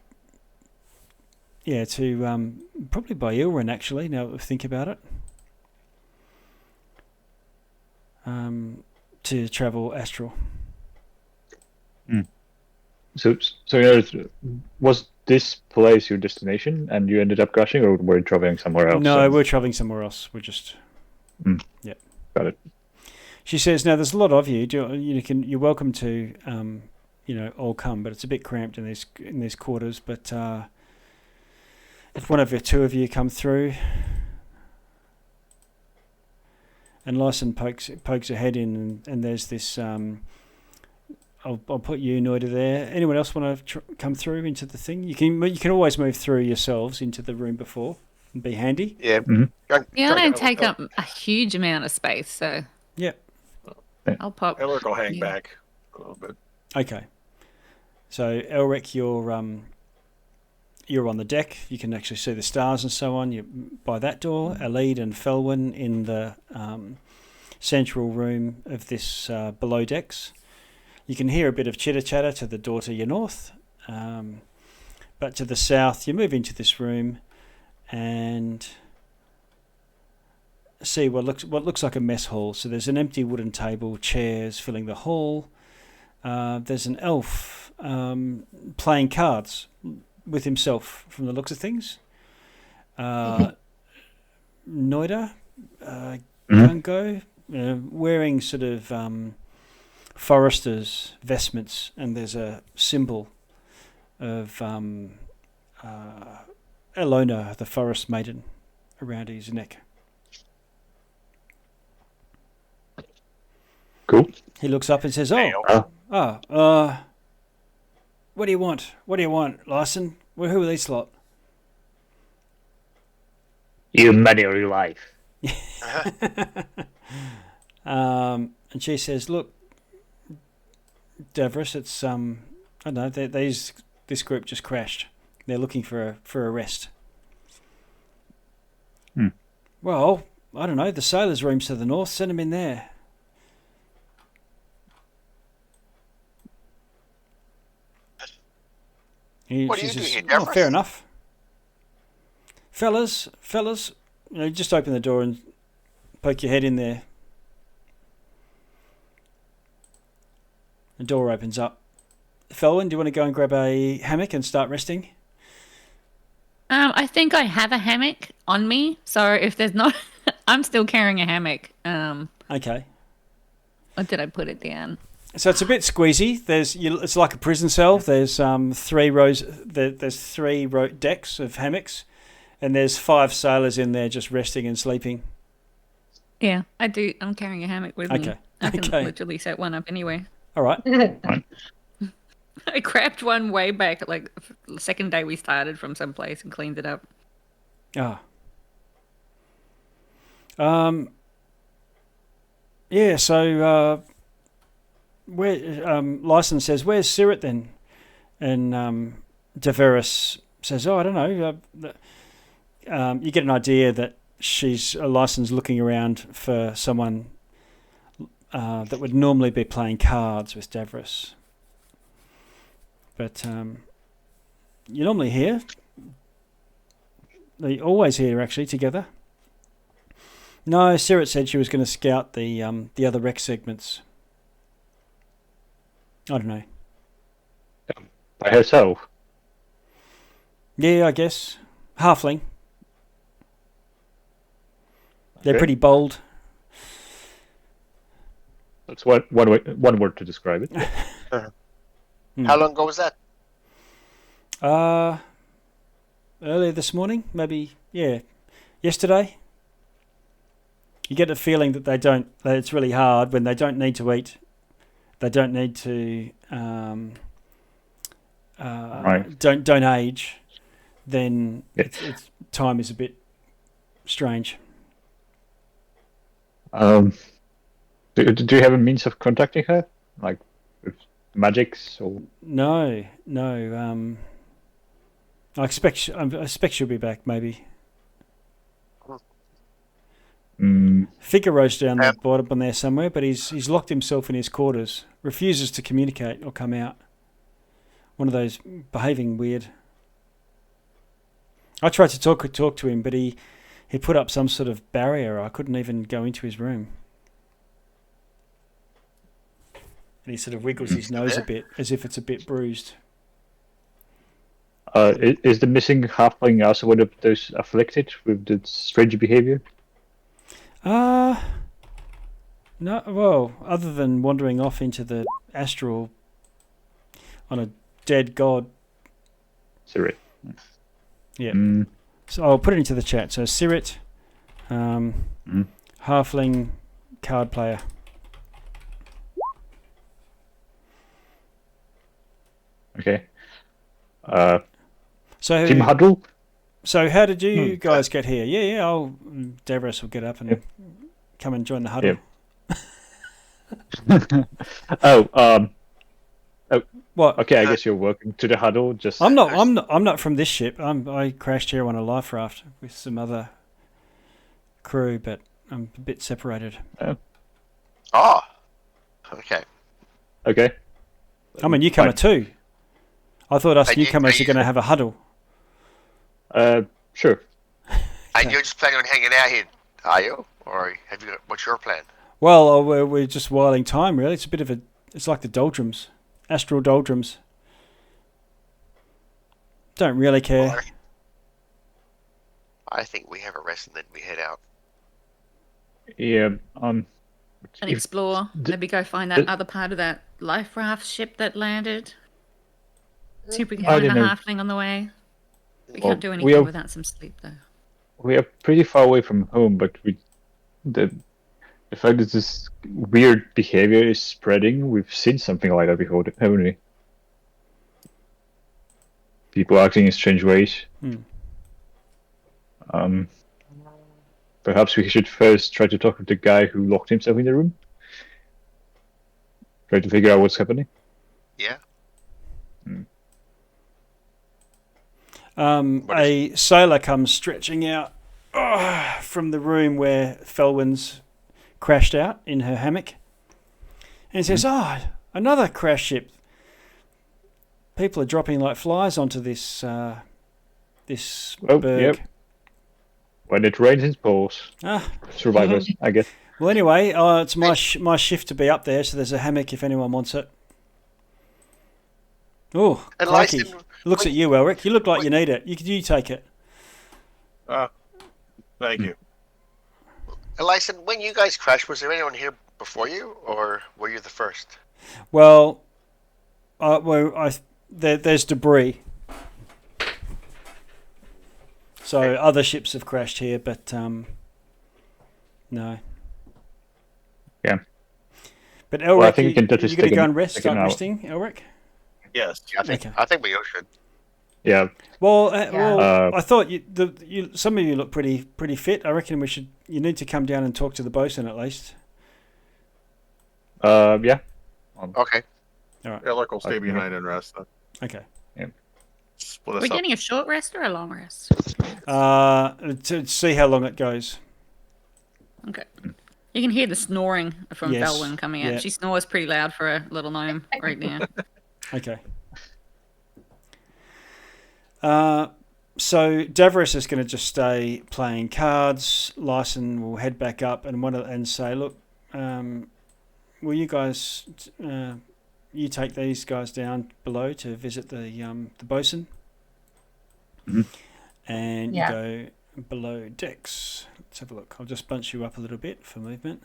Speaker 1: probably by Ilrin, actually, now that we think about it, to travel astral.
Speaker 6: So was this place your destination and you ended up crashing, or were you traveling somewhere else?
Speaker 1: No, we're traveling somewhere else. We're just... Yeah.
Speaker 6: Got it.
Speaker 1: She says, now there's a lot of you. You're welcome to, all come, but it's a bit cramped in these quarters. But if one of the two of you come through, and Lyson pokes her head in, and there's this... I'll put you, Noida, there. Anyone else want to come through into the thing? You can always move through yourselves into the room before and be handy.
Speaker 3: Yeah.
Speaker 2: I don't take up a huge amount of space, so...
Speaker 1: Yep.
Speaker 2: I'll pop.
Speaker 5: Elric will hang back a little bit.
Speaker 1: Okay. So, Elric, you're on the deck. You can actually see the stars and so on. You're by that door. Alid and Felwyn in the central room of this below decks. You can hear a bit of chitter-chatter to the door to your north. But to the south, you move into this room and see what looks like a mess hall. So there's an empty wooden table, chairs filling the hall. There's an elf playing cards with himself from the looks of things. Noida, Gungo, wearing sort of... forester's vestments, and there's a symbol of Elona, the forest maiden, around his neck.
Speaker 6: Cool.
Speaker 1: He looks up and says, what do you want? What do you want, Lyson? Who are these lot?
Speaker 6: You money or your life.
Speaker 1: And she says, look, Davros, it's I don't know. This group just crashed. They're looking for a rest. Well, I don't know. The sailors' room's to the north. Send them in there.
Speaker 3: What do you do here, Davros?
Speaker 1: Oh, fair enough. Fellas, just open the door and poke your head in there. The door opens up. Felwyn, do you want to go and grab a hammock and start resting?
Speaker 2: I think I have a hammock on me, so if there's not, I'm still carrying a hammock.
Speaker 1: Okay.
Speaker 2: Or did I put it down?
Speaker 1: So it's a bit squeezy. It's like a prison cell. There's 3 rows. There's 3 decks of hammocks, and there's 5 sailors in there just resting and sleeping.
Speaker 2: Yeah, I do. I'm carrying a hammock with me. I can literally set one up anyway.
Speaker 1: All right.
Speaker 2: I crapped one way back, like the second day we started from someplace, and cleaned it up.
Speaker 1: Yeah. So where Lyson says, "Where's Sirit then?" And Deveris says, "Oh, I don't know." You get an idea that Lyson's looking around for someone that would normally be playing cards with Davros. But you're normally here. They're always here, actually, together. No, Sirit said she was going to scout the other wreck segments. I don't know.
Speaker 6: By herself?
Speaker 1: Yeah, I guess. Halfling. They're pretty bold.
Speaker 6: That's one word to describe it.
Speaker 3: How long ago was that?
Speaker 1: Earlier this morning, maybe. Yeah, yesterday. You get the feeling that that it's really hard when they don't need to eat. They don't need to
Speaker 6: Right.
Speaker 1: don't age. Then it's time is a bit strange.
Speaker 6: Do you have a means of contacting her, like with magics or?
Speaker 1: No. I expect she'll be back. Maybe. Figaro's down the bottom there somewhere, but he's locked himself in his quarters. Refuses to communicate or come out. One of those behaving weird. I tried to talk to him, but he put up some sort of barrier. I couldn't even go into his room. And he sort of wiggles his nose a bit, as if it's a bit bruised.
Speaker 6: Is the missing halfling also one of those afflicted with the strange behavior?
Speaker 1: No. Well, other than wandering off into the astral on a dead god.
Speaker 6: Sirit.
Speaker 1: Yeah. So I'll put it into the chat. So Sirit, halfling card player.
Speaker 6: Okay.
Speaker 1: So
Speaker 6: Team Huddle.
Speaker 1: So how did you guys get here? Yeah. Davros will get up and come and join the huddle.
Speaker 6: Yep.
Speaker 1: What?
Speaker 6: Okay, I guess you're working to the huddle. Just
Speaker 1: I'm not from this ship. I crashed here on a life raft with some other crew, but I'm a bit separated.
Speaker 3: Oh, okay.
Speaker 6: Okay.
Speaker 1: I'm a newcomer too. I thought us newcomers are going to have a huddle.
Speaker 6: Sure.
Speaker 3: And you're just planning on hanging out here, are you? Or have you? What's your plan?
Speaker 1: Well, we're just whiling time, really. It's a bit of it's like the doldrums, astral doldrums. Don't really care.
Speaker 3: Well, I think we have a rest and then we head out.
Speaker 6: Yeah.
Speaker 2: And explore. Maybe go find that other part of that life raft ship that landed. See if we can find a halfling on the way. We can't do anything without some sleep, though.
Speaker 6: We are pretty far away from home, but the fact that this weird behavior is spreading, we've seen something like that before, haven't we? People acting in strange ways. Perhaps we should first try to talk with the guy who locked himself in the room. Try to figure out what's happening.
Speaker 3: Yeah.
Speaker 1: A sailor comes stretching out from the room where Felwyn's crashed out in her hammock and says, another crash ship. People are dropping like flies onto this berg.
Speaker 6: Yep. When it rains, it pours. Survivors, I guess.
Speaker 1: Well, anyway, it's my shift to be up there, so there's a hammock if anyone wants it. Oh, crikey. Looks at you, Elric. You look like you need it. You take it.
Speaker 5: Thank you.
Speaker 3: Elyson, when you guys crashed, was there anyone here before you, or were you the first?
Speaker 1: Well, there's debris. So other ships have crashed here, but no.
Speaker 6: Yeah.
Speaker 1: But Elric,
Speaker 6: I think
Speaker 1: you going to go and rest? Start resting, Elric?
Speaker 5: Yes.
Speaker 3: I think we all should.
Speaker 6: Yeah.
Speaker 1: Well, I thought some of you look pretty fit. I reckon you need to come down and talk to the bosun at least.
Speaker 6: Yeah.
Speaker 3: Okay.
Speaker 1: All right.
Speaker 5: Elric will stay behind and rest. Then.
Speaker 1: Okay.
Speaker 6: Yeah.
Speaker 5: Split us
Speaker 2: We're
Speaker 5: up.
Speaker 2: getting a short rest or a long rest?
Speaker 1: To see how long it goes.
Speaker 2: Okay. You can hear the snoring from Felwyn coming out.
Speaker 1: Yeah.
Speaker 2: She snores pretty loud for a little gnome right now.
Speaker 1: Okay. So Davros is going to just stay playing cards. Lyson will head back up and say, "Look, will you guys you take these guys down below to visit the bosun, and you go below decks. Let's have a look. I'll just bunch you up a little bit for movement.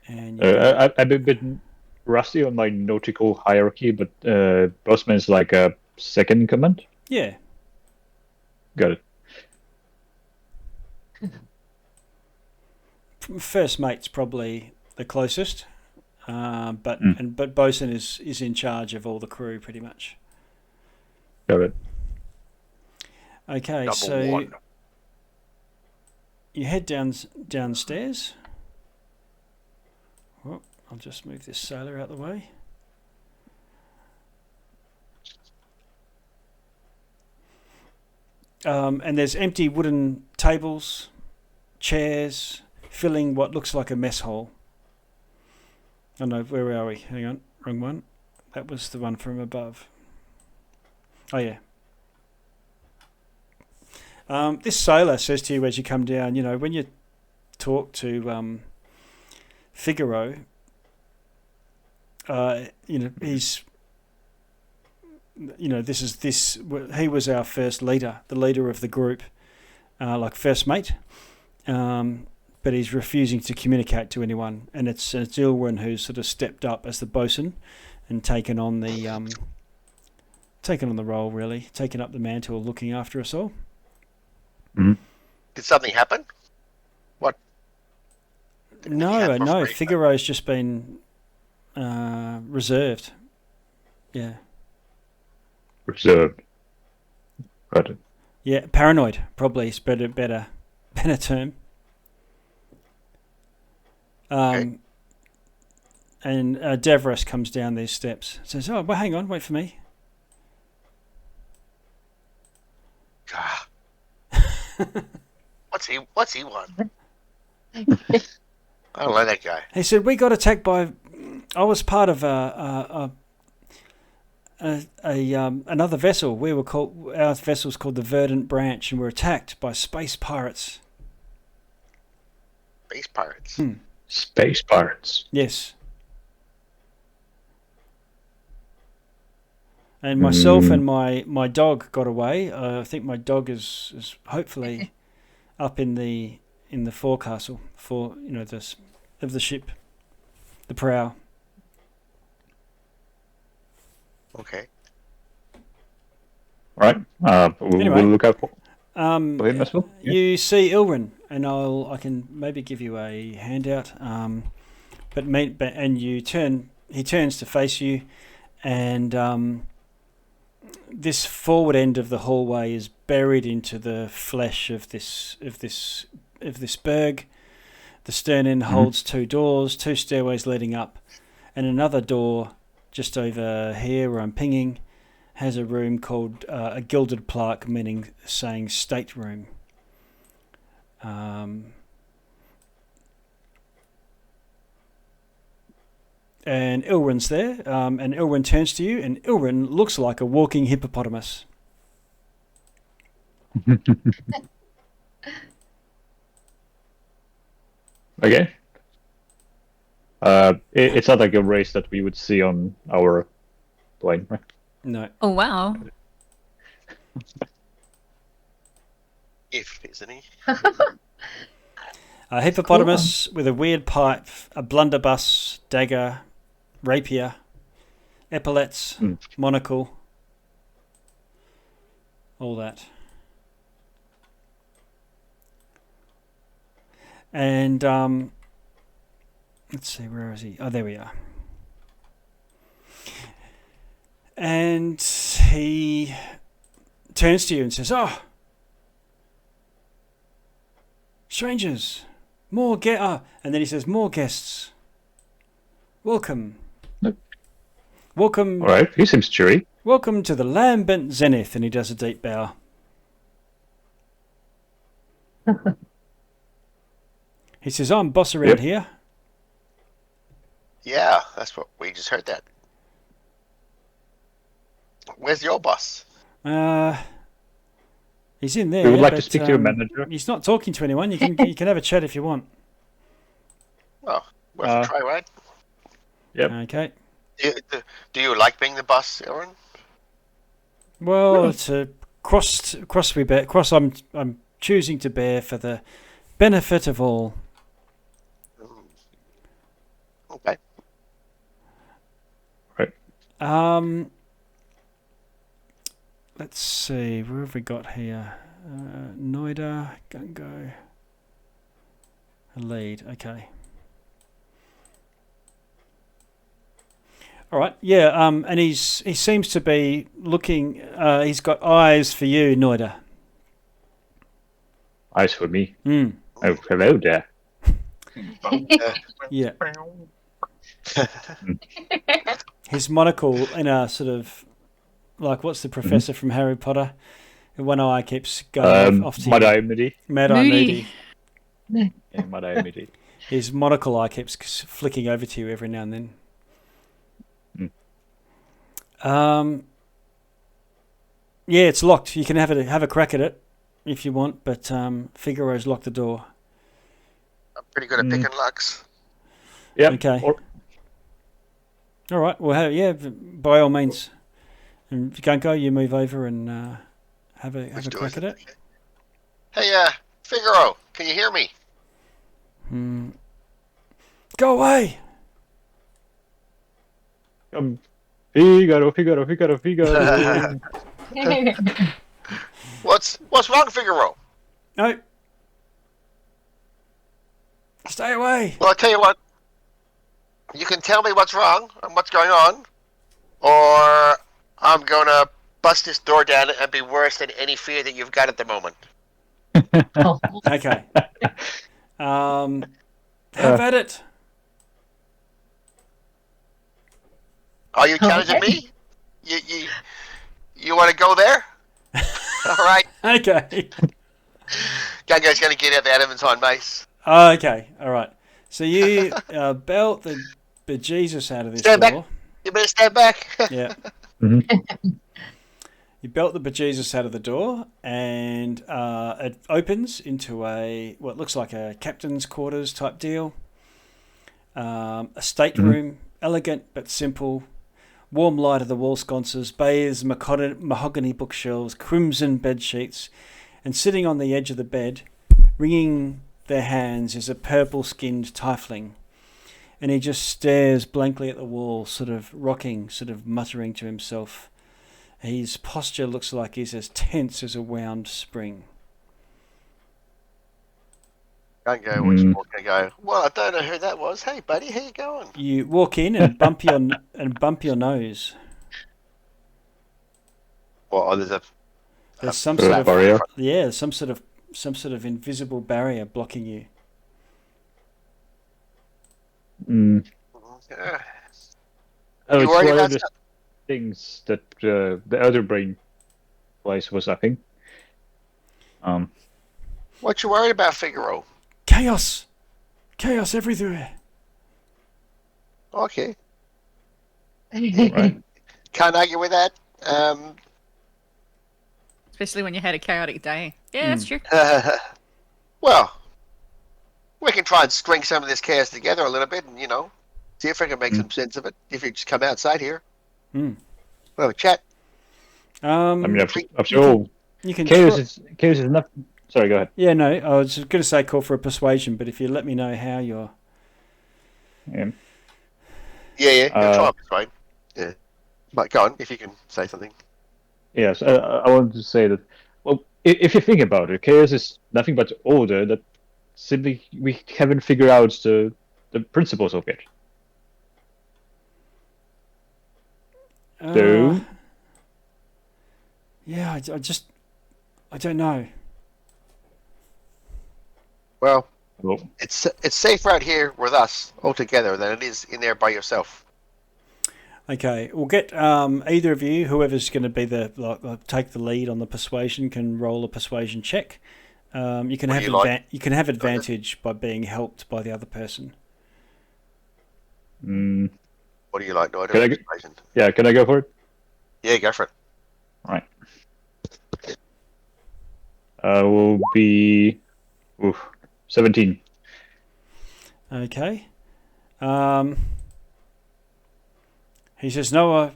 Speaker 1: And
Speaker 6: I'm a bit rusty on my nautical hierarchy, but bossman is like a second in command.
Speaker 1: Yeah.
Speaker 6: Got it.
Speaker 1: First mate's probably the closest, but bosun is in charge of all the crew pretty much.
Speaker 6: Got it.
Speaker 1: Okay,
Speaker 3: Number
Speaker 1: so
Speaker 3: one.
Speaker 1: you head downstairs. Oh, I'll just move this sailor out of the way. And there's empty wooden tables, chairs, filling what looks like a mess hall. Oh no, where are we? Hang on, wrong one. That was the one from above. Oh yeah. This sailor says to you as you come down, you know, when you talk to Figaro, you know, he's, you know, he was our first leader, the leader of the group, like first mate, but he's refusing to communicate to anyone, and it's Ilwyn who's sort of stepped up as the bosun and taken on the role, really, taken up the mantle of looking after us all.
Speaker 6: Mm-hmm.
Speaker 3: Did something happen? What?
Speaker 1: No. Figaro's just been reserved. Yeah.
Speaker 6: Reserved. Got it.
Speaker 1: Yeah, paranoid probably is better term.
Speaker 3: Okay.
Speaker 1: And Davros comes down these steps. Says, "Oh, well, hang on, wait for me."
Speaker 3: God. What's he want? I don't like that guy.
Speaker 1: He said, "We got attacked by. I was part of another vessel. We were called. Our vessel's called the Verdant Branch, and we're attacked by space pirates."
Speaker 3: Space pirates.
Speaker 6: Space pirates.
Speaker 1: Yes. And myself and my dog got away. I think my dog is hopefully up in the forecastle of the ship, the prow.
Speaker 3: Okay.
Speaker 6: All right.
Speaker 1: Anyway,
Speaker 6: we'll look out for him as well. Yeah.
Speaker 1: You see Ilwyn, and I can maybe give you a handout. And he turns to face you, and this forward end of the hallway is buried into the flesh of this berg. The stern end holds two doors, two stairways leading up, and another door just over here where I'm pinging has a room called a gilded plaque, saying stateroom. And Ilwyn's there, and Ilwyn turns to you, and Ilwyn looks like a walking hippopotamus.
Speaker 6: Okay. It's not like a race that we would see on our plane, right?
Speaker 1: No.
Speaker 2: Oh, wow.
Speaker 3: If, isn't he?
Speaker 1: A hippopotamus with a weird pipe, a blunderbuss, dagger, rapier, epaulets, monocle, all that. And let's see, where is he? Oh, there we are. And he turns to you and says, "Oh, strangers, more and then he says, "More guests. Welcome. Welcome."
Speaker 6: All right, he seems cheery.
Speaker 1: "Welcome to the Lambent Zenith," and he does a deep bow. He says, "I'm boss around here."
Speaker 3: Yeah, that's what we just heard that. Where's your boss?
Speaker 1: He's in there.
Speaker 6: We would like to speak to your manager.
Speaker 1: He's not talking to anyone. You can have a chat if you want.
Speaker 3: Oh, worth a try, right?
Speaker 6: Yep.
Speaker 1: Okay.
Speaker 3: Do you like being the boss, Aaron?
Speaker 1: Well, it's a cross I'm choosing to bear for the benefit of all.
Speaker 3: Okay.
Speaker 6: Right.
Speaker 1: Let's see. Where have we got here? Noida, Gungo, a lead. Okay. All right. Yeah. And he seems to be looking. He's got eyes for you, Noida.
Speaker 6: Eyes for me.
Speaker 1: Mm.
Speaker 6: Oh, hello there.
Speaker 1: Yeah. His monocle in a sort of like what's the professor from Harry Potter? One eye keeps going off to
Speaker 6: Mad-Eye Moody.
Speaker 1: Mad-Eye Moody.
Speaker 6: Yeah, Mad-Eye Moody.
Speaker 1: His monocle eye keeps flicking over to you every now and then. Yeah, it's locked. You can have a crack at it if you want, but Figaro's locked the door.
Speaker 3: I'm pretty good at picking locks.
Speaker 6: Yeah.
Speaker 1: Okay. All right. Well, yeah, by all means. And Gunko, you move over and have a crack at it.
Speaker 3: Okay. Hey, Figaro, can you hear me?
Speaker 1: Go away!
Speaker 6: Figaro.
Speaker 3: What's wrong, Figaro?
Speaker 1: No. Stay away.
Speaker 3: Well, I tell you what. You can tell me what's wrong and what's going on, or I'm gonna bust this door down and be worse than any fear that you've got at the moment.
Speaker 1: Okay. Have at it.
Speaker 3: Are you challenging me? You want to go there? All right.
Speaker 1: Okay.
Speaker 3: Gungo's gonna get out the Adamantine mace.
Speaker 1: Oh, okay. All right. So you belt the bejesus out of this
Speaker 3: Stand
Speaker 1: door.
Speaker 3: back. You better stand back.
Speaker 1: Yeah. You belt the bejesus out of the door, and it opens into what looks like a captain's quarters type deal. A stateroom, elegant but simple. Warm light of the wall sconces, bathes mahogany bookshelves, crimson bed sheets, and sitting on the edge of the bed, wringing their hands, is a purple-skinned tiefling. And he just stares blankly at the wall, sort of rocking, sort of muttering to himself. His posture looks like he's as tense as a wound spring.
Speaker 3: Gungo was walking and go, well, I don't know who that was. Hey, buddy, how you going?
Speaker 1: You walk in and bump your nose.
Speaker 3: Well,
Speaker 1: There's some sort of
Speaker 6: barrier.
Speaker 1: Yeah, some sort of invisible barrier blocking you.
Speaker 3: Yeah.
Speaker 6: Oh,
Speaker 3: You
Speaker 6: it's
Speaker 3: worried
Speaker 6: one
Speaker 3: about
Speaker 6: of the things that the other brain place was, I think.
Speaker 3: What you worried about, Figaro?
Speaker 1: Chaos everywhere.
Speaker 3: Okay.
Speaker 6: Right.
Speaker 3: Can't argue with that.
Speaker 2: Especially when you had a chaotic day. Yeah, that's true.
Speaker 3: Well, we can try and string some of this chaos together a little bit and, see if I can make some sense of it. If you just come outside here. We'll have a chat.
Speaker 6: I mean, after all,
Speaker 1: you can
Speaker 6: chaos is enough. Sorry, go ahead.
Speaker 1: Yeah, no, I was going to say call for a persuasion, but if you let me know how you're...
Speaker 6: Yeah.
Speaker 3: Yeah, try and persuade. Yeah. But go on, if you can say something.
Speaker 6: Yes, I wanted to say that, well, if you think about it, chaos is nothing but order that simply we haven't figured out the principles of it. So...
Speaker 1: Yeah, I don't know.
Speaker 3: Well, it's safer out here with us all together than it is in there by yourself.
Speaker 1: Okay, we'll get either of you, whoever's going to be take the lead on the persuasion, can roll a persuasion check. You can have advantage by being helped by the other person.
Speaker 3: What do you like, Noida?
Speaker 6: Can I go for it?
Speaker 3: Yeah, go for it.
Speaker 6: All right. Will be 17.
Speaker 1: Okay. He says, No,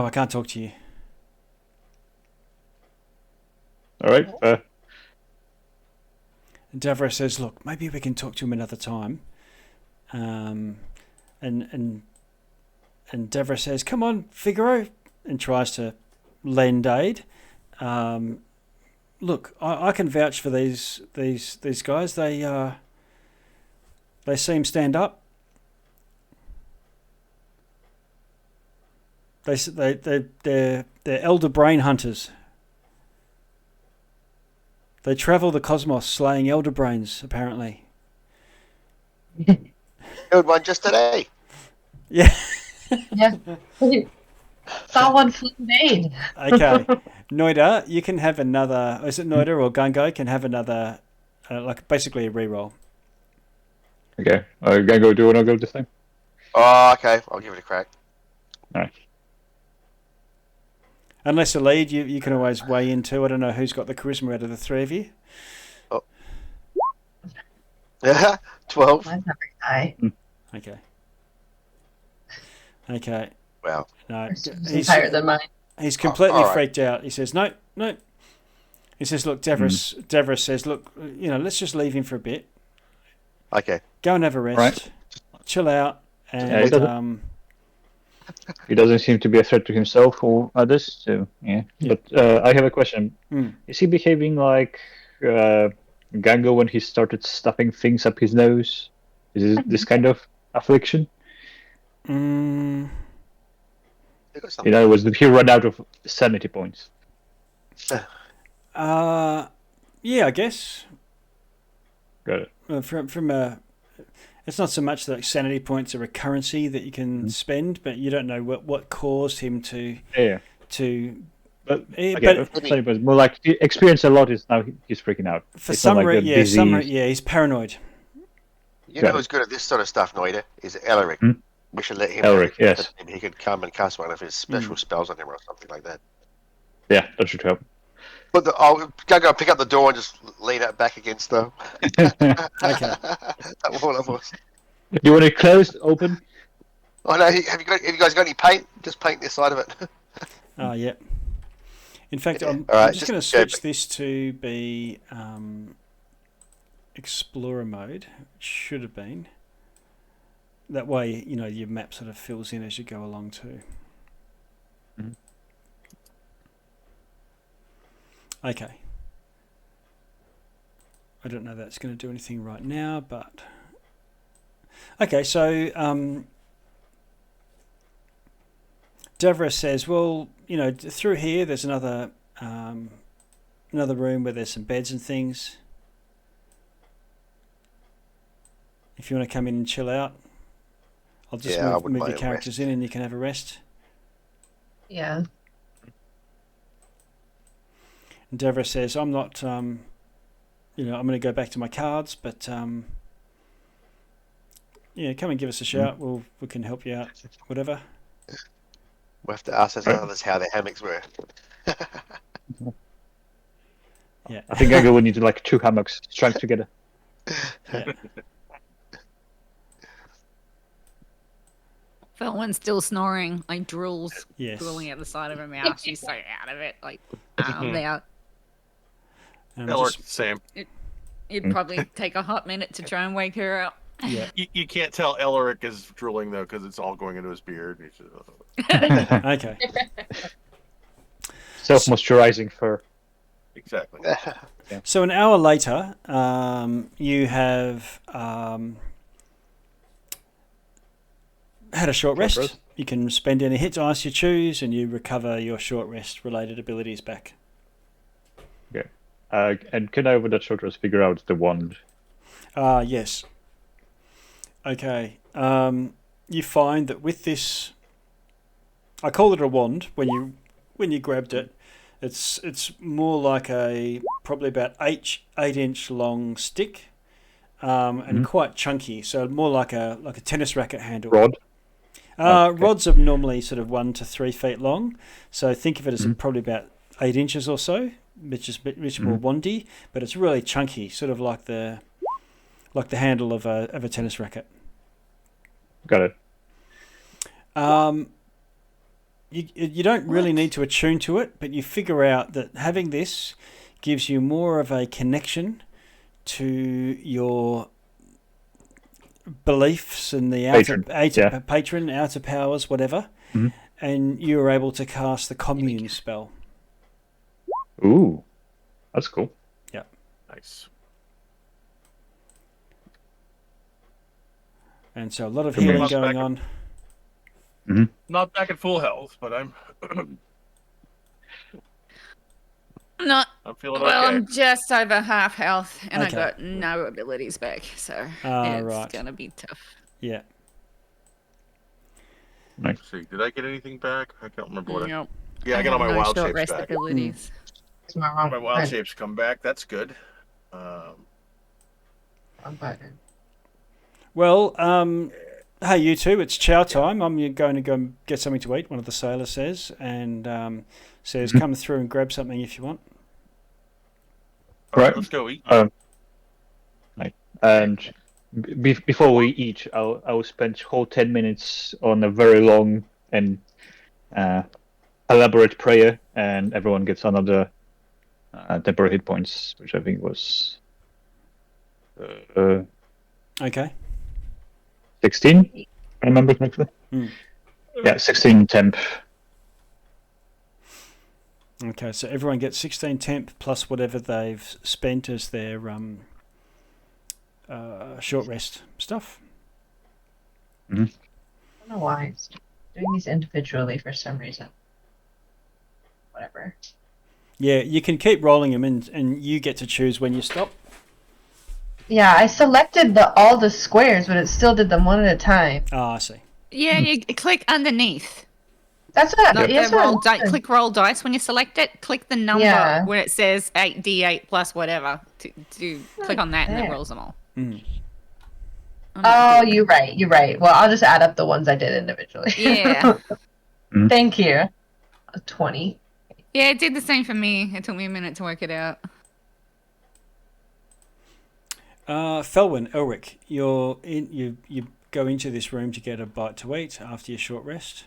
Speaker 1: I can't talk to you.
Speaker 6: All right.
Speaker 1: And Davros says, look, maybe we can talk to him another time. and Devra says, "Come on, Figaro," and tries to lend aid. Look, I can vouch for these guys. They seem stand up. They're elder brain hunters. They travel the cosmos slaying elder brains, apparently.
Speaker 3: Good one just today.
Speaker 1: Yeah.
Speaker 4: Yeah. Saw one flambéed.
Speaker 1: Okay. Noida, you can have another... Is it Noida or Gungo can have another... like basically a reroll.
Speaker 6: Okay. Gango, do you want to go this time?
Speaker 3: Oh, okay. I'll give it a crack.
Speaker 6: Alright.
Speaker 1: Unless a lead, you can always weigh in too. I don't know who's got the charisma out of the three of you.
Speaker 3: Oh. 12.
Speaker 4: Mine's not very high.
Speaker 1: Okay. Okay.
Speaker 3: Wow.
Speaker 1: No,
Speaker 4: He's higher than mine.
Speaker 1: he's completely
Speaker 3: all right.
Speaker 1: freaked out. He says, no. He says, look, Devra says, look, let's just leave him for a bit.
Speaker 3: Okay.
Speaker 1: Go and have a rest.
Speaker 6: Right.
Speaker 1: Chill out.
Speaker 6: Yeah,
Speaker 1: And
Speaker 6: he doesn't seem to be a threat to himself or others, so yeah.
Speaker 1: Yeah.
Speaker 6: But I have a question.
Speaker 1: Mm.
Speaker 6: Is he behaving like Gango when he started stuffing things up his nose? Is it this kind of affliction?
Speaker 1: Mm,
Speaker 3: They got
Speaker 6: In
Speaker 3: something.
Speaker 6: other words, did he run out of sanity points?
Speaker 1: yeah, I guess.
Speaker 6: Got it.
Speaker 1: From a... It's not so much that sanity points are a currency that you can spend, but you don't know what caused him to...
Speaker 6: Yeah. But sanity points, more like he experienced a lot. Is now he's freaking out.
Speaker 1: For
Speaker 6: It's
Speaker 1: some
Speaker 6: not like a
Speaker 1: reason,
Speaker 6: disease.
Speaker 1: he's paranoid.
Speaker 3: You know who's good at this sort of stuff, Noida? Is Elric.
Speaker 6: Hmm?
Speaker 3: We should let him.
Speaker 6: Elric, yes.
Speaker 3: He could come and cast one of his special spells on him or something like that.
Speaker 6: Yeah, that should help.
Speaker 3: But I'll go pick up the door and just lean it back against the.
Speaker 1: Okay.
Speaker 3: That's all I was.
Speaker 6: Do you want it closed, open?
Speaker 3: Oh no! Have you guys got any paint? Just paint this side of it.
Speaker 1: Oh, yeah. In fact,
Speaker 3: Yeah.
Speaker 1: I'm
Speaker 3: All right,
Speaker 1: just going to
Speaker 3: just go
Speaker 1: switch
Speaker 3: back.
Speaker 1: this to be Explorer mode. It should have been. That way, your map sort of fills in as you go along too.
Speaker 6: Mhm.
Speaker 1: Okay. I don't know that's going to do anything right now, but... Okay, so Devra says, well, through here there's another room where there's some beds and things. If you want to come in and chill out, I'll just
Speaker 3: Yeah, I
Speaker 1: move
Speaker 3: wouldn't
Speaker 1: your
Speaker 3: mind a
Speaker 1: characters in and you can have a rest.
Speaker 4: Yeah.
Speaker 1: And Devra says, I'm not, I'm going to go back to my cards, but, come and give us a shout. We can help you out, whatever.
Speaker 3: We'll have to ask those others how their hammocks were.
Speaker 1: Yeah.
Speaker 6: I think Gango would need like 2 hammocks strung together.
Speaker 1: Yeah.
Speaker 2: Felwyn's still snoring. Like drools
Speaker 1: Yes.
Speaker 2: drooling out the side of her mouth. She's so out of it. Like out.
Speaker 5: Elric, same.
Speaker 2: It'd probably take a hot minute to try and wake her up.
Speaker 1: Yeah.
Speaker 5: You can't tell Elric is drooling though because it's all going into his beard. He's just,
Speaker 1: Okay.
Speaker 6: Self-moisturizing fur.
Speaker 5: exactly.
Speaker 1: So an hour later, you have had a short rest.
Speaker 6: rest.
Speaker 1: You can spend any hit dice you choose, and you recover your short rest related abilities back.
Speaker 6: And can I, with that short rest, figure out the wand?
Speaker 1: Yes. Okay. You find that with this, I call it a wand when you grabbed it. It's more like probably about 8-inch long stick, and quite chunky. So more like a tennis racket handle.
Speaker 6: Rod? Okay.
Speaker 1: Rods are normally sort of 1 to 3 feet long. So think of it as probably about 8 inches or so, which is more wandy, but it's really chunky, sort of like the handle of a tennis racket.
Speaker 6: Got it.
Speaker 1: You don't really need to attune to it, but you figure out that having this gives you more of a connection to your beliefs and the outer powers, whatever, and you were able to cast the commune spell.
Speaker 6: Ooh, that's cool.
Speaker 1: Yeah.
Speaker 5: Nice.
Speaker 1: And so a lot of healing going on.
Speaker 5: Not back at full health, but I'm feeling okay.
Speaker 2: I'm just over half health, and I got no abilities back, so it's gonna be tough.
Speaker 1: Yeah.
Speaker 5: Let's see. Did I get anything back? I can't remember what
Speaker 2: Nope.
Speaker 5: I got all my wild shapes
Speaker 2: rest
Speaker 5: back.
Speaker 2: abilities.
Speaker 5: My wild shapes come back. That's good.
Speaker 1: Well, hey, you two, it's chow time. I'm going to go get something to eat, one of the sailors says, and says, come through and grab something if you want.
Speaker 5: All right, let's go eat.
Speaker 6: Right. And before we eat, I'll spend whole 10 minutes on a very long and elaborate prayer, and everyone gets another temporary hit points, which I think was...
Speaker 1: Okay.
Speaker 6: 16, I remember correctly. Yeah, 16 temp.
Speaker 1: Okay, so everyone gets 16 temp plus whatever they've spent as their short rest stuff.
Speaker 4: I don't know why. I'm doing these individually for some reason. Whatever.
Speaker 1: Yeah, you can keep rolling them and you get to choose when you stop.
Speaker 4: Yeah, I selected all the squares, but it still did them one at a time.
Speaker 1: Oh, I see.
Speaker 2: Yeah, you click underneath.
Speaker 4: That's what
Speaker 2: Click roll dice when you select it. Click the number where it says 8d8 plus whatever. To click on that and it rolls them all.
Speaker 4: Oh, you're right. Well, I'll just add up the ones I did individually.
Speaker 2: Yeah.
Speaker 4: Thank you. 20.
Speaker 2: Yeah, it did the same for me. It took me a minute to work it out.
Speaker 1: Felwyn, Elric, you go into this room to get a bite to eat after your short rest,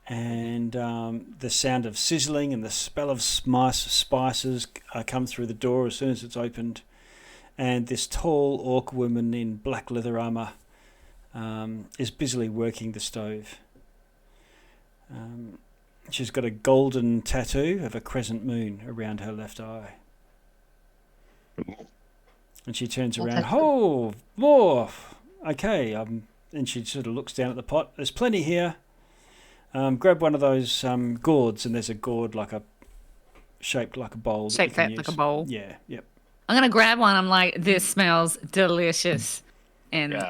Speaker 1: and the sound of sizzling and the smell of spices come through the door as soon as it's opened, and this tall orc woman in black leather armour is busily working the stove. She's got a golden tattoo of a crescent moon around her left eye. And she turns around, oh, more. Okay, and she sort of looks down at the pot. There's plenty here. Grab one of those gourds, and there's a gourd shaped like a bowl.
Speaker 2: Shaped like a bowl.
Speaker 1: Yeah, yep.
Speaker 2: I'm going to grab one. I'm like, this smells delicious. And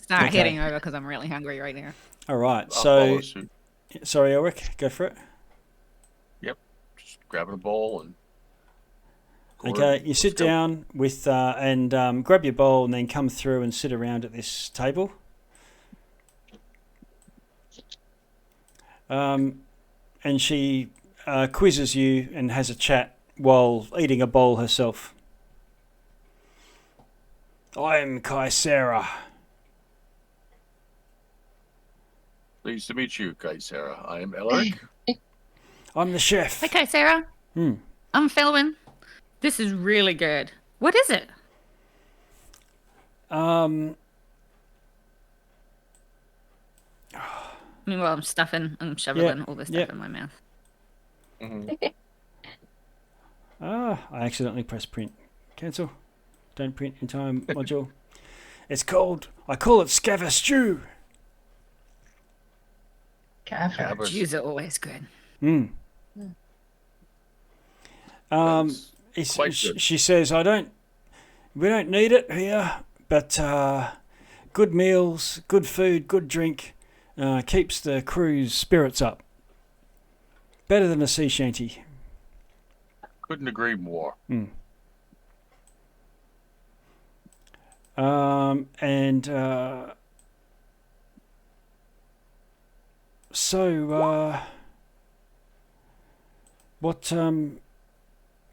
Speaker 2: start heading over because I'm really hungry right now.
Speaker 1: All right, so... Sorry, Elric, go for it.
Speaker 5: Yep, just grabbing a bowl and...
Speaker 1: Okay, you sit down with and grab your bowl and then come through and sit around at this table. And she quizzes you and has a chat while eating a bowl herself. I'm Kaisera.
Speaker 5: Pleased to meet you, Kaisera. I am Elric.
Speaker 1: I'm the chef.
Speaker 2: Hey, Kaisera. I'm Felwyn. This is really good. What is it?
Speaker 1: I'm
Speaker 2: shoveling all this stuff in my mouth.
Speaker 1: I accidentally pressed print. Cancel. Don't print in time module. I call it Scava Stew.
Speaker 2: Stews are always good.
Speaker 1: She says, we don't need it here, but good meals, good food, good drink keeps the crew's spirits up. Better than a sea shanty.
Speaker 5: Couldn't agree more.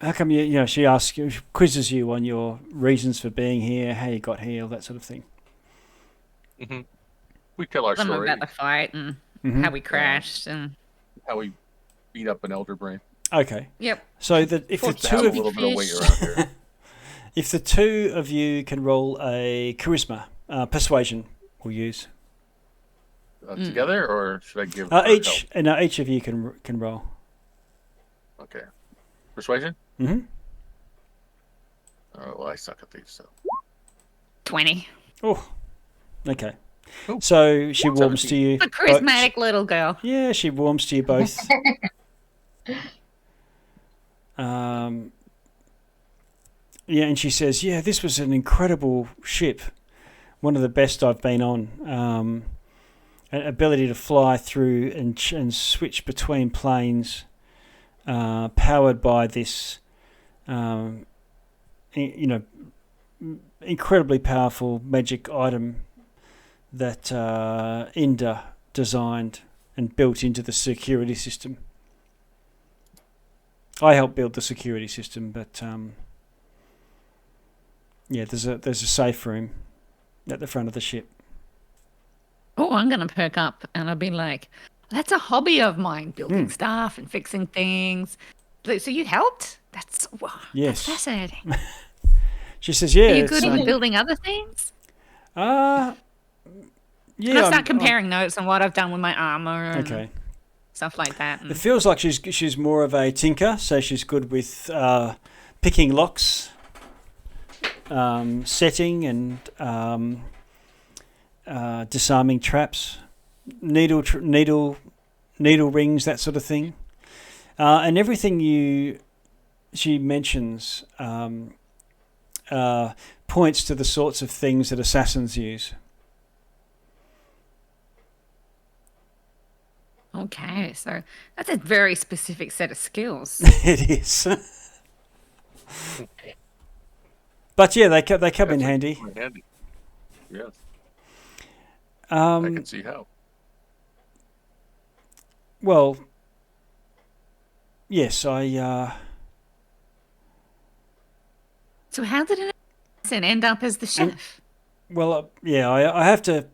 Speaker 1: How come she quizzes you on your reasons for being here, how you got here, all that sort of thing.
Speaker 5: We tell our story.
Speaker 2: About the fight and how we crashed and
Speaker 5: how we beat up an elder brain.
Speaker 1: Okay.
Speaker 2: Yep.
Speaker 1: So if the two of you, if the two of you can roll a charisma Persuasion we'll use.
Speaker 5: Together, or should I give
Speaker 1: each of you can roll.
Speaker 5: Okay. Persuasion?
Speaker 1: Mm-hmm.
Speaker 5: Oh, well, I suck at these, so.
Speaker 2: 20.
Speaker 1: Oh, okay.
Speaker 5: Oh,
Speaker 1: so she warms
Speaker 5: 17.
Speaker 1: to you.
Speaker 2: A charismatic little girl.
Speaker 1: Yeah, she warms to you both. Yeah, and she says, "Yeah, this was an incredible ship, one of the best I've been on. An ability to fly through and switch between planes, powered by this, incredibly powerful magic item that Inda designed and built into the security system. I helped build the security system, but there's a safe room at the front of the ship."
Speaker 2: Oh, I'm going to perk up and I'll be like, that's a hobby of mine, building stuff and fixing things. So you helped? That's fascinating.
Speaker 1: She says, "Yeah."
Speaker 2: Are you good at building other things?
Speaker 1: Yeah.
Speaker 2: And I start comparing notes on what I've done with my armor and stuff like that.
Speaker 1: It feels like she's more of a tinker, so she's good with picking locks, setting and disarming traps, needle rings, that sort of thing, and everything she mentions points to the sorts of things that assassins use.
Speaker 2: Okay, so that's a very specific set of skills.
Speaker 1: It is. But yeah, they come in handy.
Speaker 5: Yes.
Speaker 1: I
Speaker 5: can see how.
Speaker 1: Well, yes, I.
Speaker 2: So how did an assassin end up as the chef?
Speaker 1: I have to,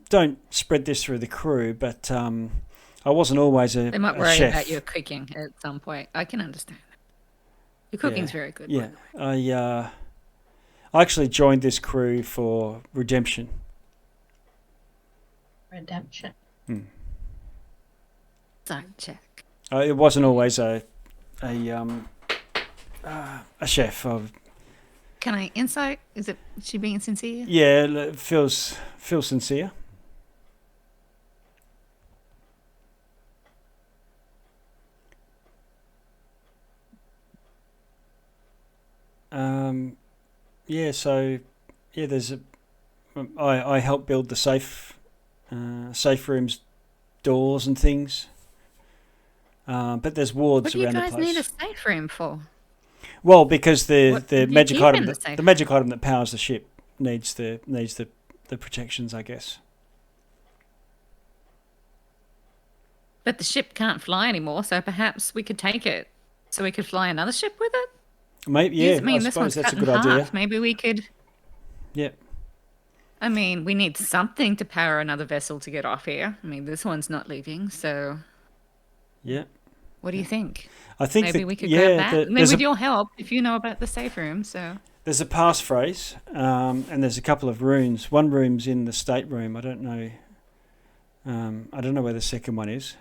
Speaker 1: don't spread this through the crew, but I wasn't always a chef.
Speaker 2: They might worry about your cooking at some point. I can understand. Your cooking's very good.
Speaker 1: Yeah, I actually joined this crew for redemption.
Speaker 4: Redemption.
Speaker 2: Side check.
Speaker 1: It wasn't always a chef.
Speaker 2: Can I insight? Is she being sincere?
Speaker 1: Yeah, it feels sincere. I helped build the safe rooms, doors and things. But there's wards around the place.
Speaker 2: What do you guys need a safe room for?
Speaker 1: Well, because the magic item
Speaker 2: the
Speaker 1: magic item that powers the ship needs the protections, I guess.
Speaker 2: But the ship can't fly anymore, so perhaps we could take it so we could fly another ship with it?
Speaker 1: Maybe, yeah.
Speaker 2: I
Speaker 1: suppose
Speaker 2: one's
Speaker 1: that's a
Speaker 2: cut
Speaker 1: good
Speaker 2: in
Speaker 1: idea.
Speaker 2: half. Maybe we could...
Speaker 1: Yeah.
Speaker 2: I mean, we need something to power another vessel to get off here. I mean, this one's not leaving, so...
Speaker 1: Yeah.
Speaker 2: What do you think?
Speaker 1: I think
Speaker 2: maybe we could grab that. With your help, if you know about the safe room, so...
Speaker 1: There's a passphrase, and there's a couple of runes. One room's in the stateroom. I don't know where the second one is.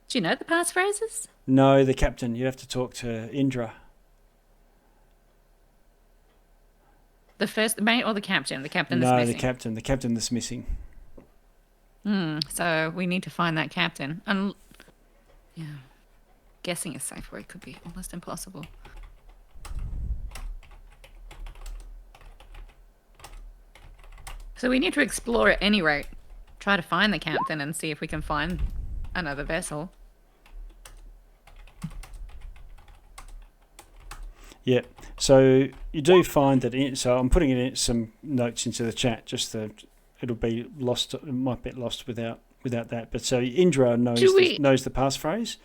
Speaker 2: Do you know the passphrases?
Speaker 1: No, the captain. You'd have to talk to Indra.
Speaker 2: The first mate or the captain? The captain that's missing?
Speaker 1: No, the captain. The captain that's missing.
Speaker 2: So we need to find that captain. And yeah, guessing a safe word could be almost impossible. So we need to explore at any rate. Try to find the captain and see if we can find another vessel.
Speaker 1: Yeah. So you do find that. So I'm putting in some notes into the chat. Just that it'll be lost. It might be lost without that. But so Indra knows the passphrase,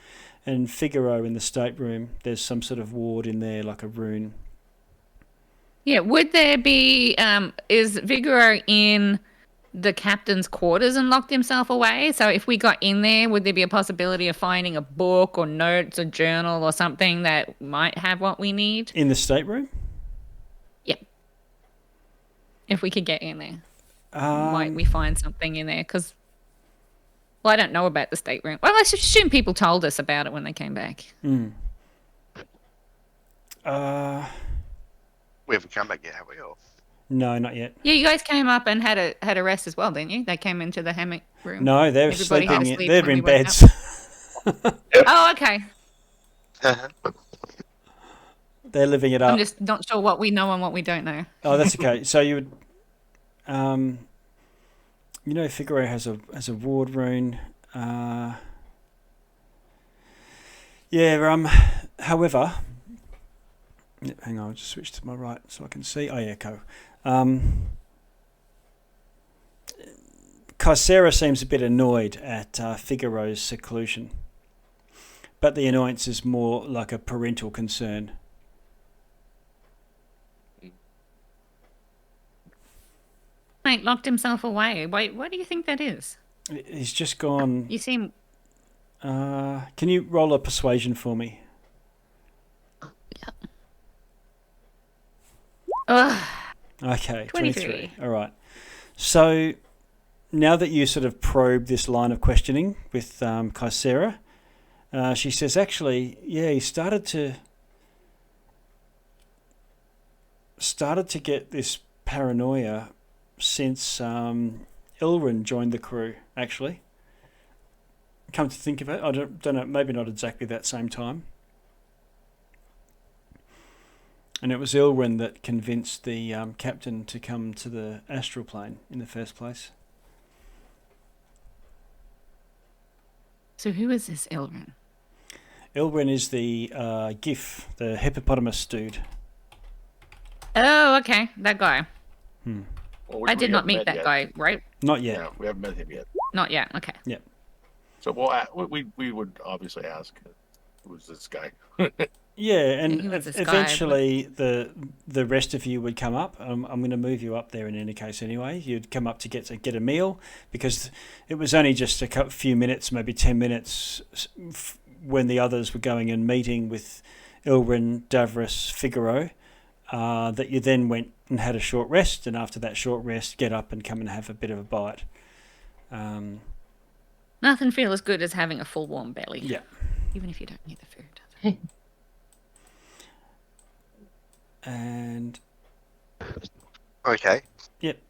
Speaker 1: and Figaro in the stateroom. There's some sort of ward in there, like a rune.
Speaker 2: Yeah. Would there be? Is Figaro in the captain's quarters and locked himself away? So if we got in there, would there be a possibility of finding a book or notes or journal or something that might have what we need?
Speaker 1: In the stateroom?
Speaker 2: Yep. if we could get in there? Might we find something in there? Because, well, I don't know about the stateroom. Well, I assume people told us about it when they came back.
Speaker 1: Mm.
Speaker 3: We haven't come back yet, have we? Or...
Speaker 1: No, not yet.
Speaker 2: Yeah, you guys came up and had a rest as well, didn't you? They came into the hammock room.
Speaker 1: No, they're
Speaker 2: Everybody had to
Speaker 1: sleeping.
Speaker 2: sleep
Speaker 1: They're
Speaker 2: when
Speaker 1: in
Speaker 2: we woke
Speaker 1: beds.
Speaker 2: Oh, okay.
Speaker 1: They're living it up.
Speaker 2: I'm just not sure what we know and what we don't know.
Speaker 1: Oh, that's okay. So you would, Figaro has a ward rune. However, hang on, I'll just switch to my right so I can see. Oh yeah, go. Ch3 seems a bit annoyed at Figaro's seclusion, but the annoyance is more like a parental concern.
Speaker 2: Mate locked himself away. Why do you think that is?
Speaker 1: He's just gone.
Speaker 2: You seem...
Speaker 1: Can you roll a persuasion for me?
Speaker 2: Ugh.
Speaker 1: Okay,
Speaker 2: 23.
Speaker 1: All right. So now that you sort of probe this line of questioning with Ch3, she says, actually, yeah, he started to get this paranoia since Ilrin joined the crew, actually. Come to think of it, I don't know, maybe not exactly that same time. And it was Ilrin that convinced the captain to come to the astral plane in the first place.
Speaker 2: So who is this Ilrin?
Speaker 1: Ilrin is the GIF, the hippopotamus dude.
Speaker 2: Oh, okay, that guy.
Speaker 5: Well,
Speaker 2: I did not meet that guy, right?
Speaker 1: Not yet.
Speaker 5: Yeah, we haven't met him yet.
Speaker 2: Not yet. Okay.
Speaker 1: Yeah.
Speaker 5: So we would obviously ask, who's this guy?
Speaker 1: Yeah, and
Speaker 2: he was this guy,
Speaker 1: eventually the rest of you would come up. I'm going to move you up there in any case anyway. You'd come up to get a meal because it was only just a few minutes, maybe 10 minutes, when the others were going and meeting with Ilrin, Davros, Figaro, that you then went and had a short rest, and after that short rest, get up and come and have a bit of a bite.
Speaker 2: Nothing feels as good as having a full warm belly.
Speaker 1: Yeah.
Speaker 2: Even if you don't need the food.
Speaker 1: And
Speaker 3: Okay.
Speaker 1: yep.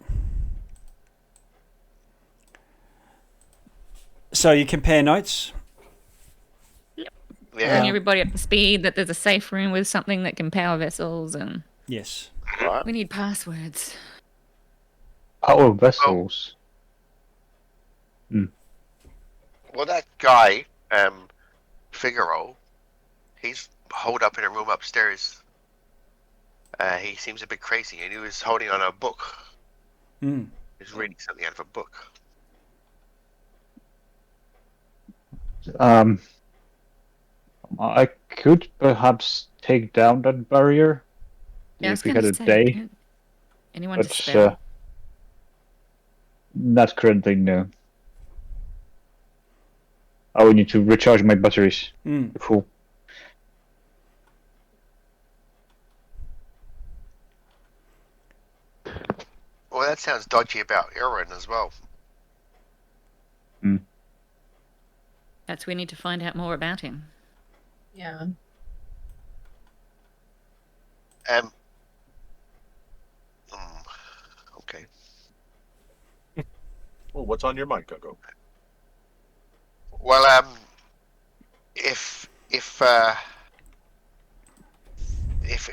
Speaker 1: So you compare notes.
Speaker 3: Yeah.
Speaker 2: Bring everybody up to speed that there's a safe room with something that can power vessels, and
Speaker 1: Yes.
Speaker 3: Right.
Speaker 2: we need passwords.
Speaker 6: Power vessels.
Speaker 3: Well, that guy, Figaro, he's holed up in a room upstairs. He seems a bit crazy, and he was holding on a book.
Speaker 1: Mm.
Speaker 3: He was reading something out of a book.
Speaker 6: I could perhaps take down that barrier
Speaker 2: Yeah, I was
Speaker 6: if we
Speaker 2: gonna
Speaker 6: had a
Speaker 2: say,
Speaker 6: day,
Speaker 2: anyone to
Speaker 6: but
Speaker 2: spare?
Speaker 6: not currently, no. I will need to recharge my batteries.
Speaker 1: Mm.
Speaker 6: Cool.
Speaker 3: Well, that sounds dodgy about Aaron as well.
Speaker 2: That's we need to find out more about him.
Speaker 4: Yeah.
Speaker 3: Okay.
Speaker 5: Well, what's on your mind, Coco?
Speaker 3: Well, if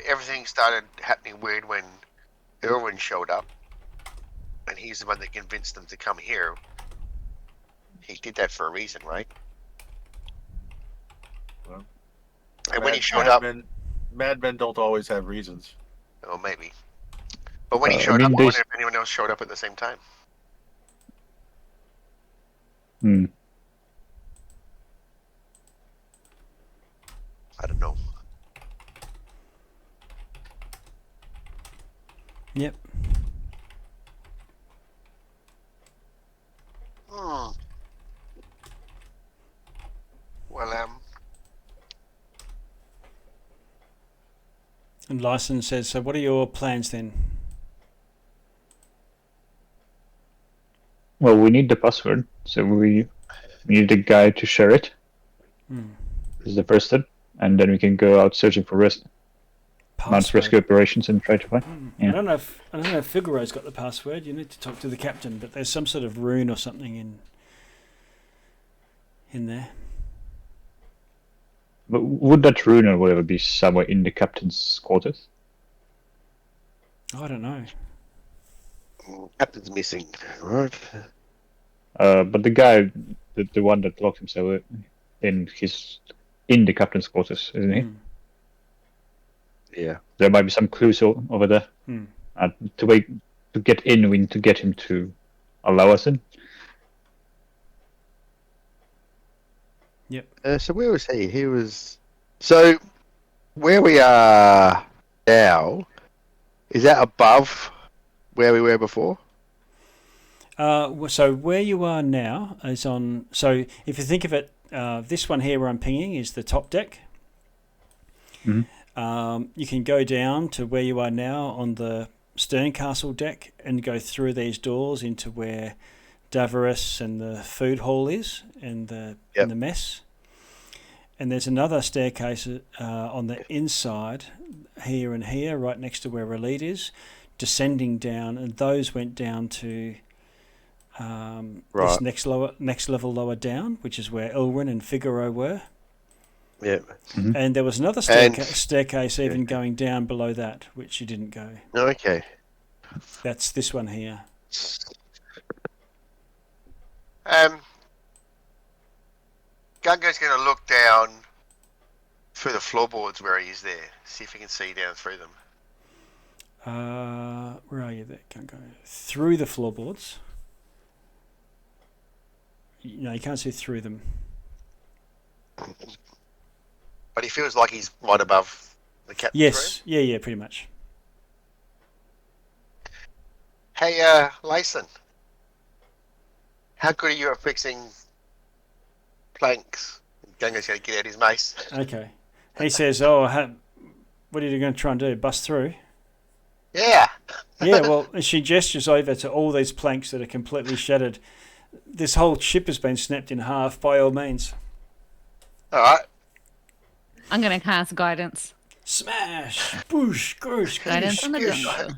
Speaker 3: everything started happening weird when Irwin showed up, and he's the one that convinced them to come here, he did that for a reason, right?
Speaker 5: Well,
Speaker 3: and when he showed up,
Speaker 5: madmen don't always have reasons.
Speaker 3: oh, maybe. But when he
Speaker 6: I
Speaker 3: showed
Speaker 6: mean,
Speaker 3: up, I wonder if anyone else showed up at the same time. I don't know.
Speaker 1: Yep.
Speaker 3: Well,
Speaker 1: And Lyson says, so what are your plans then?
Speaker 6: Well, we need the password, so we need the guy to share it. This is the first step, and then we can go out searching for Mount's rescue operations and try to find. Yeah.
Speaker 1: I don't know if Figaro's got the password. You need to talk to the captain, but there's some sort of rune or something in there.
Speaker 6: But would that rune or whatever be somewhere in the captain's quarters?
Speaker 1: I don't know.
Speaker 3: Captain's missing, right?
Speaker 6: But the guy, the one that locked himself in, he's in the captain's quarters, isn't he?
Speaker 3: Yeah.
Speaker 6: There might be some clues over there. To get in, we need to get him to allow us in.
Speaker 1: Yep.
Speaker 3: So where was he? He was... So, where we are now, is that above where we were before?
Speaker 1: So where you are now is on... So if you think of it, this one here where I'm pinging is the top deck. You can go down to where you are now on the stern castle deck and go through these doors into where Davros and the food hall is and the mess. And there's another staircase on the inside here and here, right next to where Relite is, descending down, and those went down to this next level lower down, which is where Elwyn and Figaro were.
Speaker 3: Yeah.
Speaker 1: And there was another staircase even going down below that, which you didn't go.
Speaker 3: Okay.
Speaker 1: That's this one here.
Speaker 3: Gungo's going to look down through the floorboards where he is there, see if he can see down through them.
Speaker 1: Where are you there, Gungo? Through the floorboards. No, you can't see through them.
Speaker 3: But he feels like he's right above the captain's
Speaker 1: Yes,
Speaker 3: room?
Speaker 1: yeah, pretty much.
Speaker 3: Hey, Layson. How good are you at fixing planks? Gungo's going to get out his mace.
Speaker 1: Okay. He says, what are you going to try and do, bust through?
Speaker 3: Yeah.
Speaker 1: Yeah, well, she gestures over to all these planks that are completely shattered. This whole ship has been snapped in half, by all means.
Speaker 3: All right.
Speaker 2: I'm going to cast guidance.
Speaker 1: Smash! Boosh! Goosh!
Speaker 2: Guidance on the Gungo.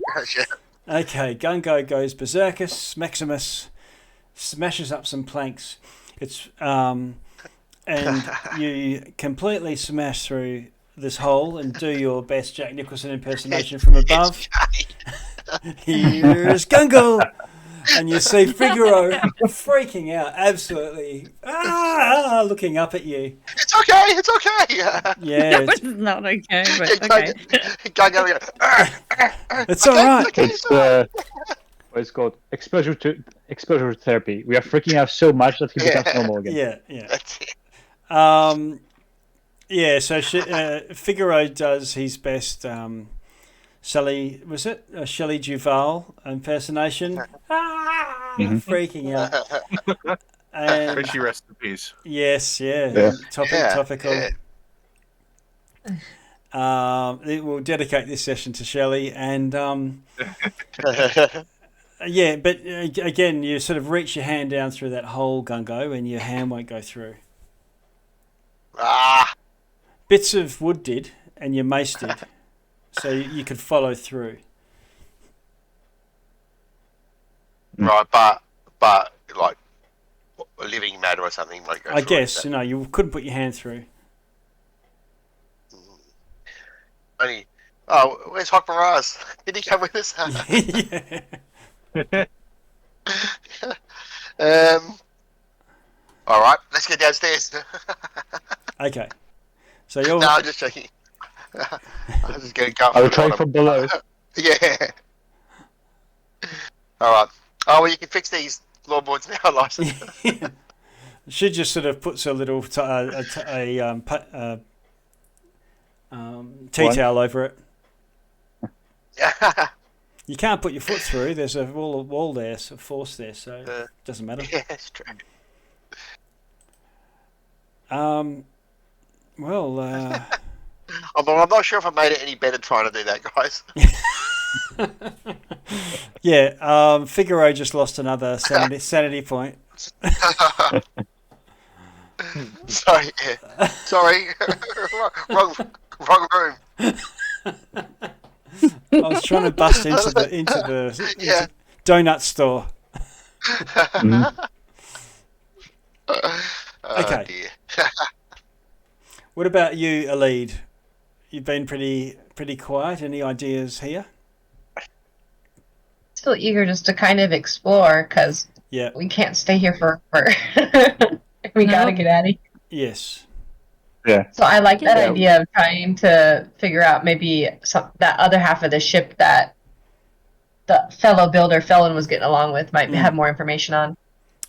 Speaker 1: Okay, Gungo goes Berserkus, Maximus, smashes up some planks. It's and you completely smash through this hole and do your best Jack Nicholson impersonation from above. Here's Gungo! And you see Figaro freaking out, absolutely looking up at you.
Speaker 3: It's okay.
Speaker 1: Yeah.
Speaker 2: It's not okay, but okay.
Speaker 1: It's all right.
Speaker 6: It's what it's called exposure therapy. We are freaking out so much that he becomes normal again.
Speaker 1: Yeah.
Speaker 3: That's it.
Speaker 1: So Figaro does his best Shelley Duvall impersonation. Freaking out. And
Speaker 5: May she rest in peace.
Speaker 1: Yes, topical. We'll dedicate this session to Shelley, and but again, you sort of reach your hand down through that hole, Gungo, and your hand won't go through. Bits of wood did, and your mace did, so you could follow through.
Speaker 3: Right, but like a living matter or something won't go through.
Speaker 1: I guess you couldn't put your hand through.
Speaker 3: Only, where's Hock Miraz? Did he come with us? All right, let's get downstairs.
Speaker 1: Okay. So you're...
Speaker 3: No, I'm just checking. I'm just going to go.
Speaker 6: I will try from below.
Speaker 3: Yeah. All right. Oh, well, you can fix these floorboards now, Lyson.
Speaker 1: She just sort of puts a little tea towel over it. You can't put your foot through. There's a wall there, so force there, so it doesn't matter.
Speaker 3: Yeah, it's true.
Speaker 1: Well,
Speaker 3: I'm not sure if I made it any better trying to do that, guys.
Speaker 1: Yeah, Figaro just lost another sanity point.
Speaker 3: Sorry, sorry, wrong room.
Speaker 1: I was trying to bust into the donut store. Okay.
Speaker 3: Dear.
Speaker 1: What about you, Alid? You've been pretty quiet. Any ideas here?
Speaker 4: Still eager just to kind of explore because we can't stay here forever. We gotta get out of here.
Speaker 1: Yes.
Speaker 6: Yeah.
Speaker 4: So I like that idea of trying to figure out maybe that other half of the ship that the fellow builder Felon was getting along with might have more information on.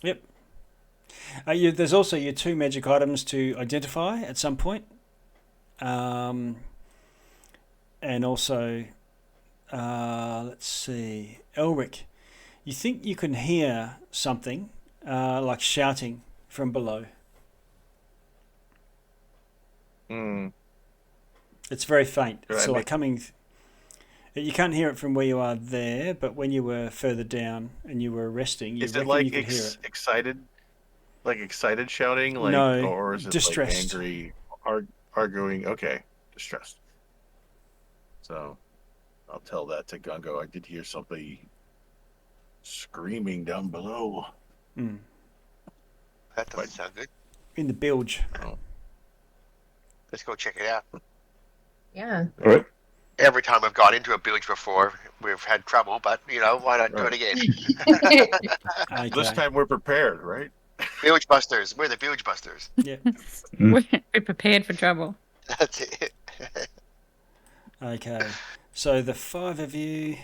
Speaker 1: Yep. There's also your 2 magic items to identify at some point. And also, let's see, Elric, you think you can hear something like shouting from below? It's very faint. It's like coming. You can't hear it from where you are there, but when you were further down and you were resting, you reckon you could hear it.
Speaker 5: Excited? Like excited shouting? Like,
Speaker 1: no,
Speaker 5: or is it
Speaker 1: distressed.
Speaker 5: Like angry, arguing? Okay, distressed. So, I'll tell that to Gungo. I did hear somebody screaming down below.
Speaker 3: That doesn't sound good.
Speaker 1: In the bilge.
Speaker 5: Oh.
Speaker 3: Let's go check it out.
Speaker 4: Yeah.
Speaker 6: All right.
Speaker 3: Every time we've gone into a bilge before, we've had trouble, but, why not do it again?
Speaker 1: Okay.
Speaker 5: This time we're prepared, right?
Speaker 3: Bilge busters. We're the bilge busters.
Speaker 1: Yeah.
Speaker 2: We're prepared for trouble.
Speaker 3: That's it.
Speaker 1: Okay. So the 5 of you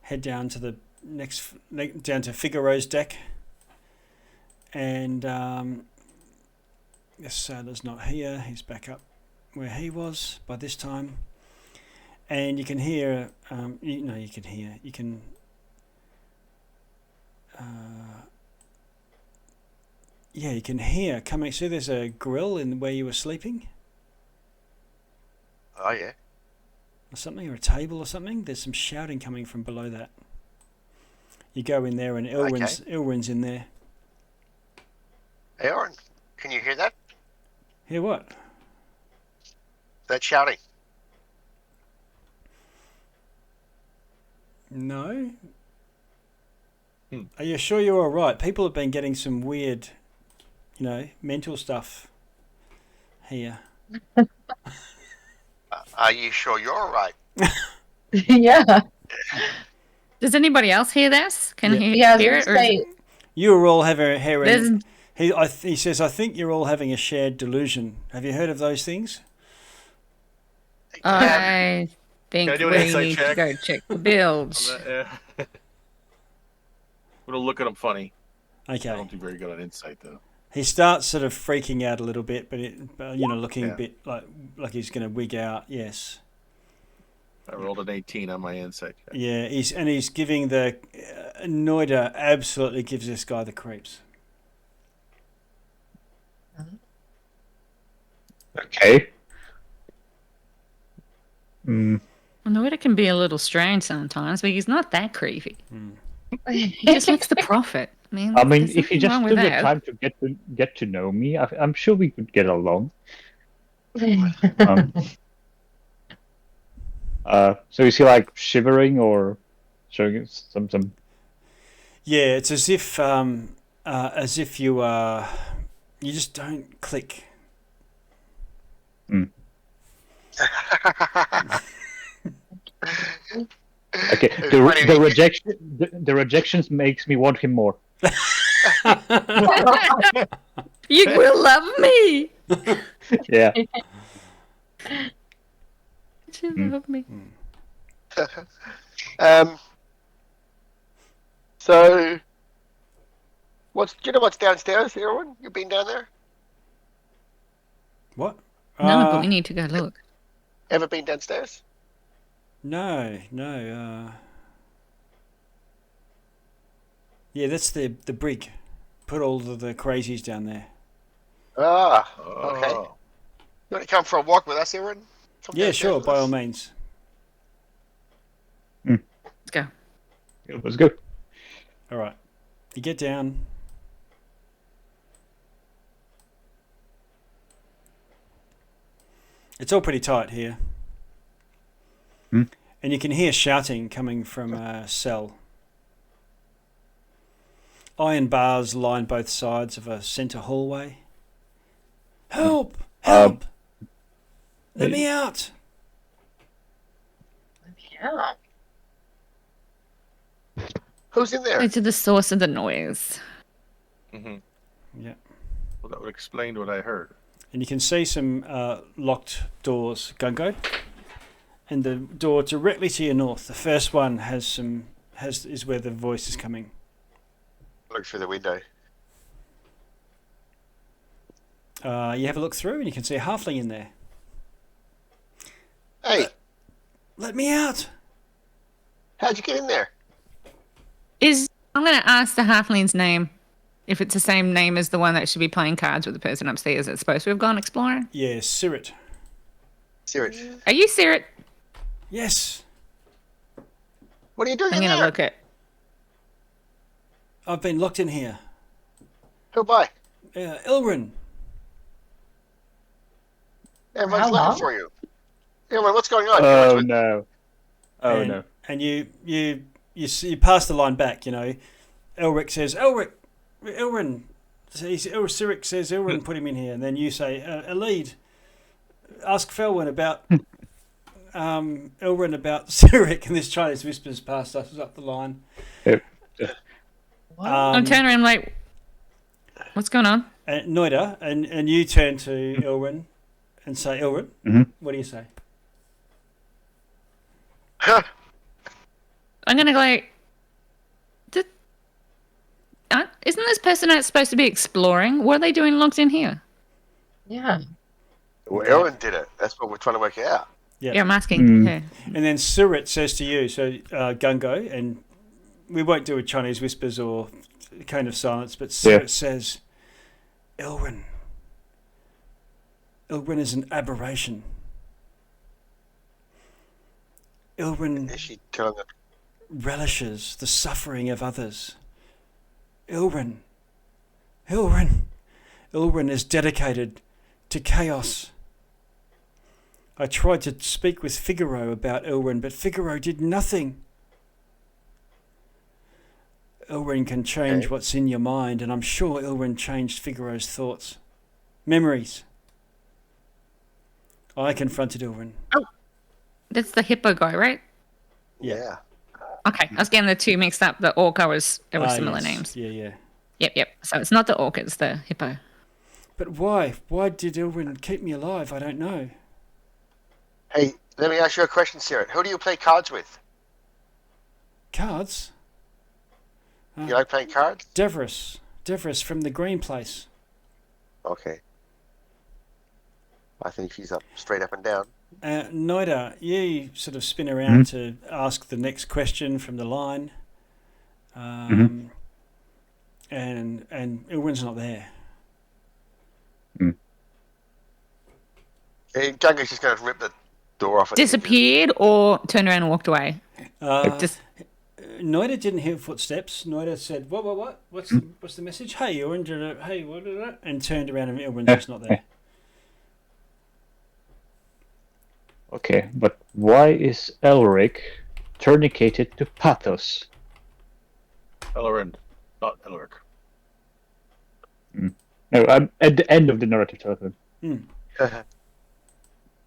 Speaker 1: head down to the down to Figaro's deck, and Sailor's not here. He's back up where he was by this time, and you can hear. You can hear coming. See, there's a grill in where you were sleeping.
Speaker 3: Oh, yeah.
Speaker 1: Or something, or a table or something. There's some shouting coming from below that. You go in there, and Ilrin's in there.
Speaker 3: Hey, Oren, can you hear that?
Speaker 1: Hear what?
Speaker 3: That shouting.
Speaker 1: No. Are you sure you're all right? People have been getting some weird, mental stuff here.
Speaker 3: Are you sure you're all right?
Speaker 4: Yeah.
Speaker 2: Does anybody else hear this? Can he
Speaker 4: Yeah,
Speaker 2: hear it?
Speaker 1: You were all having he says, I think you're all having a shared delusion. Have you heard of those things?
Speaker 2: I think
Speaker 5: Can I do an
Speaker 2: we
Speaker 5: insight
Speaker 2: need
Speaker 5: check?
Speaker 2: to go check the bilge.
Speaker 5: I'm gonna look at him funny.
Speaker 1: Okay.
Speaker 5: I don't do very good on insight though.
Speaker 1: He starts sort of freaking out a little bit, but looking a bit like he's going to wig out. Yes.
Speaker 5: I rolled an 18 on my insight check.
Speaker 1: Yeah, he's giving the Noida absolutely gives this guy the creeps.
Speaker 6: Okay.
Speaker 2: I know it can be a little strange sometimes, but he's not that creepy. He just likes the profit.
Speaker 6: I mean, if you just took the time to get to know me, I'm sure we could get along. So is he like shivering or showing some?
Speaker 1: Yeah, it's as if you just don't click.
Speaker 6: Okay, the rejections makes me want him more.
Speaker 2: You will love me.
Speaker 6: Yeah.
Speaker 2: You love me.
Speaker 3: So, do you know what's downstairs, everyone? You've been down there?
Speaker 1: What?
Speaker 2: No, but we need to go look.
Speaker 3: Ever been downstairs?
Speaker 1: No. Yeah, that's the brig. Put all of the crazies down there.
Speaker 3: Okay. You want to come for a walk with us, everyone?
Speaker 1: Yeah, sure, by all means.
Speaker 2: go.
Speaker 6: Yeah, let's go.
Speaker 1: All right. You get down. It's all pretty tight here.
Speaker 6: Hmm?
Speaker 1: And you can hear shouting coming from a cell. Iron bars line both sides of a centre hallway. Help! Help! Let me out!
Speaker 4: Yeah.
Speaker 3: Who's in there?
Speaker 2: Go to the source of the noise.
Speaker 5: Mm-hmm.
Speaker 1: Yeah.
Speaker 5: Well, that would explain what I heard.
Speaker 1: And you can see some locked doors, Gungo. And the door directly to your north, the first one is where the voice is coming.
Speaker 3: Look through the window.
Speaker 1: You have a look through and you can see a halfling in there.
Speaker 3: Hey,
Speaker 1: Let me out!
Speaker 3: how'd you get in there?
Speaker 2: I'm going to ask the halfling's name. If it's the same name as the one that should be playing cards with the person upstairs that's supposed to have gone exploring.
Speaker 1: Yeah, Sirit.
Speaker 3: Sirit.
Speaker 2: Are you Sirit?
Speaker 1: Yes,
Speaker 3: What are you doing
Speaker 2: I'm
Speaker 3: in
Speaker 2: going to
Speaker 3: there?
Speaker 2: look at.
Speaker 1: I've been locked in here.
Speaker 3: Who by?
Speaker 1: Ilrin.
Speaker 3: Everyone's
Speaker 4: How
Speaker 3: looking
Speaker 4: long?
Speaker 3: for you. Everyone, what's going on?
Speaker 6: Oh no! Oh
Speaker 1: and,
Speaker 6: no!
Speaker 1: And you pass the line back. You know, Elric says, Ilrin. Sirik says, Ilrin put him in here, and then you say, a lead. Ask Felwyn about Ilrin about Sirik, and this Chinese whispers past us up the line.
Speaker 6: Yep.
Speaker 2: I'm turning around like, what's going on?
Speaker 1: Noida, and you turn to Ilrin and say, Ilrin, what do you say?
Speaker 2: I'm going to go like, isn't this person not supposed to be exploring? What are they doing locked in here?
Speaker 4: Yeah.
Speaker 3: Well, Ellen did it. That's what we're trying to work out.
Speaker 1: Yep.
Speaker 2: Yeah, I'm asking her.
Speaker 1: And then Sirit says to you, so Gungo, and we won't do a Chinese whispers or a kind of silence, but Sirit says, Ilrin is an aberration. Ilrin
Speaker 3: Is she telling them?
Speaker 1: relishes the suffering of others. Ilrin is dedicated to chaos. I tried to speak with Figaro about Ilrin, but Figaro did nothing. Ilrin can change what's in your mind, and I'm sure Ilrin changed Figaro's thoughts. Memories. I confronted Ilrin.
Speaker 2: Oh, that's the hippo guy, right?
Speaker 3: Yeah.
Speaker 2: Okay, I was getting the two mixed up. The orca they were similar
Speaker 1: Yes.
Speaker 2: names.
Speaker 1: Yeah.
Speaker 2: Yep. So it's not the orca, it's the hippo.
Speaker 1: But why? Why did Ilrin keep me alive? I don't know.
Speaker 3: Hey, let me ask you a question, Sirit. Who do you play cards with?
Speaker 1: Cards?
Speaker 3: You like playing cards?
Speaker 1: Devris from the Green Place.
Speaker 3: Okay. I think she's up straight up and down.
Speaker 1: Noida, you sort of spin around to ask the next question from the line. And Ilrin's not there.
Speaker 3: Hey, Gunga's just going to rip the door off.
Speaker 2: Disappeared or turned around and walked away?
Speaker 1: Noida didn't hear footsteps. Noida said, "What? What's the message? Hey, Ilrin, hey, what?" And turned around and Ilrin's just not there.
Speaker 6: Okay, but why is Elric tourniqueted to Pathos?
Speaker 5: Elrond, not Elric.
Speaker 6: No, I'm at the end of the narrative telephone.
Speaker 5: Not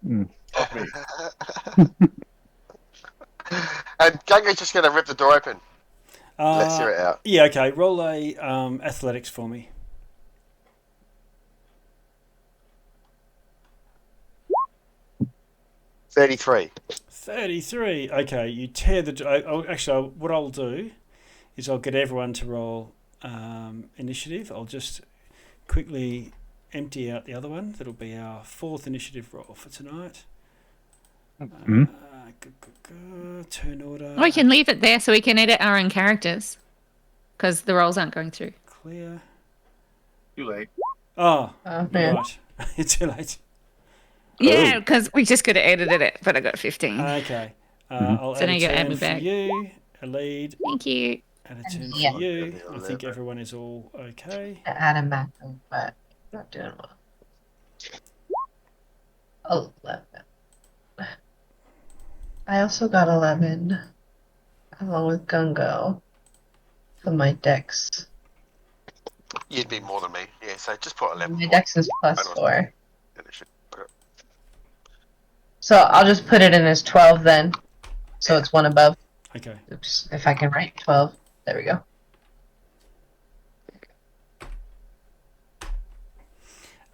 Speaker 5: me.
Speaker 3: And Gunga's just going to rip the door open. Let's hear it out.
Speaker 1: Yeah, okay. Roll a athletics for me.
Speaker 3: 33.
Speaker 1: 33. Okay, you tear the door. Actually, what I'll do is I'll get everyone to roll initiative. I'll just quickly empty out the other one. That'll be our fourth initiative roll for tonight. Turn order.
Speaker 2: We can leave it there so we can edit our own characters. Because the rolls aren't going through.
Speaker 1: Clear.
Speaker 5: Too late.
Speaker 1: Oh,
Speaker 4: man.
Speaker 1: right. It's too late.
Speaker 2: Yeah, because we just could have edited it, but I got 15.
Speaker 1: Okay. I'll
Speaker 2: So
Speaker 1: add
Speaker 2: now
Speaker 1: a
Speaker 2: you gotta add
Speaker 1: turn
Speaker 2: me
Speaker 1: for
Speaker 2: back.
Speaker 1: you. a lead
Speaker 2: Thank you.
Speaker 1: and a turn
Speaker 4: Yeah.
Speaker 1: for you. I think everyone is all okay.
Speaker 4: Add him back, but not doing well. 11. I also got 11, along with Gungo, for my dex.
Speaker 3: You'd be more than me. Yeah, so just put 11.
Speaker 4: My dex is plus
Speaker 3: I
Speaker 4: 4.
Speaker 3: Yeah, they should put it.
Speaker 4: So I'll just put it in as 12 then. So it's one above.
Speaker 1: Okay.
Speaker 4: Oops, if I can write 12. There we go.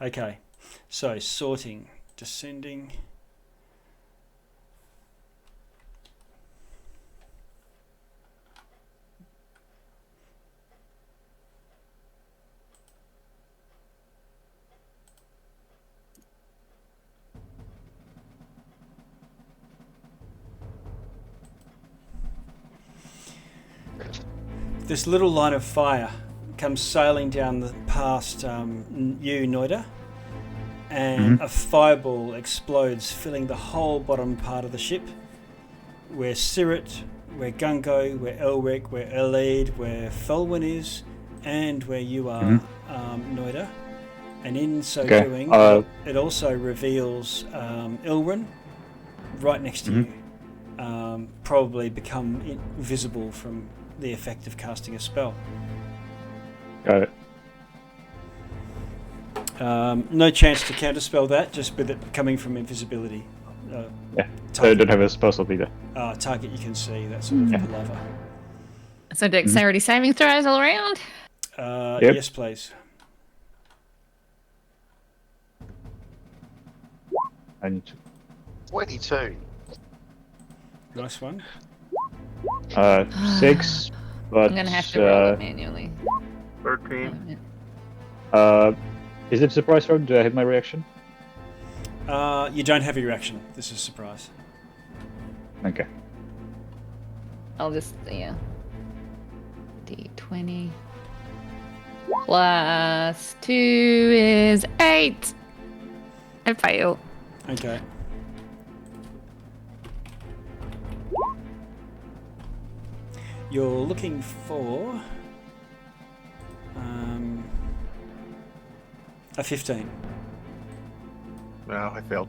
Speaker 1: Okay. So sorting, descending. This little line of fire comes sailing down the past you, Noida, and a fireball explodes, filling the whole bottom part of the ship. Where Sirit, where Gungo, where Elric, where Elide, where Felwyn is, and where you are, Noida. And in so doing, it also reveals Ilrin right next to you, probably become visible from the effect of casting a spell.
Speaker 6: Got it.
Speaker 1: No chance to counterspell that, just with it coming from invisibility.
Speaker 6: Yeah, so I don't have a spell slot either.
Speaker 1: Target you can see, that sort of palaver.
Speaker 2: So dexterity saving throws all around?
Speaker 1: Yep. Yes, please.
Speaker 6: And
Speaker 3: 22.
Speaker 1: Nice one.
Speaker 6: 6, but
Speaker 2: I'm going to have to roll it manually.
Speaker 5: 13.
Speaker 6: Is it a surprise round? Do I have my reaction?
Speaker 1: You don't have your reaction. This is a surprise.
Speaker 6: Okay.
Speaker 2: I'll just, D20. Plus 2 is 8. I fail.
Speaker 1: Okay. You're looking for a 15.
Speaker 5: No, I failed.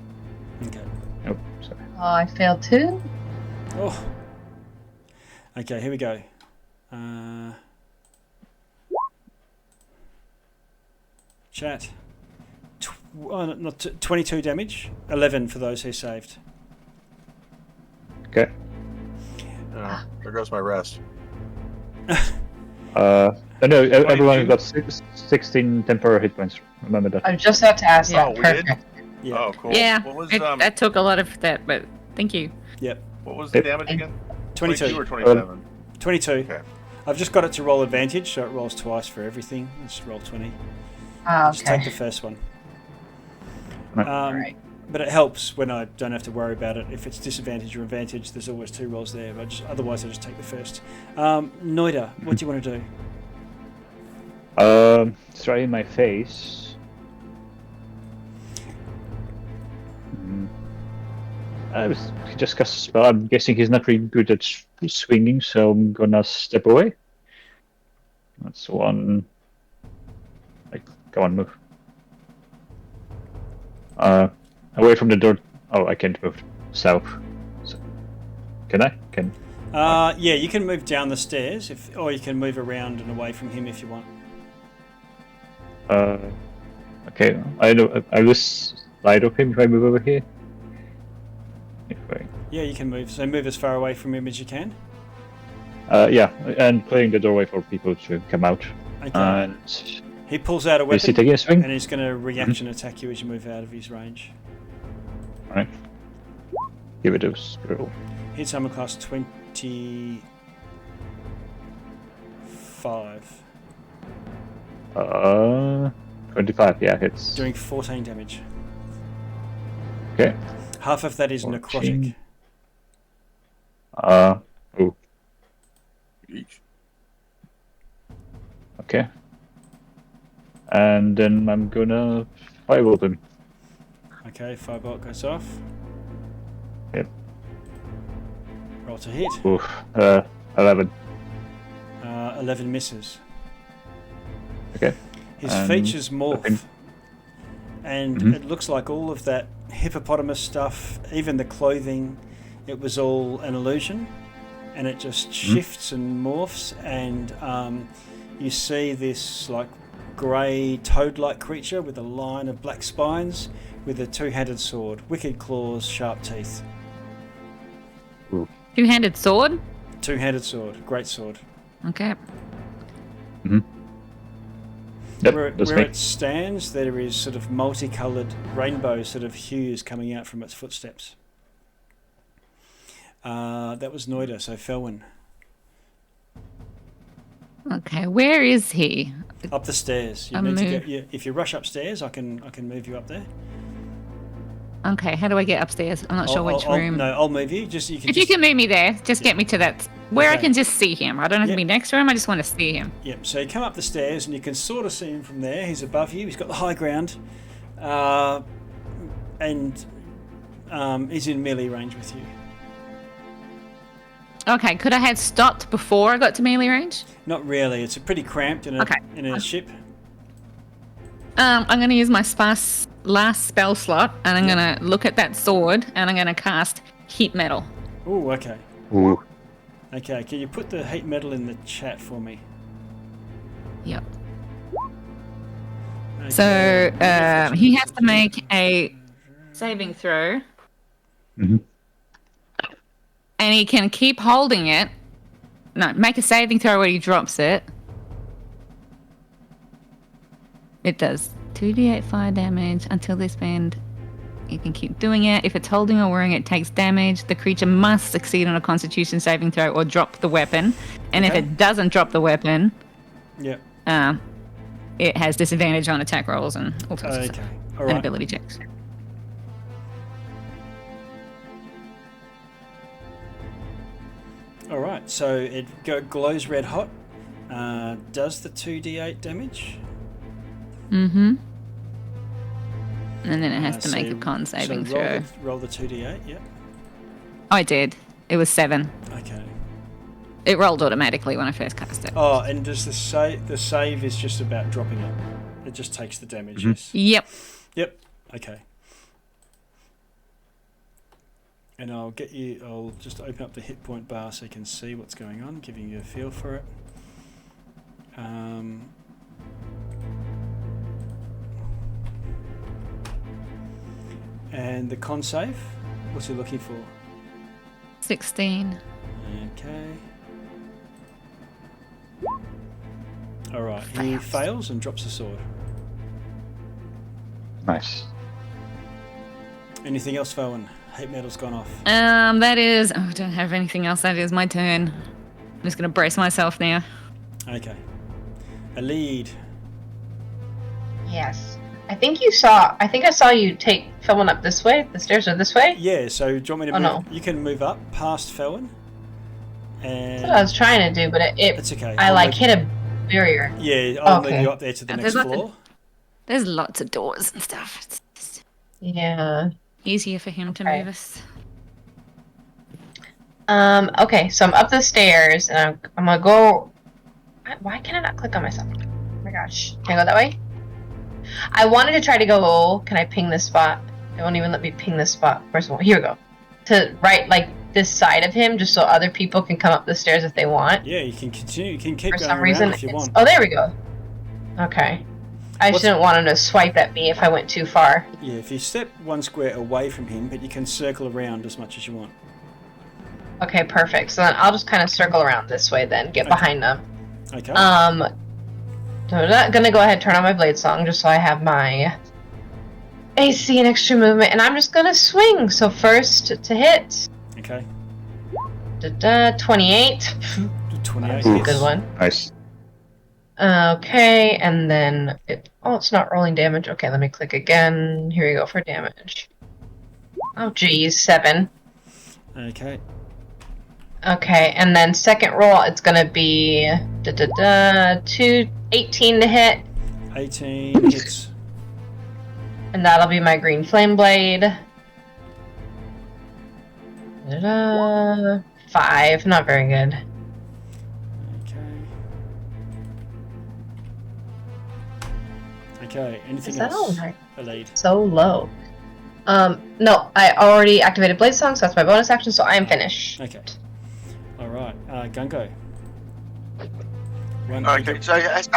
Speaker 1: Okay.
Speaker 6: Oh, sorry.
Speaker 4: Oh, I failed too?
Speaker 1: Oh. Okay, here we go. Chat. 22 damage. 11 for those who saved.
Speaker 6: Okay.
Speaker 5: There goes my rest.
Speaker 6: No, everyone got 16 temporary hit points. Remember that.
Speaker 4: I just had to ask that.
Speaker 5: Oh, we did?
Speaker 4: Perfect.
Speaker 1: Yeah.
Speaker 5: Oh, cool.
Speaker 2: Yeah,
Speaker 5: What was
Speaker 2: that took a lot of that, but thank you.
Speaker 1: Yep.
Speaker 5: what was the damage again?
Speaker 1: 22
Speaker 5: or 27?
Speaker 1: 22.
Speaker 5: Okay.
Speaker 1: I've just got it to roll advantage, so it rolls twice for everything. Let's roll 20.
Speaker 4: Ah,
Speaker 1: Just take the
Speaker 4: okay.
Speaker 1: first one.
Speaker 4: Right.
Speaker 1: But it helps when I don't have to worry about it. If it's disadvantage or advantage, there's always 2 rolls there. But otherwise, I just take the first. Noida, what do you want to do?
Speaker 6: Try in my face. I was just cast a spell. I'm guessing he's not really good at swinging, so I'm gonna step away. That's one. Go on, move. Away from the door. Oh, I can't move south. So, can I?
Speaker 1: Yeah, you can move down the stairs, or you can move around and away from him if you want.
Speaker 6: Okay. I lose sight of him if I move over here.
Speaker 1: Yeah, you can move. So move as far away from him as you can.
Speaker 6: Yeah, and clearing the doorway for people to come out.
Speaker 1: Okay.
Speaker 6: And
Speaker 1: He pulls out a
Speaker 6: is he
Speaker 1: weapon,
Speaker 6: taking a swing?
Speaker 1: and he's going to reaction attack you as you move out of his range.
Speaker 6: Alright. Give it a scroll.
Speaker 1: Hits armor class 25.
Speaker 6: 25, yeah, hits.
Speaker 1: Doing 14 damage.
Speaker 6: Okay.
Speaker 1: Half of that is
Speaker 6: 14.
Speaker 1: necrotic.
Speaker 6: Oh.
Speaker 5: Each.
Speaker 6: Okay. And then I'm gonna firebolt him.
Speaker 1: Okay, firebolt goes off.
Speaker 6: Yep.
Speaker 1: Roll to hit.
Speaker 6: Oof. 11.
Speaker 1: 11 misses.
Speaker 6: Okay.
Speaker 1: His features morph. And it looks like all of that hippopotamus stuff, even the clothing, it was all an illusion. And it just shifts and morphs, and you see this like grey toad-like creature with a line of black spines with a two-handed sword, wicked claws, sharp teeth.
Speaker 6: Ooh.
Speaker 2: Two-handed sword?
Speaker 1: Two-handed sword, great sword.
Speaker 2: Okay.
Speaker 6: Yep,
Speaker 1: where
Speaker 6: that's me.
Speaker 1: it stands, there is sort of multicoloured rainbow sort of hues coming out from its footsteps. That was Noida, so Felwyn.
Speaker 2: Okay, where is he?
Speaker 1: Up the stairs. You need to go, if you rush upstairs, I can move you up there.
Speaker 2: Okay, how do I get upstairs? I'm not sure which room.
Speaker 1: No, I'll move you.
Speaker 2: If you can move me there, just get me to that where I can just see him. I don't have to be next to him. I just want to see him.
Speaker 1: Yep. So you come up the stairs and you can sort of see him from there. He's above you. He's got the high ground, and he's in melee range with you.
Speaker 2: Okay, could I have stopped before I got to melee range?
Speaker 1: Not really. It's pretty cramped in a ship.
Speaker 2: I'm going to use my last spell slot, and I'm going to look at that sword, and I'm going to cast Heat Metal.
Speaker 1: Ooh, okay.
Speaker 6: Ooh.
Speaker 1: Okay, can you put the heat metal in the chat for me?
Speaker 2: Yep.
Speaker 1: Okay.
Speaker 2: So he has to make a saving throw.
Speaker 6: Mm-hmm.
Speaker 2: And he can keep holding it. No, make a saving throw where he drops it. It does 2d8 fire damage until this bend. You can keep doing it. If it's holding or wearing, it takes damage. The creature must succeed on a Constitution saving throw or drop the weapon. And if it doesn't drop the weapon, it has disadvantage on attack rolls and all sorts of stuff.
Speaker 1: All right.
Speaker 2: And ability checks.
Speaker 1: All right. So it glows red hot. Does the 2d8 damage?
Speaker 2: Mm-hmm. And then it has to make a con saving throw.
Speaker 1: Roll the 2d8, yeah.
Speaker 2: I did. It was 7.
Speaker 1: Okay.
Speaker 2: It rolled automatically when I first cast it.
Speaker 1: Oh, and does the save is just about dropping it? It just takes the damage, yes?
Speaker 2: Yep.
Speaker 1: Yep. Okay. And I'll just open up the hit point bar so you can see what's going on, giving you a feel for it. And the con save, what's he looking for?
Speaker 2: 16.
Speaker 1: Okay. Alright, he fails and drops the sword.
Speaker 6: Nice.
Speaker 1: Anything else, Felwyn? Hate metal's gone off.
Speaker 2: That is... Oh, I don't have anything else. That is my turn. I'm just going to brace myself now.
Speaker 1: Okay. A lead.
Speaker 4: Yes. I think I saw you take Felwyn up this way. The stairs are this way?
Speaker 1: Yeah, so do you want me to move?
Speaker 4: No.
Speaker 1: You can move up past Felwyn. And
Speaker 4: That's what I was trying to do, but
Speaker 1: it's okay.
Speaker 4: I hit a barrier.
Speaker 1: Yeah, I'll move you up there to the next floor.
Speaker 2: There's lots of doors and stuff. It's just easier for him to move us.
Speaker 4: Okay, so I'm up the stairs, and I'm gonna go... Why can I not click on myself? Oh my gosh. Can I go that way? I wanted to try to go... Can I ping this spot? It won't even let me ping this spot. First of all, here we go. To right, like, this side of him, just so other people can come up the stairs if they want.
Speaker 1: Yeah, you can continue. You can keep
Speaker 4: For
Speaker 1: going
Speaker 4: some
Speaker 1: around
Speaker 4: reason,
Speaker 1: if you want.
Speaker 4: Oh, there we go. Okay. I just didn't want him to swipe at me if I went too far.
Speaker 1: Yeah, if you step one square away from him, but you can circle around as much as you want.
Speaker 4: Okay, perfect. So then I'll just kind of circle around this way then, get behind them.
Speaker 1: Okay.
Speaker 4: So I'm not gonna go ahead and turn on my blade song just so I have my AC and extra movement, and I'm just gonna swing. So first to hit.
Speaker 1: Okay.
Speaker 4: 28.
Speaker 1: 28
Speaker 4: That's a good one.
Speaker 6: Nice.
Speaker 4: Okay, and then it's not rolling damage. Okay, let me click again. Here we go for damage. Oh geez, 7.
Speaker 1: Okay.
Speaker 4: Okay, and then second roll, it's gonna be 18 to hit.
Speaker 1: 18 hits.
Speaker 4: And that'll be my green flame blade. 5, not very good.
Speaker 1: Okay, anything
Speaker 4: Is that all
Speaker 1: else?
Speaker 4: right?
Speaker 1: A lead.
Speaker 4: So low. No, I already activated Blade Song, so that's my bonus action, so I am finished.
Speaker 1: Okay. Alright, Gungo.
Speaker 3: Okay, so has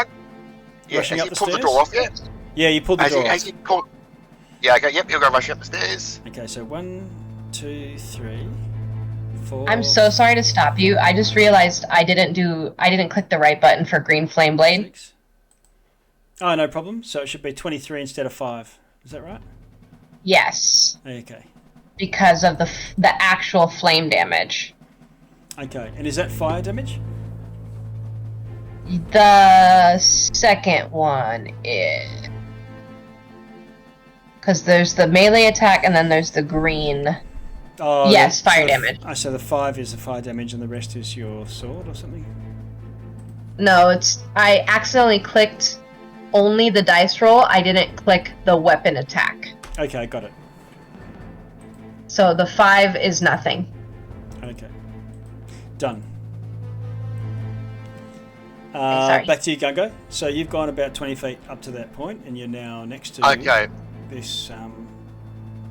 Speaker 1: Rushing up
Speaker 3: he
Speaker 1: the
Speaker 3: pulled the
Speaker 1: stairs?
Speaker 3: door off yet?
Speaker 1: Yeah, you pulled the door
Speaker 3: Has
Speaker 1: off.
Speaker 3: he called? Yeah, okay, yep, he'll go rushing up the stairs.
Speaker 1: Okay, so 1, 2, 3, 4...
Speaker 4: I'm so sorry to stop you. I just realized I didn't click the right button for Green Flame Blade.
Speaker 1: 6. Oh, no problem. So it should be 23 instead of 5. Is that right?
Speaker 4: Yes.
Speaker 1: Okay.
Speaker 4: Because of the actual flame damage.
Speaker 1: Okay, and is that fire damage?
Speaker 4: The second one is... Because there's the melee attack and then there's the green...
Speaker 1: Oh,
Speaker 4: yes, fire damage.
Speaker 1: So the 5 is the fire damage and the rest is your sword or something?
Speaker 4: No, I accidentally clicked only the dice roll. I didn't click the weapon attack.
Speaker 1: Okay, got it.
Speaker 4: So the 5 is nothing.
Speaker 1: Okay. Done.
Speaker 4: Sorry.
Speaker 1: Back to you, Gungo. So you've gone about 20 feet up to that point, and you're now next to this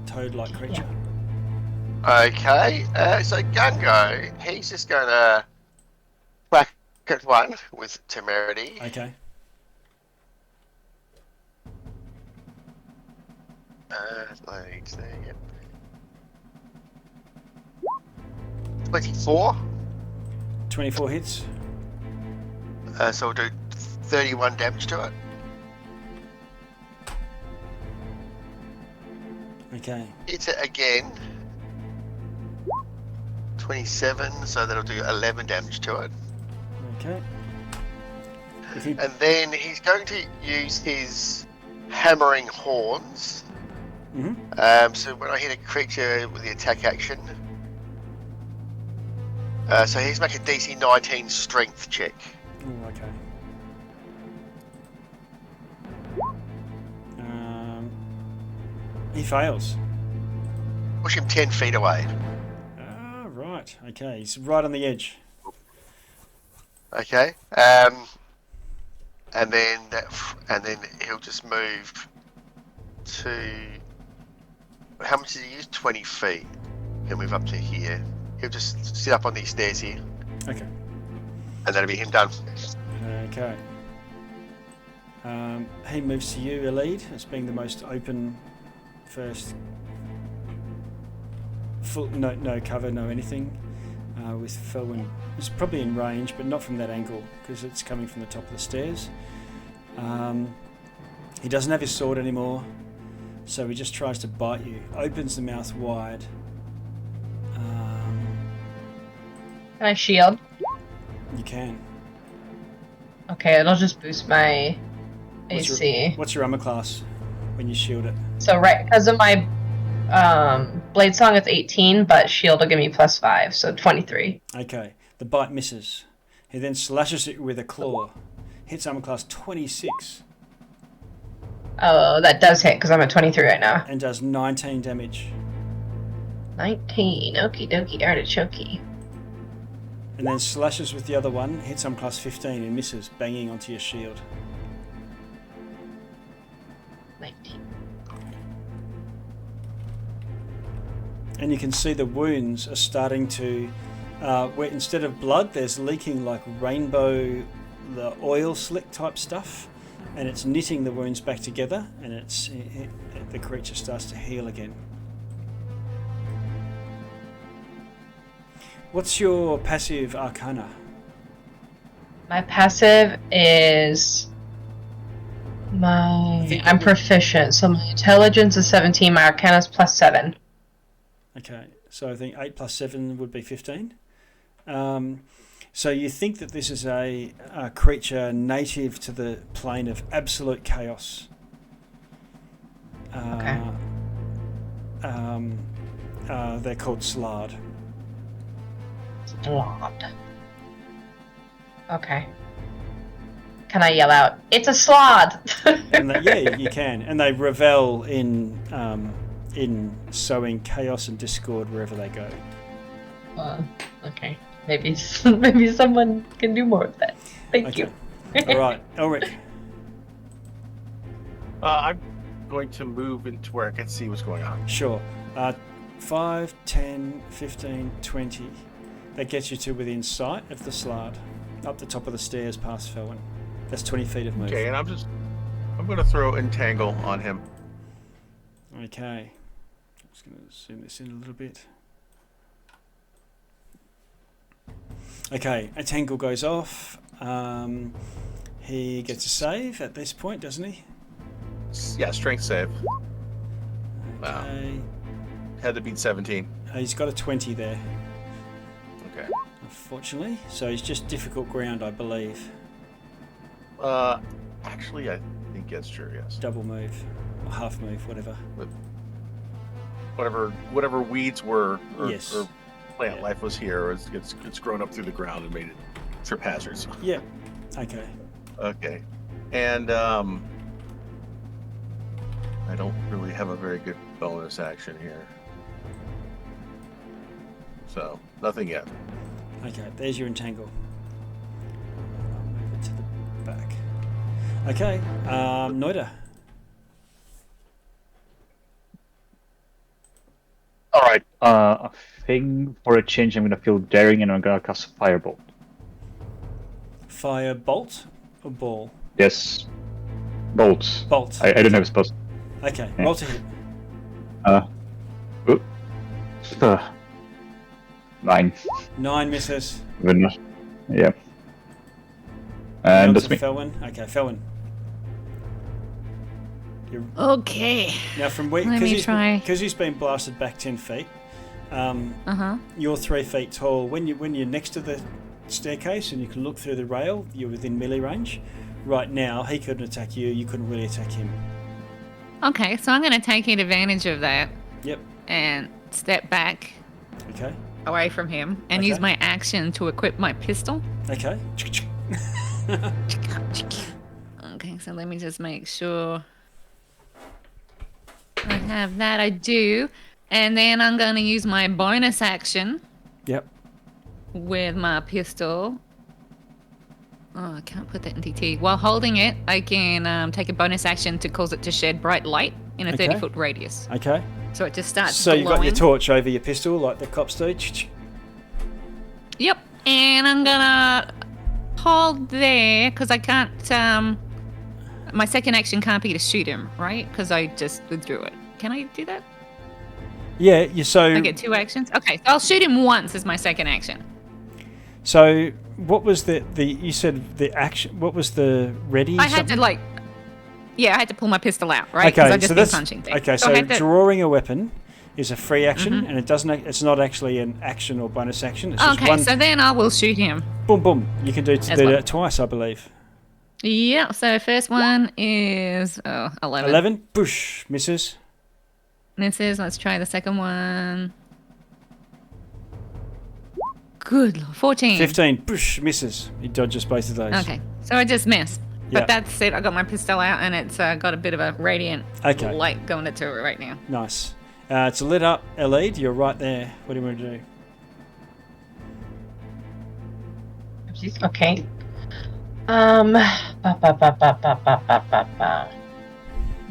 Speaker 1: toad-like creature.
Speaker 3: Okay, so Gungo, he's just going to whack at one with temerity.
Speaker 1: Okay.
Speaker 3: Legs there, yep. 24.
Speaker 1: 24 hits.
Speaker 3: So we'll do 31 damage to it.
Speaker 1: Okay.
Speaker 3: Hits it again. 27, so that'll do 11 damage to it.
Speaker 1: Okay.
Speaker 3: And then he's going to use his hammering horns.
Speaker 1: Mm-hmm.
Speaker 3: So when I hit a creature with the attack action, so he's making a DC 19 strength check.
Speaker 1: Oh, okay. He fails.
Speaker 3: Push him 10 feet away.
Speaker 1: Right. Okay. He's right on the edge.
Speaker 3: Okay. And then he'll just move to. How much did he use? 20 feet. He'll move up to here. He'll just sit up on these stairs here.
Speaker 1: Okay.
Speaker 3: And that'll be him done.
Speaker 1: Okay. He moves to you, Elide, as being the most open first. Full, no cover, no anything. With Felwyn, it's probably in range, but not from that angle because it's coming from the top of the stairs. He doesn't have his sword anymore, so he just tries to bite you. Opens the mouth wide.
Speaker 4: Can I shield?
Speaker 1: You can.
Speaker 4: Okay, it'll just boost my AC.
Speaker 1: What's your armor class when you shield it?
Speaker 4: So because of my Blade Song, it's 18, but shield will give me +5, so 23.
Speaker 1: Okay, the bite misses. He then slashes it with a claw. Hits armor class 26.
Speaker 4: Oh, that does hit because I'm at 23 right now.
Speaker 1: And does 19 damage.
Speaker 4: 19, okie dokie, artichoke.
Speaker 1: And then slashes with the other one, hits armor class 15 and misses, banging onto your shield.
Speaker 4: 19.
Speaker 1: And you can see the wounds are starting to, where instead of blood, there's leaking like rainbow, the oil slick type stuff, and it's knitting the wounds back together, and the creature starts to heal again. What's your passive arcana?
Speaker 4: My passive is I'm proficient, so my intelligence is 17, my arcana is +7.
Speaker 1: Okay, so I think 8 + 7 would be 15. So you think that this is a creature native to the plane of absolute chaos.
Speaker 4: Okay.
Speaker 1: They're called Slard.
Speaker 4: Slod. Okay. Can I yell out, "It's a slod"?
Speaker 1: And yeah, you can. And they revel in sowing chaos and discord wherever they go.
Speaker 4: Okay. Maybe someone can do more of that. Thank you.
Speaker 1: All right, Elric.
Speaker 5: I'm going to move into where I can see what's going on.
Speaker 1: Sure. 5, 10, 15, 20. That gets you to within sight of the Slard. Up the top of the stairs past Felwyn. That's 20 feet of move.
Speaker 5: Okay, and I'm going to throw Entangle on him.
Speaker 1: Okay. I'm just going to zoom this in a little bit. Okay, Entangle goes off. He gets a save at this point, doesn't he?
Speaker 5: Yeah, strength save.
Speaker 1: Okay.
Speaker 5: Had to beat 17.
Speaker 1: He's got a 20 there,
Speaker 5: Okay.
Speaker 1: unfortunately. So he's just difficult ground, I believe.
Speaker 5: Actually, I think that's true. Yes.
Speaker 1: Double move, or half move, whatever.
Speaker 5: Whatever weeds were, or,
Speaker 1: Yes.
Speaker 5: or plant life was here, it's grown up through the ground and made it trip hazards.
Speaker 1: Yeah. Okay.
Speaker 5: Okay. And I don't really have a very good bonus action here. So, nothing yet.
Speaker 1: Okay, there's your Entangle. I'll move it to the back. Okay, Noida.
Speaker 6: Alright, I think for a change I'm gonna feel daring and I'm gonna cast Firebolt.
Speaker 1: Fire bolt or ball?
Speaker 6: Yes. Bolt.
Speaker 1: Bolt.
Speaker 6: I don't have a spell.
Speaker 1: Okay,
Speaker 6: Yeah.
Speaker 1: roll to hit.
Speaker 6: Oop. 9.
Speaker 1: 9 misses.
Speaker 6: Yeah. And that's me.
Speaker 1: Felwyn. Okay, Felwyn.
Speaker 2: Okay.
Speaker 1: Now from where,
Speaker 2: Let me try.
Speaker 1: because he's been blasted back 10 feet. You're 3 feet tall. When you're next to the staircase and you can look through the rail, you're within melee range. Right now, he couldn't attack you. You couldn't really attack him.
Speaker 2: Okay, so I'm going to take advantage of that
Speaker 1: Yep.
Speaker 2: and step back
Speaker 1: Okay.
Speaker 2: away from him and
Speaker 1: Okay.
Speaker 2: use my action to equip my pistol.
Speaker 1: Okay.
Speaker 2: Okay, so let me just make sure I have that. I do. And then I'm going to use my bonus action
Speaker 1: Yep.
Speaker 2: with my pistol. Oh, I can't put that in TT. While holding it, I can take a bonus action to cause it to shed bright light in a
Speaker 1: Okay.
Speaker 2: 30-foot radius.
Speaker 1: Okay.
Speaker 2: So it just starts
Speaker 1: So you've got your
Speaker 2: glowing.
Speaker 1: torch over your pistol, like the cops do.
Speaker 2: Yep. And I'm going to hold there because I can't... my second action can't be to shoot him, right? Because I just withdrew it. Can I do that?
Speaker 1: Yeah.
Speaker 2: I get 2 actions? Okay, so I'll shoot him once as my second action.
Speaker 1: So what was the you said the action? What was the ready?
Speaker 2: I had to I had to pull my pistol out, right?
Speaker 1: Okay,
Speaker 2: I've just
Speaker 1: so
Speaker 2: been
Speaker 1: that's
Speaker 2: punching things.
Speaker 1: okay.
Speaker 2: I
Speaker 1: So
Speaker 2: had to-
Speaker 1: drawing a weapon is a free action, and it doesn't. It's not actually an action or bonus action. It's just
Speaker 2: Okay,
Speaker 1: one.
Speaker 2: so then I will shoot him.
Speaker 1: Boom, boom. You can do
Speaker 2: As well.
Speaker 1: that twice, I believe.
Speaker 2: Yeah, so first one is 11.
Speaker 1: 11. Push. Misses.
Speaker 2: Misses. Let's try the second one. Good Lord. 14.
Speaker 1: 15. Push. Misses. He dodges both of those.
Speaker 2: Okay, so I just missed. But
Speaker 1: Yeah.
Speaker 2: that's it. I got my pistol out and it's got a bit of a radiant
Speaker 1: Okay.
Speaker 2: light going into it right now.
Speaker 1: Nice. It's a lit up Elide. You're right there. What do you want to do?
Speaker 4: Okay.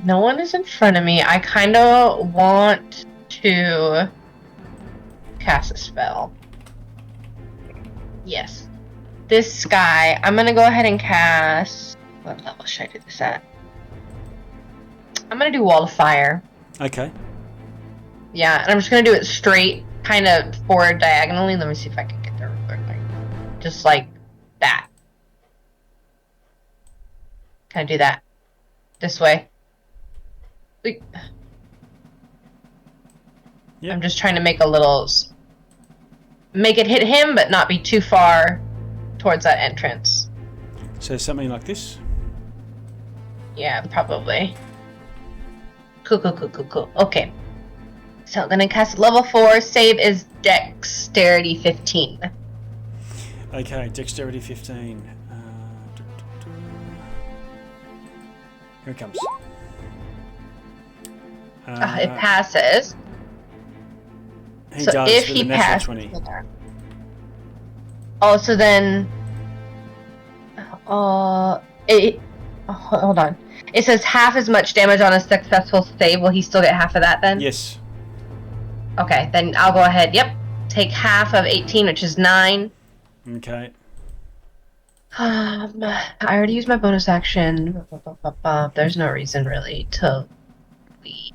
Speaker 4: No one is in front of me. I kind of want to cast a spell. Yes. This guy, I'm going to go ahead and cast... What level should I do this at? I'm going to do Wall of Fire.
Speaker 1: Okay.
Speaker 4: Yeah, and I'm just going to do it straight, kind of forward diagonally. Let me see if I can get there real quick. Just like that. Can I do that? This way. Wait.
Speaker 1: Yep.
Speaker 4: I'm just trying to make a little... Make it hit him, but not be too far towards that entrance.
Speaker 1: So something like this.
Speaker 4: Yeah, probably. Cool. Okay. So I'm gonna cast level 4. Save is Dexterity 15.
Speaker 1: Okay, Dexterity 15. Here it comes.
Speaker 4: It passes.
Speaker 1: He
Speaker 4: So
Speaker 1: does
Speaker 4: if
Speaker 1: with
Speaker 4: he
Speaker 1: a natural
Speaker 4: passes...
Speaker 1: 20.
Speaker 4: Oh, so then... hold on. It says half as much damage on a successful save. Will he still get half of that then?
Speaker 1: Yes.
Speaker 4: Okay, then I'll go ahead. Yep. Take half of 18, which is 9.
Speaker 1: Okay.
Speaker 4: I already used my bonus action. There's no reason really to leave.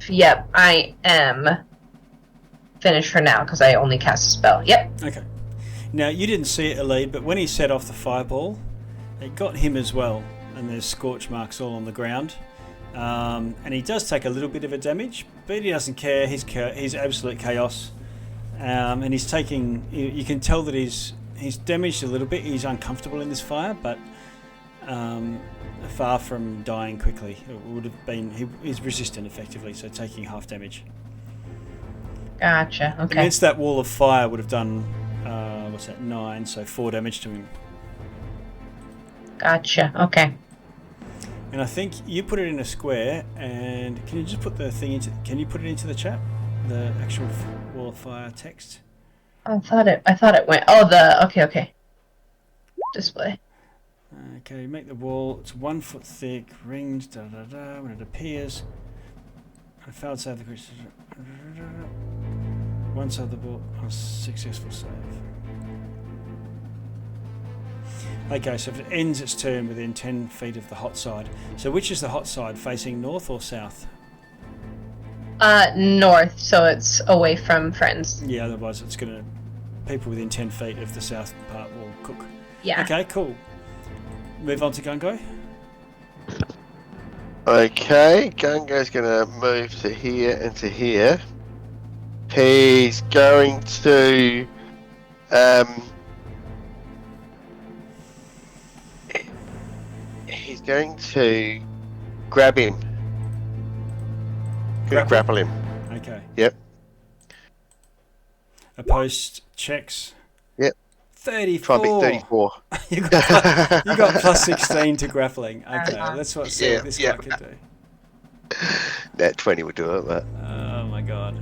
Speaker 4: Yep, I am finished for now because I only cast a spell. Yep.
Speaker 1: Okay. Now, you didn't see it, Elide, but when he set off the fireball, it got him as well. And there's scorch marks all on the ground. And he does take a little bit of a damage, but he doesn't care. He's absolute chaos. And he's taking... You can tell that he's damaged a little bit. He's uncomfortable in this fire, but far from dying quickly. It would have been... He's resistant, effectively, so taking half damage.
Speaker 4: Gotcha, okay.
Speaker 1: Against that wall of fire would have done... 9, so 4 damage to him.
Speaker 4: Gotcha, okay.
Speaker 1: And I think you put it in a square, and can you just put the thing into... Can you put it into the chat? The actual wall of fire text?
Speaker 4: I thought it went... Oh, okay. Display.
Speaker 1: Okay, make the wall... It's 1 foot thick, ringed, when it appears. I failed save the creature. One side of the ball, a successful save. Okay, so if it ends its turn within 10 feet of the hot side. So which is the hot side, facing north or south?
Speaker 4: North, so it's away from friends.
Speaker 1: Yeah, otherwise it's going to... People within 10 feet of the south part will cook.
Speaker 4: Yeah.
Speaker 1: Okay, cool. Move on to Gungo.
Speaker 3: Okay, Gungo's going to move to here and to here. He's going to... He's going to grab him. Grapple him.
Speaker 1: Okay.
Speaker 3: Yep.
Speaker 1: Opposed checks.
Speaker 3: Yep.
Speaker 1: 34.
Speaker 3: Try and beat 34.
Speaker 1: you got plus 16 to grappling. Okay, let's see what this guy can do.
Speaker 3: That 20 would do it, but...
Speaker 1: Oh my god.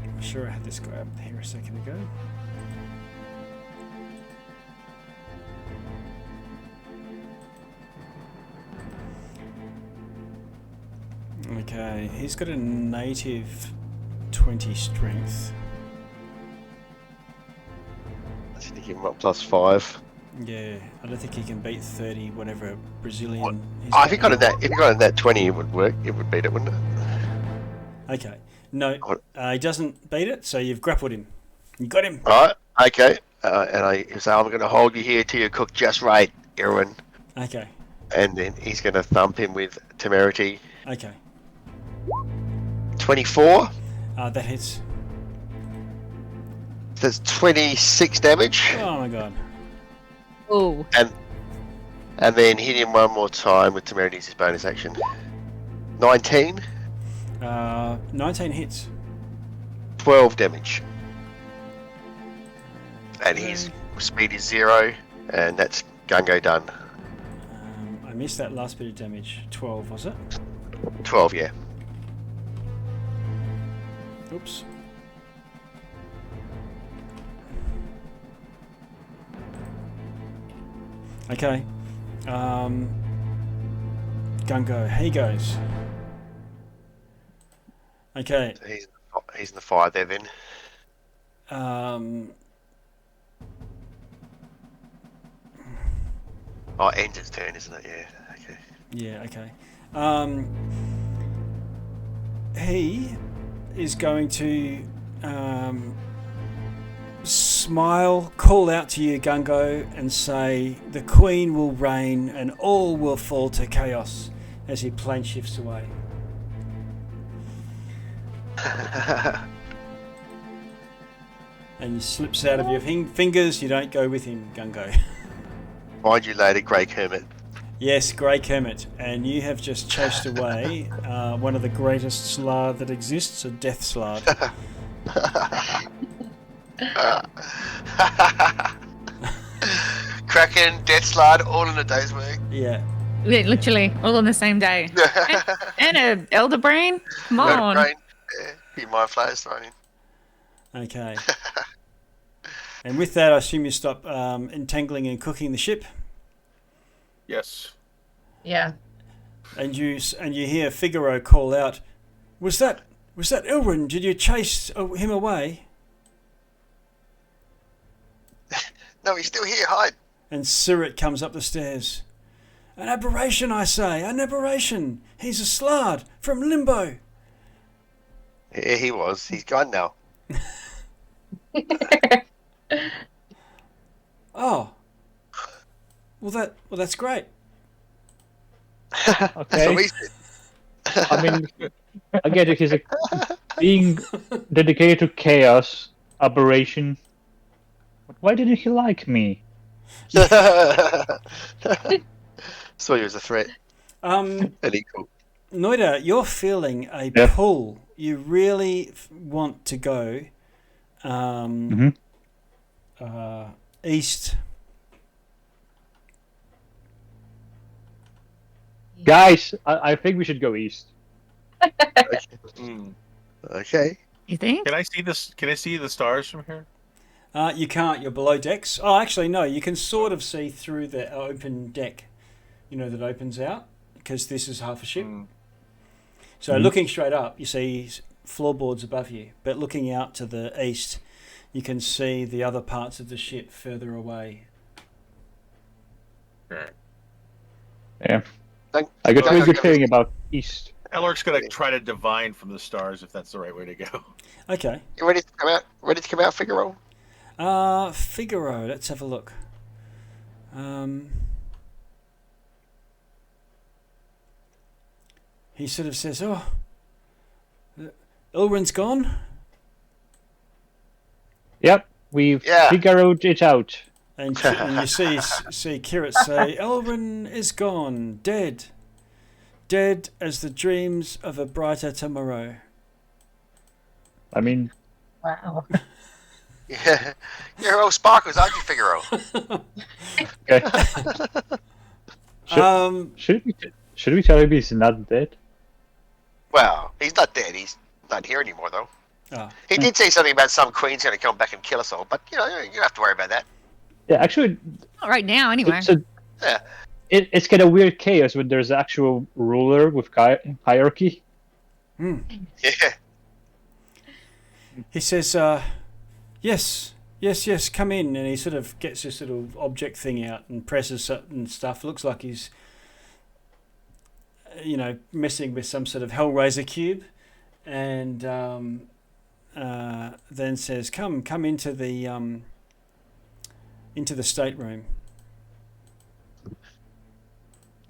Speaker 1: I'm sure I had this guy up here a second ago. Okay, he's got a native 20 strength.
Speaker 3: I think he can up +5.
Speaker 1: Yeah, I don't think he can beat 30, whatever Brazilian.
Speaker 3: If he got in that 20, it would work. It would beat it, wouldn't it?
Speaker 1: Okay, no, he doesn't beat it. So you've grappled him. You got him.
Speaker 3: All right. Okay. And I say, I'm going to hold you here till you cook just right, Irwin.
Speaker 1: Okay.
Speaker 3: And then he's going to thump him with temerity.
Speaker 1: Okay.
Speaker 3: 24.
Speaker 1: That hits.
Speaker 3: That's 26 damage.
Speaker 1: Oh my god.
Speaker 2: Oh.
Speaker 3: And then hit him one more time with temerity as his bonus action. 19.
Speaker 1: 19 hits.
Speaker 3: 12 damage. And his speed is 0, and that's Gungo done.
Speaker 1: I missed that last bit of damage. 12, was it?
Speaker 3: 12, yeah.
Speaker 1: Oops. Okay. Gungo, he goes. Okay.
Speaker 3: So he's in the fire there then. Oh, it ends its turn, isn't it? Yeah. Okay.
Speaker 1: Yeah. Okay. He is going to smile, call out to you, Gungo, and say, "The Queen will reign, and all will fall to chaos," as he plane shifts away. And he slips out of your fingers. You don't go with him, Gungo.
Speaker 3: Find you later, Grey Kermit.
Speaker 1: Yes, Grey Kermit, and you have just chased away one of the greatest Slard that exists, a Death Slard.
Speaker 3: Kraken, Death Slard, all in a day's work.
Speaker 1: Yeah.
Speaker 2: Literally, all on the same day. And a elder brain? Come on.
Speaker 3: Brain. Yeah, few mind flayers thrown in.
Speaker 1: Okay. And with that, I assume you stop entangling and cooking the ship.
Speaker 5: Yes.
Speaker 4: Yeah.
Speaker 1: And you hear Figaro call out, "Was that Ilrin? Did you chase him away?"
Speaker 3: No, he's still here. Hide.
Speaker 1: And Sirit comes up the stairs. "An aberration, I say, an aberration. He's a slard from Limbo."
Speaker 3: Yeah, he was. He's gone now.
Speaker 1: Oh. Well, that's great.
Speaker 6: Okay.
Speaker 3: So
Speaker 6: I mean, again, it is being dedicated to chaos, aberration. But why didn't he like me?
Speaker 3: Saw you as a threat. Illegal.
Speaker 1: Noida, you're feeling a pull. You really want to go east.
Speaker 6: Guys, I think we should go east.
Speaker 3: Okay.
Speaker 2: You think?
Speaker 5: Can I see this? Can I see the stars from here?
Speaker 1: You can't. You're below decks. Oh, actually, no. You can sort of see through the open deck, that opens out, because this is half a ship. So looking straight up, you see floorboards above you. But looking out to the east, you can see the other parts of the ship further away.
Speaker 6: Yeah. I got a really good feeling about east.
Speaker 5: Elric's going to try to divine from the stars if that's the right way to go.
Speaker 1: Okay.
Speaker 3: You ready to come out? Ready to come out, Figaro?
Speaker 1: Figaro, let's have a look. He sort of says, "Oh, Ilrin's gone?"
Speaker 6: Yep, we've Figaro'd it out.
Speaker 1: And you see Kirit say, "Ilrin is gone, dead. Dead as the dreams of a brighter tomorrow."
Speaker 6: I mean...
Speaker 4: Wow.
Speaker 3: Yeah. You're all sparkles, aren't you, Figaro?
Speaker 6: Okay. Should we tell him he's not dead?
Speaker 3: Well, he's not dead. He's not here anymore, though.
Speaker 1: Oh.
Speaker 3: He did say something about some queen's going to come back and kill us all, but, you don't have to worry about that.
Speaker 6: Yeah, actually...
Speaker 2: Not right now, anyway.
Speaker 6: It's kind of weird chaos when there's an actual ruler with hierarchy.
Speaker 3: Yeah.
Speaker 1: He says, yes, come in. And he sort of gets this little object thing out and presses certain stuff. Looks like he's, messing with some sort of Hellraiser cube. And then says, come into the stateroom.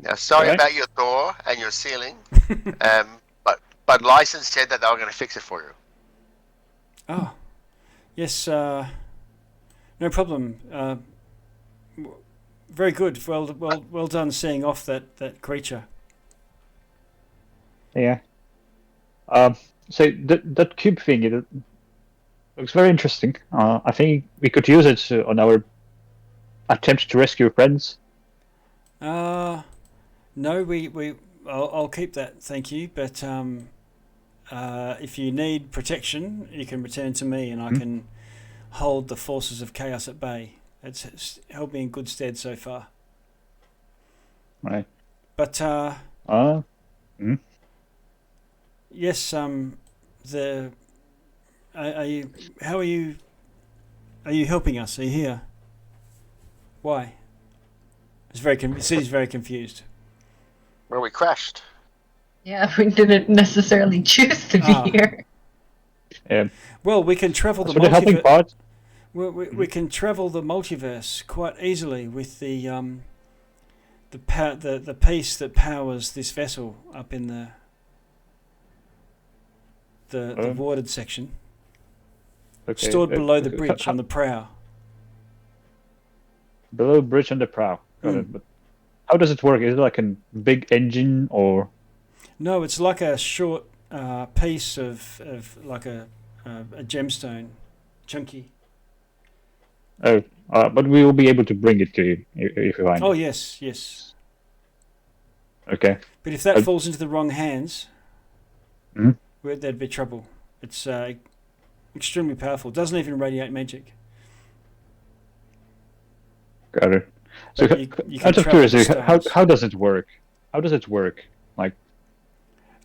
Speaker 3: Now, sorry about your door and your ceiling, but License said that they were going to fix it for you.
Speaker 1: Oh, yes, no problem. Very good. Well done seeing off that creature.
Speaker 6: Yeah. So that cube thing, it looks very interesting. I think we could use it on our attempt to rescue friends.
Speaker 1: No, I'll keep that, thank you. But if you need protection, you can return to me, and I can hold the forces of chaos at bay. It's held me in good stead so far.
Speaker 6: Right.
Speaker 1: But yes, how are you? Are you helping us? Are you here? Why? He's very confused.
Speaker 3: Where we crashed.
Speaker 4: Yeah, we didn't necessarily choose to be here.
Speaker 6: Yeah.
Speaker 1: Well, we can travel the
Speaker 6: the helping part.
Speaker 1: We can travel the multiverse quite easily with the piece that powers this vessel up in the warded section.
Speaker 6: Okay.
Speaker 1: Stored below the bridge on the prow.
Speaker 6: Below bridge on the prow. Got it. But how does it work? Is it like a big engine or?
Speaker 1: No, it's like a short piece of like a gemstone, chunky.
Speaker 6: Oh, but we will be able to bring it to you if you want.
Speaker 1: Oh yes.
Speaker 6: Okay.
Speaker 1: But if that falls into the wrong hands,
Speaker 6: Mhm.
Speaker 1: there'd be trouble. It's extremely powerful. It doesn't even radiate magic.
Speaker 6: Got it. So,
Speaker 1: But you can
Speaker 6: out of
Speaker 1: travel the
Speaker 6: curiosity,
Speaker 1: stars.
Speaker 6: how does it work? How does it work? Like,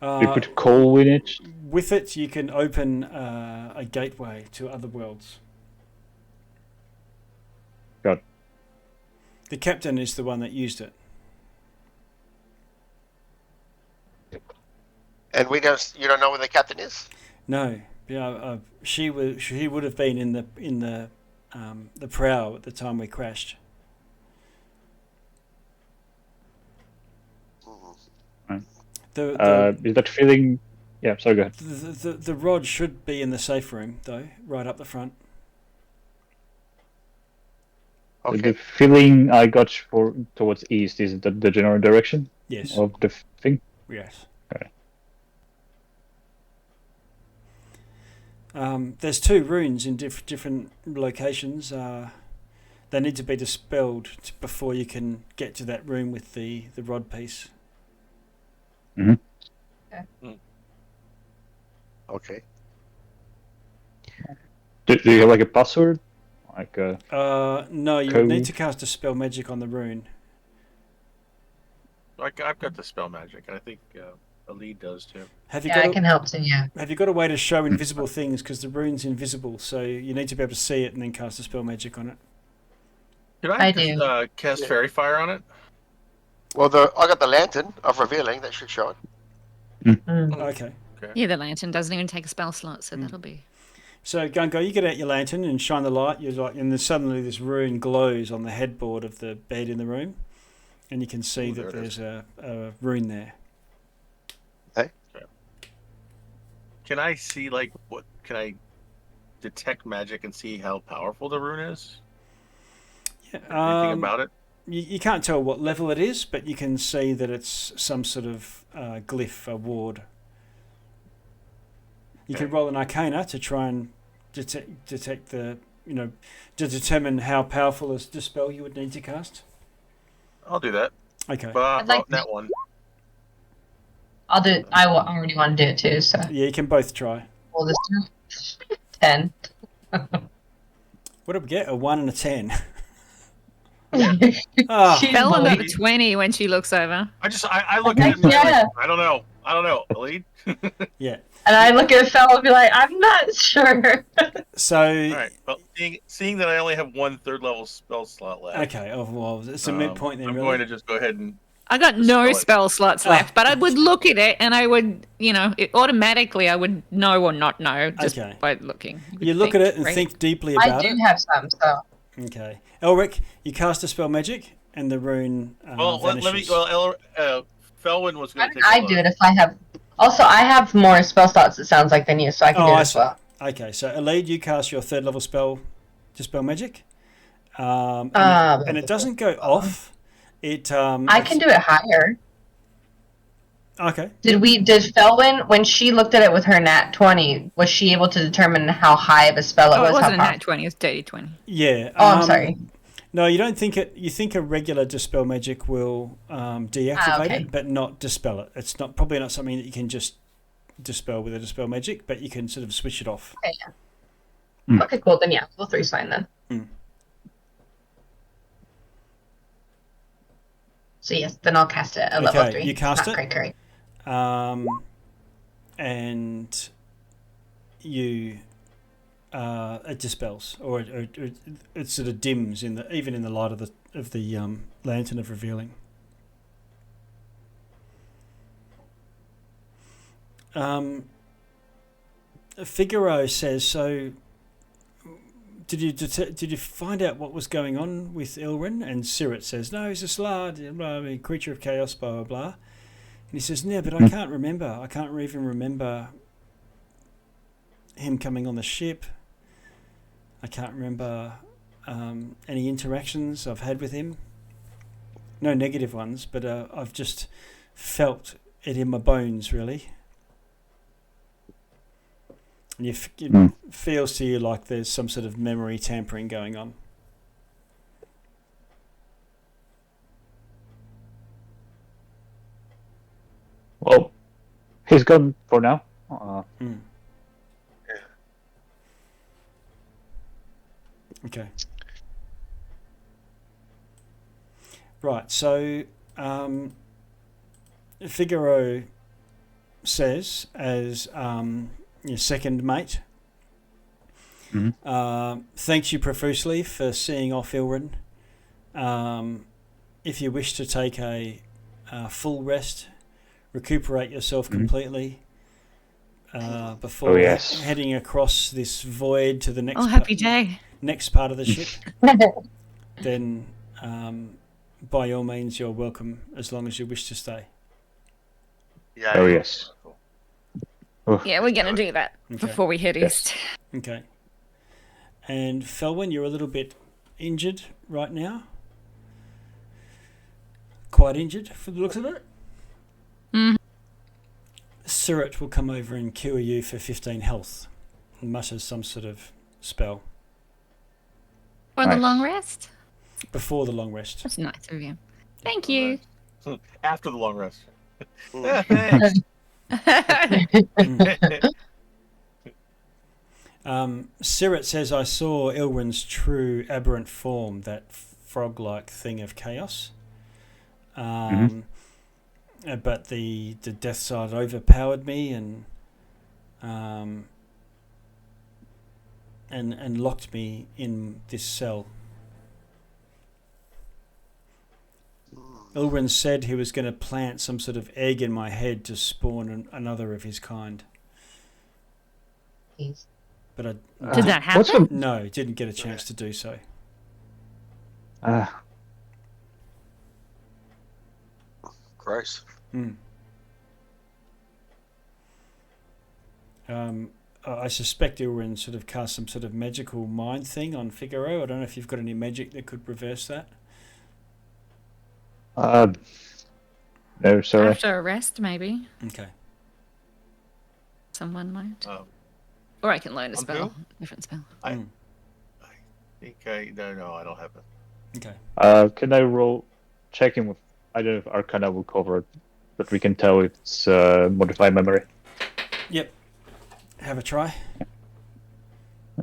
Speaker 6: you
Speaker 1: Uh,
Speaker 6: put coal in it?
Speaker 1: With it, you can open a gateway to other worlds.
Speaker 6: Got it.
Speaker 1: The captain is the one that used it.
Speaker 3: And you don't know where the captain is?
Speaker 1: No, yeah, she would have been in the prow at the time we crashed.
Speaker 6: Is that feeling? Yeah, sorry, go ahead.
Speaker 1: The rod should be in the safe room though, right up the front.
Speaker 3: Okay.
Speaker 6: The feeling I got towards east is the general direction
Speaker 1: Yes.
Speaker 6: of the thing.
Speaker 1: Yes.
Speaker 6: Okay.
Speaker 1: There's 2 runes in different locations. They need to be dispelled before you can get to that room with the rod piece.
Speaker 3: Okay.
Speaker 6: Do you have like a password? Like
Speaker 1: No, you would need to cast a spell magic on the rune.
Speaker 5: I've got the spell magic, and I think a lead does too.
Speaker 1: Have you
Speaker 4: I can help too, yeah.
Speaker 1: Have you got a way to show invisible things? Because the rune's invisible, so you need to be able to see it and then cast a spell magic on it.
Speaker 5: Can
Speaker 4: I
Speaker 5: just cast Fairy Fire on it?
Speaker 3: Well, I got the lantern of revealing. That should show it.
Speaker 1: Okay.
Speaker 2: Yeah, the lantern doesn't even take a spell slot, so that'll be.
Speaker 1: So Gungo, you get out your lantern and shine the light. You're like, and then suddenly this rune glows on the headboard of the bed in the room, and you can see that there's a rune there.
Speaker 3: Okay.
Speaker 5: Can I see what? Can I detect magic and see how powerful the rune is?
Speaker 1: Yeah.
Speaker 5: Anything about it?
Speaker 1: You can't tell what level it is, but you can see that it's some sort of glyph, a ward. You can roll an Arcana to try and detect the, to determine how powerful a spell you would need to cast.
Speaker 5: I'll do that.
Speaker 1: Okay.
Speaker 5: But that one.
Speaker 4: I'll do it. I already want to do it too, so.
Speaker 1: Yeah, you can both try.
Speaker 4: Roll this 10.
Speaker 1: What did we get? A 1 and a 10.
Speaker 2: Fell on the 20 when she looks over.
Speaker 5: I look at it and
Speaker 4: Yeah.
Speaker 5: I don't know. A lead?
Speaker 1: Yeah.
Speaker 4: And I look at Fel and be like, I'm not sure.
Speaker 1: So.
Speaker 5: All right. Well, seeing that I only have 1 third-level spell slot left.
Speaker 1: Okay. Oh, well, it's a midpoint then,
Speaker 5: I'm
Speaker 1: really.
Speaker 5: going to just go ahead and.
Speaker 2: I got no spell slots left, but I would look at it and I would, automatically I would know or not know just by looking.
Speaker 1: You look at it and think deeply about it.
Speaker 4: I do have some, so.
Speaker 1: Okay. Elric, you cast a spell magic and the rune vanishes.
Speaker 5: Felwyn was going to take
Speaker 4: I do it if I have. Also, I have more spell slots, it sounds like, than you, so I can do it as well.
Speaker 1: Okay, so Elide, you cast your 3rd level spell, dispel magic. And it doesn't go off. I
Speaker 4: can do it higher.
Speaker 1: Okay.
Speaker 4: Did Felwyn, when she looked at it with her nat 20, was she able to determine how high of a spell it was?
Speaker 2: It wasn't a nat 20, it was dirty 20.
Speaker 1: Yeah.
Speaker 4: I'm sorry.
Speaker 1: No, you don't think it. You think a regular dispel magic will deactivate it, but not dispel it. It's probably not something that you can just dispel with a dispel magic, but you can sort of switch it off.
Speaker 4: Okay, yeah. Okay, cool. Then yeah, level 3's fine then. So yes, then I'll cast it at level 3.
Speaker 1: You cast it.
Speaker 4: Great.
Speaker 1: And you. It dispels, or it sort of dims even in the light of the lantern of revealing. Figaro says, so did you find out what was going on with Ilrin? And Sirit says, no, he's a Slard, creature of chaos, blah blah blah. And he says, no, but I can't remember. I can't even remember him coming on the ship. I can't remember any interactions I've had with him. No negative ones, but I've just felt it in my bones, really. And it feels to you like there's some sort of memory tampering going on.
Speaker 6: He's gone for now.
Speaker 1: Okay. Right, so Figaro says, as your second mate, thanks you profusely for seeing off Ilrin. If you wish to take a full rest, recuperate yourself completely before heading across this void to the next
Speaker 2: happy day.
Speaker 1: Next part of the ship, then by all means you're welcome as long as you wish to stay.
Speaker 3: Yeah.
Speaker 6: Oh yes.
Speaker 2: Yeah, we're gonna do that before we head east.
Speaker 1: Okay. And Felwyn, you're a little bit injured right now. Quite injured from the looks of it. Surratt will come over and cure you for 15 health and mutters some sort of spell.
Speaker 2: For the long rest?
Speaker 1: Before the long rest.
Speaker 2: That's nice of you. Thank you.
Speaker 5: After the long rest.
Speaker 1: Surratt says, I saw Ilrin's true aberrant form, that frog-like thing of chaos. But the death side overpowered me and locked me in this cell. Ilrin said he was going to plant some sort of egg in my head to spawn another of his kind. But
Speaker 2: did that happen?
Speaker 1: No, didn't get a chance to do so.
Speaker 3: Gross.
Speaker 1: I suspect Ilrin sort of cast some sort of magical mind thing on Figaro. I don't know if you've got any magic that could reverse that.
Speaker 6: No, sorry.
Speaker 2: After a rest, maybe.
Speaker 1: Okay.
Speaker 2: Someone might. Or I can learn a spell. Different spell.
Speaker 5: I think no, I don't have it.
Speaker 1: Okay.
Speaker 6: Can I roll checking with? I don't know if Arcana will cover it, but we can tell it's modified memory.
Speaker 1: Yep. Have a try.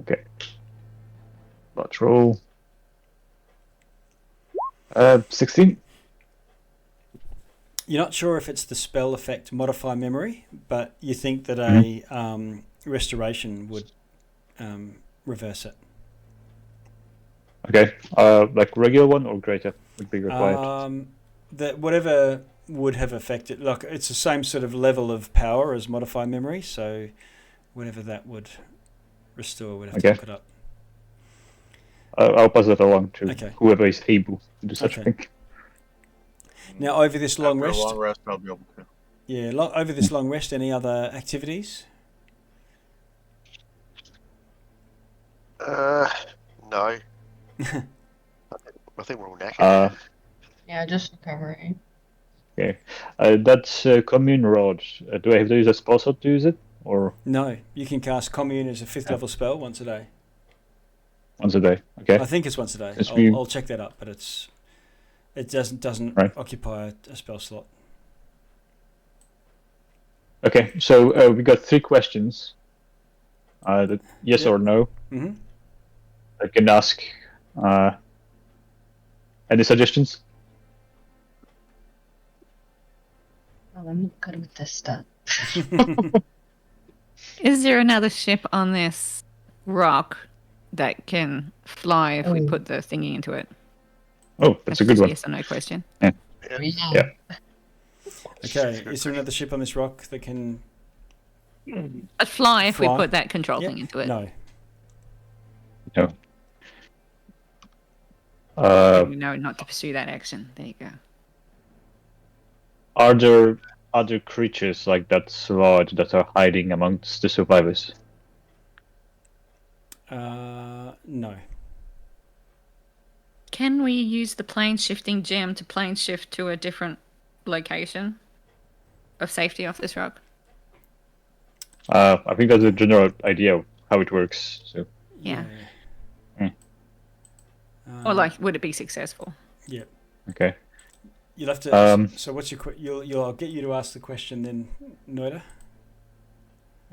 Speaker 6: Okay. Let's roll. 16.
Speaker 1: You're not sure if it's the spell effect modify memory, but you think that a restoration would reverse it.
Speaker 6: Okay. Like regular one or greater would be required.
Speaker 1: That whatever would have affected, like it's the same sort of level of power as modify memory, so whatever that would restore would have to look it up.
Speaker 6: I'll pass it along to whoever is able to do such a thing.
Speaker 1: Now, over this long rest,
Speaker 5: I'll be able to.
Speaker 1: Yeah, over this long rest, any other activities?
Speaker 3: No. I think we're all knackered.
Speaker 4: Yeah, just recovering.
Speaker 6: Okay. That's commune rod. Do I have to use a spell slot to use it? Or
Speaker 1: no, you can cast commune as a 5th level spell once a day.
Speaker 6: Once a day, okay.
Speaker 1: I think it's once a day. I'll check that up, but it doesn't occupy a spell slot.
Speaker 6: Okay, so we got 3 questions. Yes or no.
Speaker 1: Mm-hmm.
Speaker 6: I can ask. Any suggestions?
Speaker 4: Oh, I'm not good with this stuff.
Speaker 2: Is there another ship on this rock that can fly if we put the thingy into it?
Speaker 6: Oh, that's a good one.
Speaker 2: Yes or no question.
Speaker 6: Yeah.
Speaker 1: Okay, is there another ship on this rock that can
Speaker 2: fly if we put that control thing into it?
Speaker 1: No.
Speaker 6: No.
Speaker 2: No, not to pursue that action. There you go.
Speaker 6: Are there other creatures like that large that are hiding amongst the survivors?
Speaker 1: No.
Speaker 2: Can we use the plane shifting gem to plane shift to a different location of safety off this rock?
Speaker 6: I think that's a general idea of how it works. So.
Speaker 2: Yeah. Or would it be successful?
Speaker 1: Yeah.
Speaker 6: Okay.
Speaker 1: You'll have to. So what's your? I'll get you to ask the question then, Noida.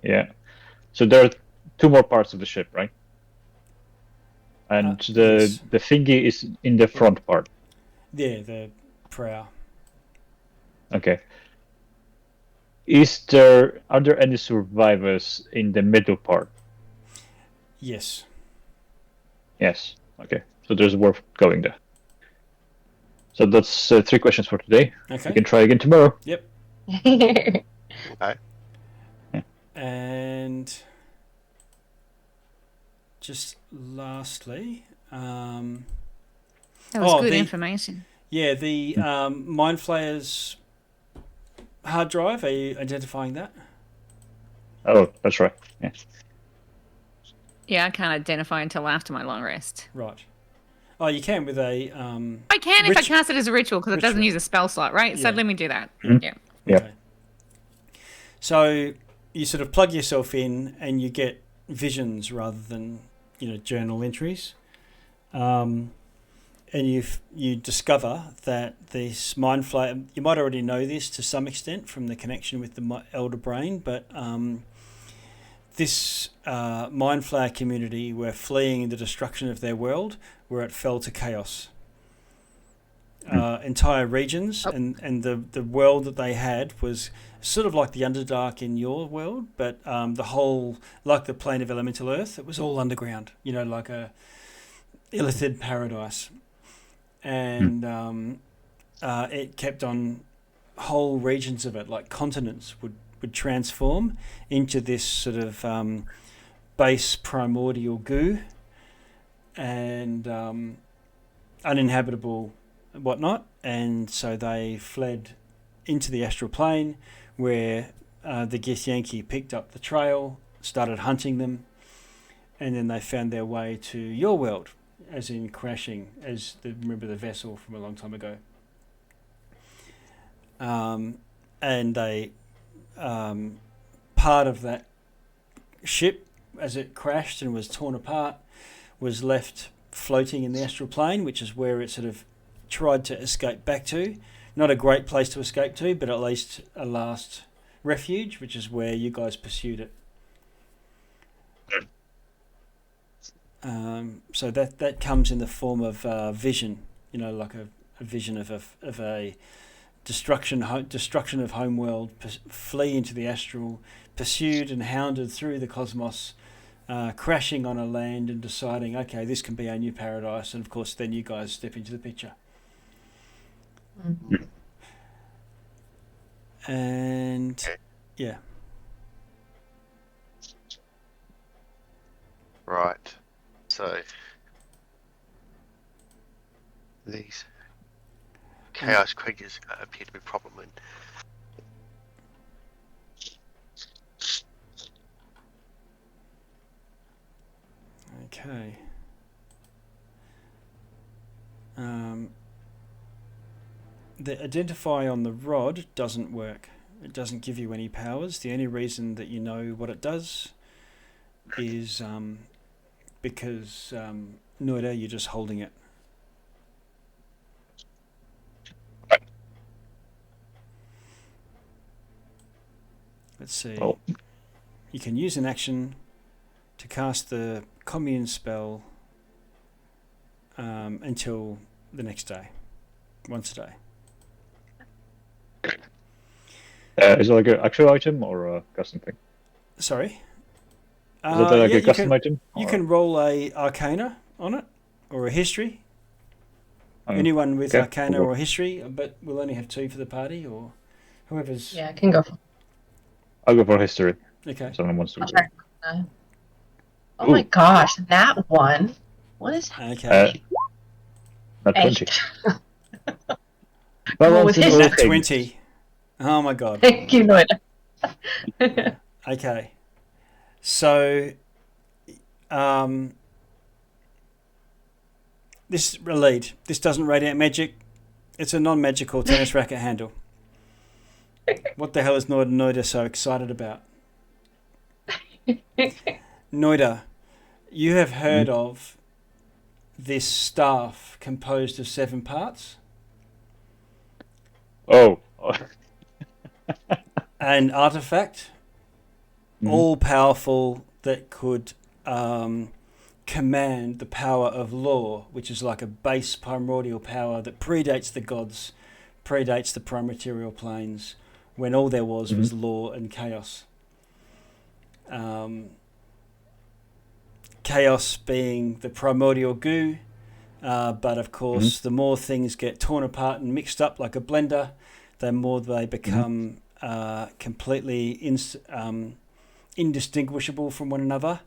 Speaker 6: Yeah. So there are 2 more parts of the ship, right? And
Speaker 1: yes.
Speaker 6: the thingy is in the front part.
Speaker 1: Yeah, the prow.
Speaker 6: Okay. Are there any survivors in the middle part?
Speaker 1: Yes.
Speaker 6: Yes. Okay. So there's worth going there. So that's 3 questions for today.
Speaker 1: Okay.
Speaker 6: We can try again tomorrow.
Speaker 1: Yep.
Speaker 3: Okay.
Speaker 6: Yeah.
Speaker 1: And just lastly,
Speaker 2: that was good information.
Speaker 1: Yeah, the Mind Flayer's hard drive. Are you identifying that?
Speaker 6: Oh, that's right. Yeah.
Speaker 2: Yeah, I can't identify until after my long rest.
Speaker 1: Right. Oh, you can with a.
Speaker 2: I can if I cast it as a ritual because it doesn't use a spell slot, right? So let me do that.
Speaker 6: Mm-hmm.
Speaker 2: Yeah.
Speaker 6: Yeah.
Speaker 1: Okay. So you sort of plug yourself in and you get visions rather than journal entries, and you discover that this Mind Flayer. You might already know this to some extent from the connection with the Elder Brain, but this Mind Flayer community were fleeing the destruction of their world, where it fell to chaos. Entire regions and the world that they had was sort of like the Underdark in your world, but the whole, like the plane of elemental earth, it was all underground, like a illithid paradise. And it kept on, whole regions of it, like continents, would transform into this sort of base primordial goo and uninhabitable whatnot, and so they fled into the astral plane, where the Githyanki picked up the trail, started hunting them, and then they found their way to your world, as in crashing, remember the vessel from a long time ago. And they part of that ship, as it crashed and was torn apart, was left floating in the astral plane, which is where it sort of tried to escape back to. Not a great place to escape to, but at least a last refuge, which is where you guys pursued it. So that comes in the form of vision, like a vision of a destruction of homeworld, flee into the astral, pursued and hounded through the cosmos, crashing on a land and deciding, okay, this can be our new paradise. And of course, then you guys step into the picture.
Speaker 4: Mm-hmm.
Speaker 1: And yeah.
Speaker 3: Right. So these chaos creatures appear to be a problem.
Speaker 1: Okay. The identify on the rod doesn't work. It doesn't give you any powers. The only reason that you know what it does is because Noida, you're just holding it. Let's see.
Speaker 6: Oh.
Speaker 1: You can use an action to cast the commune spell until the next day, once a day.
Speaker 6: Is it like an actual item or a custom thing?
Speaker 1: Sorry?
Speaker 6: Is it like a custom item?
Speaker 1: You can roll a Arcana on it, or a History. Anyone with Arcana or History, but we'll only have 2 for the party, or whoever's...
Speaker 4: Yeah, I can go for...
Speaker 6: I'll go for History.
Speaker 1: Okay.
Speaker 6: Someone wants to go.
Speaker 4: Oh my gosh, that one. What is
Speaker 1: Okay.
Speaker 6: Not 20.
Speaker 4: Well, with his...
Speaker 1: Not 20. Oh my god.
Speaker 4: Thank you, Noida.
Speaker 1: Okay. So, this lead. This doesn't radiate magic. It's a non-magical tennis racket handle. What the hell is Noida so excited about? Noida, you have heard of this staff composed of 7 parts?
Speaker 6: Oh.
Speaker 1: An artifact, all powerful, that could command the power of law, which is like a base primordial power that predates the gods, predates the prime-material planes, when all there was law and chaos. Chaos being the primordial goo, but of course the more things get torn apart and mixed up like a blender, the more they become completely indistinguishable from one another,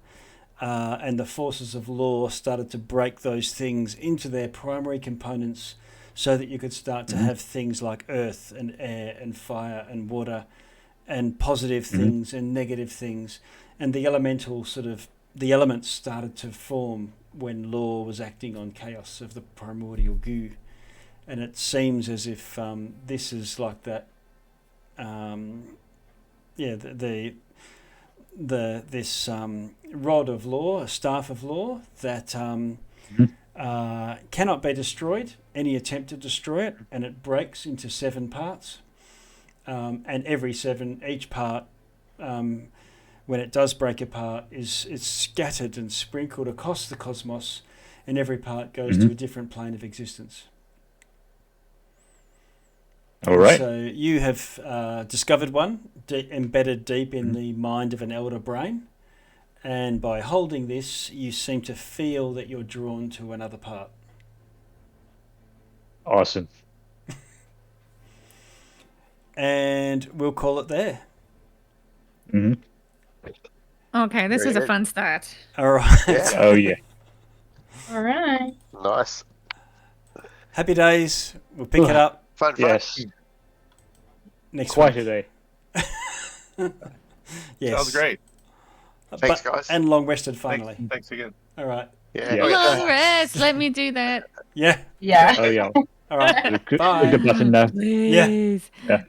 Speaker 1: and the forces of law started to break those things into their primary components so that you could start to have things like earth and air and fire and water and positive things and negative things, and the elements started to form when law was acting on chaos of the primordial goo. And it seems as if this is like that this rod of law, a staff of law that cannot be destroyed. Any attempt to destroy it, and it breaks into 7 parts. And each part, when it does break apart, it's scattered and sprinkled across the cosmos, and every part goes to a different plane of existence.
Speaker 6: All right.
Speaker 1: So you have discovered one embedded deep in the mind of an elder brain, and by holding this, you seem to feel that you're drawn to another part.
Speaker 6: Awesome.
Speaker 1: And we'll call it there.
Speaker 2: Okay, this is a fun start.
Speaker 1: All right.
Speaker 3: Yeah.
Speaker 6: Oh yeah.
Speaker 4: All right.
Speaker 3: Nice.
Speaker 1: Happy days. We'll pick it up
Speaker 3: Fun.
Speaker 6: Yes.
Speaker 1: next
Speaker 6: Quite
Speaker 1: week.
Speaker 6: a day.
Speaker 1: Yes.
Speaker 5: Sounds great.
Speaker 3: Thanks, guys.
Speaker 1: And long rested finally.
Speaker 5: Thanks again.
Speaker 1: All right.
Speaker 3: Yeah.
Speaker 6: Yeah.
Speaker 2: Long rest. Let me do that.
Speaker 1: Yeah.
Speaker 4: Yeah.
Speaker 6: Oh yeah.
Speaker 1: All right.
Speaker 6: Click
Speaker 1: Bye.
Speaker 6: the button now.
Speaker 2: Please.
Speaker 1: Yeah.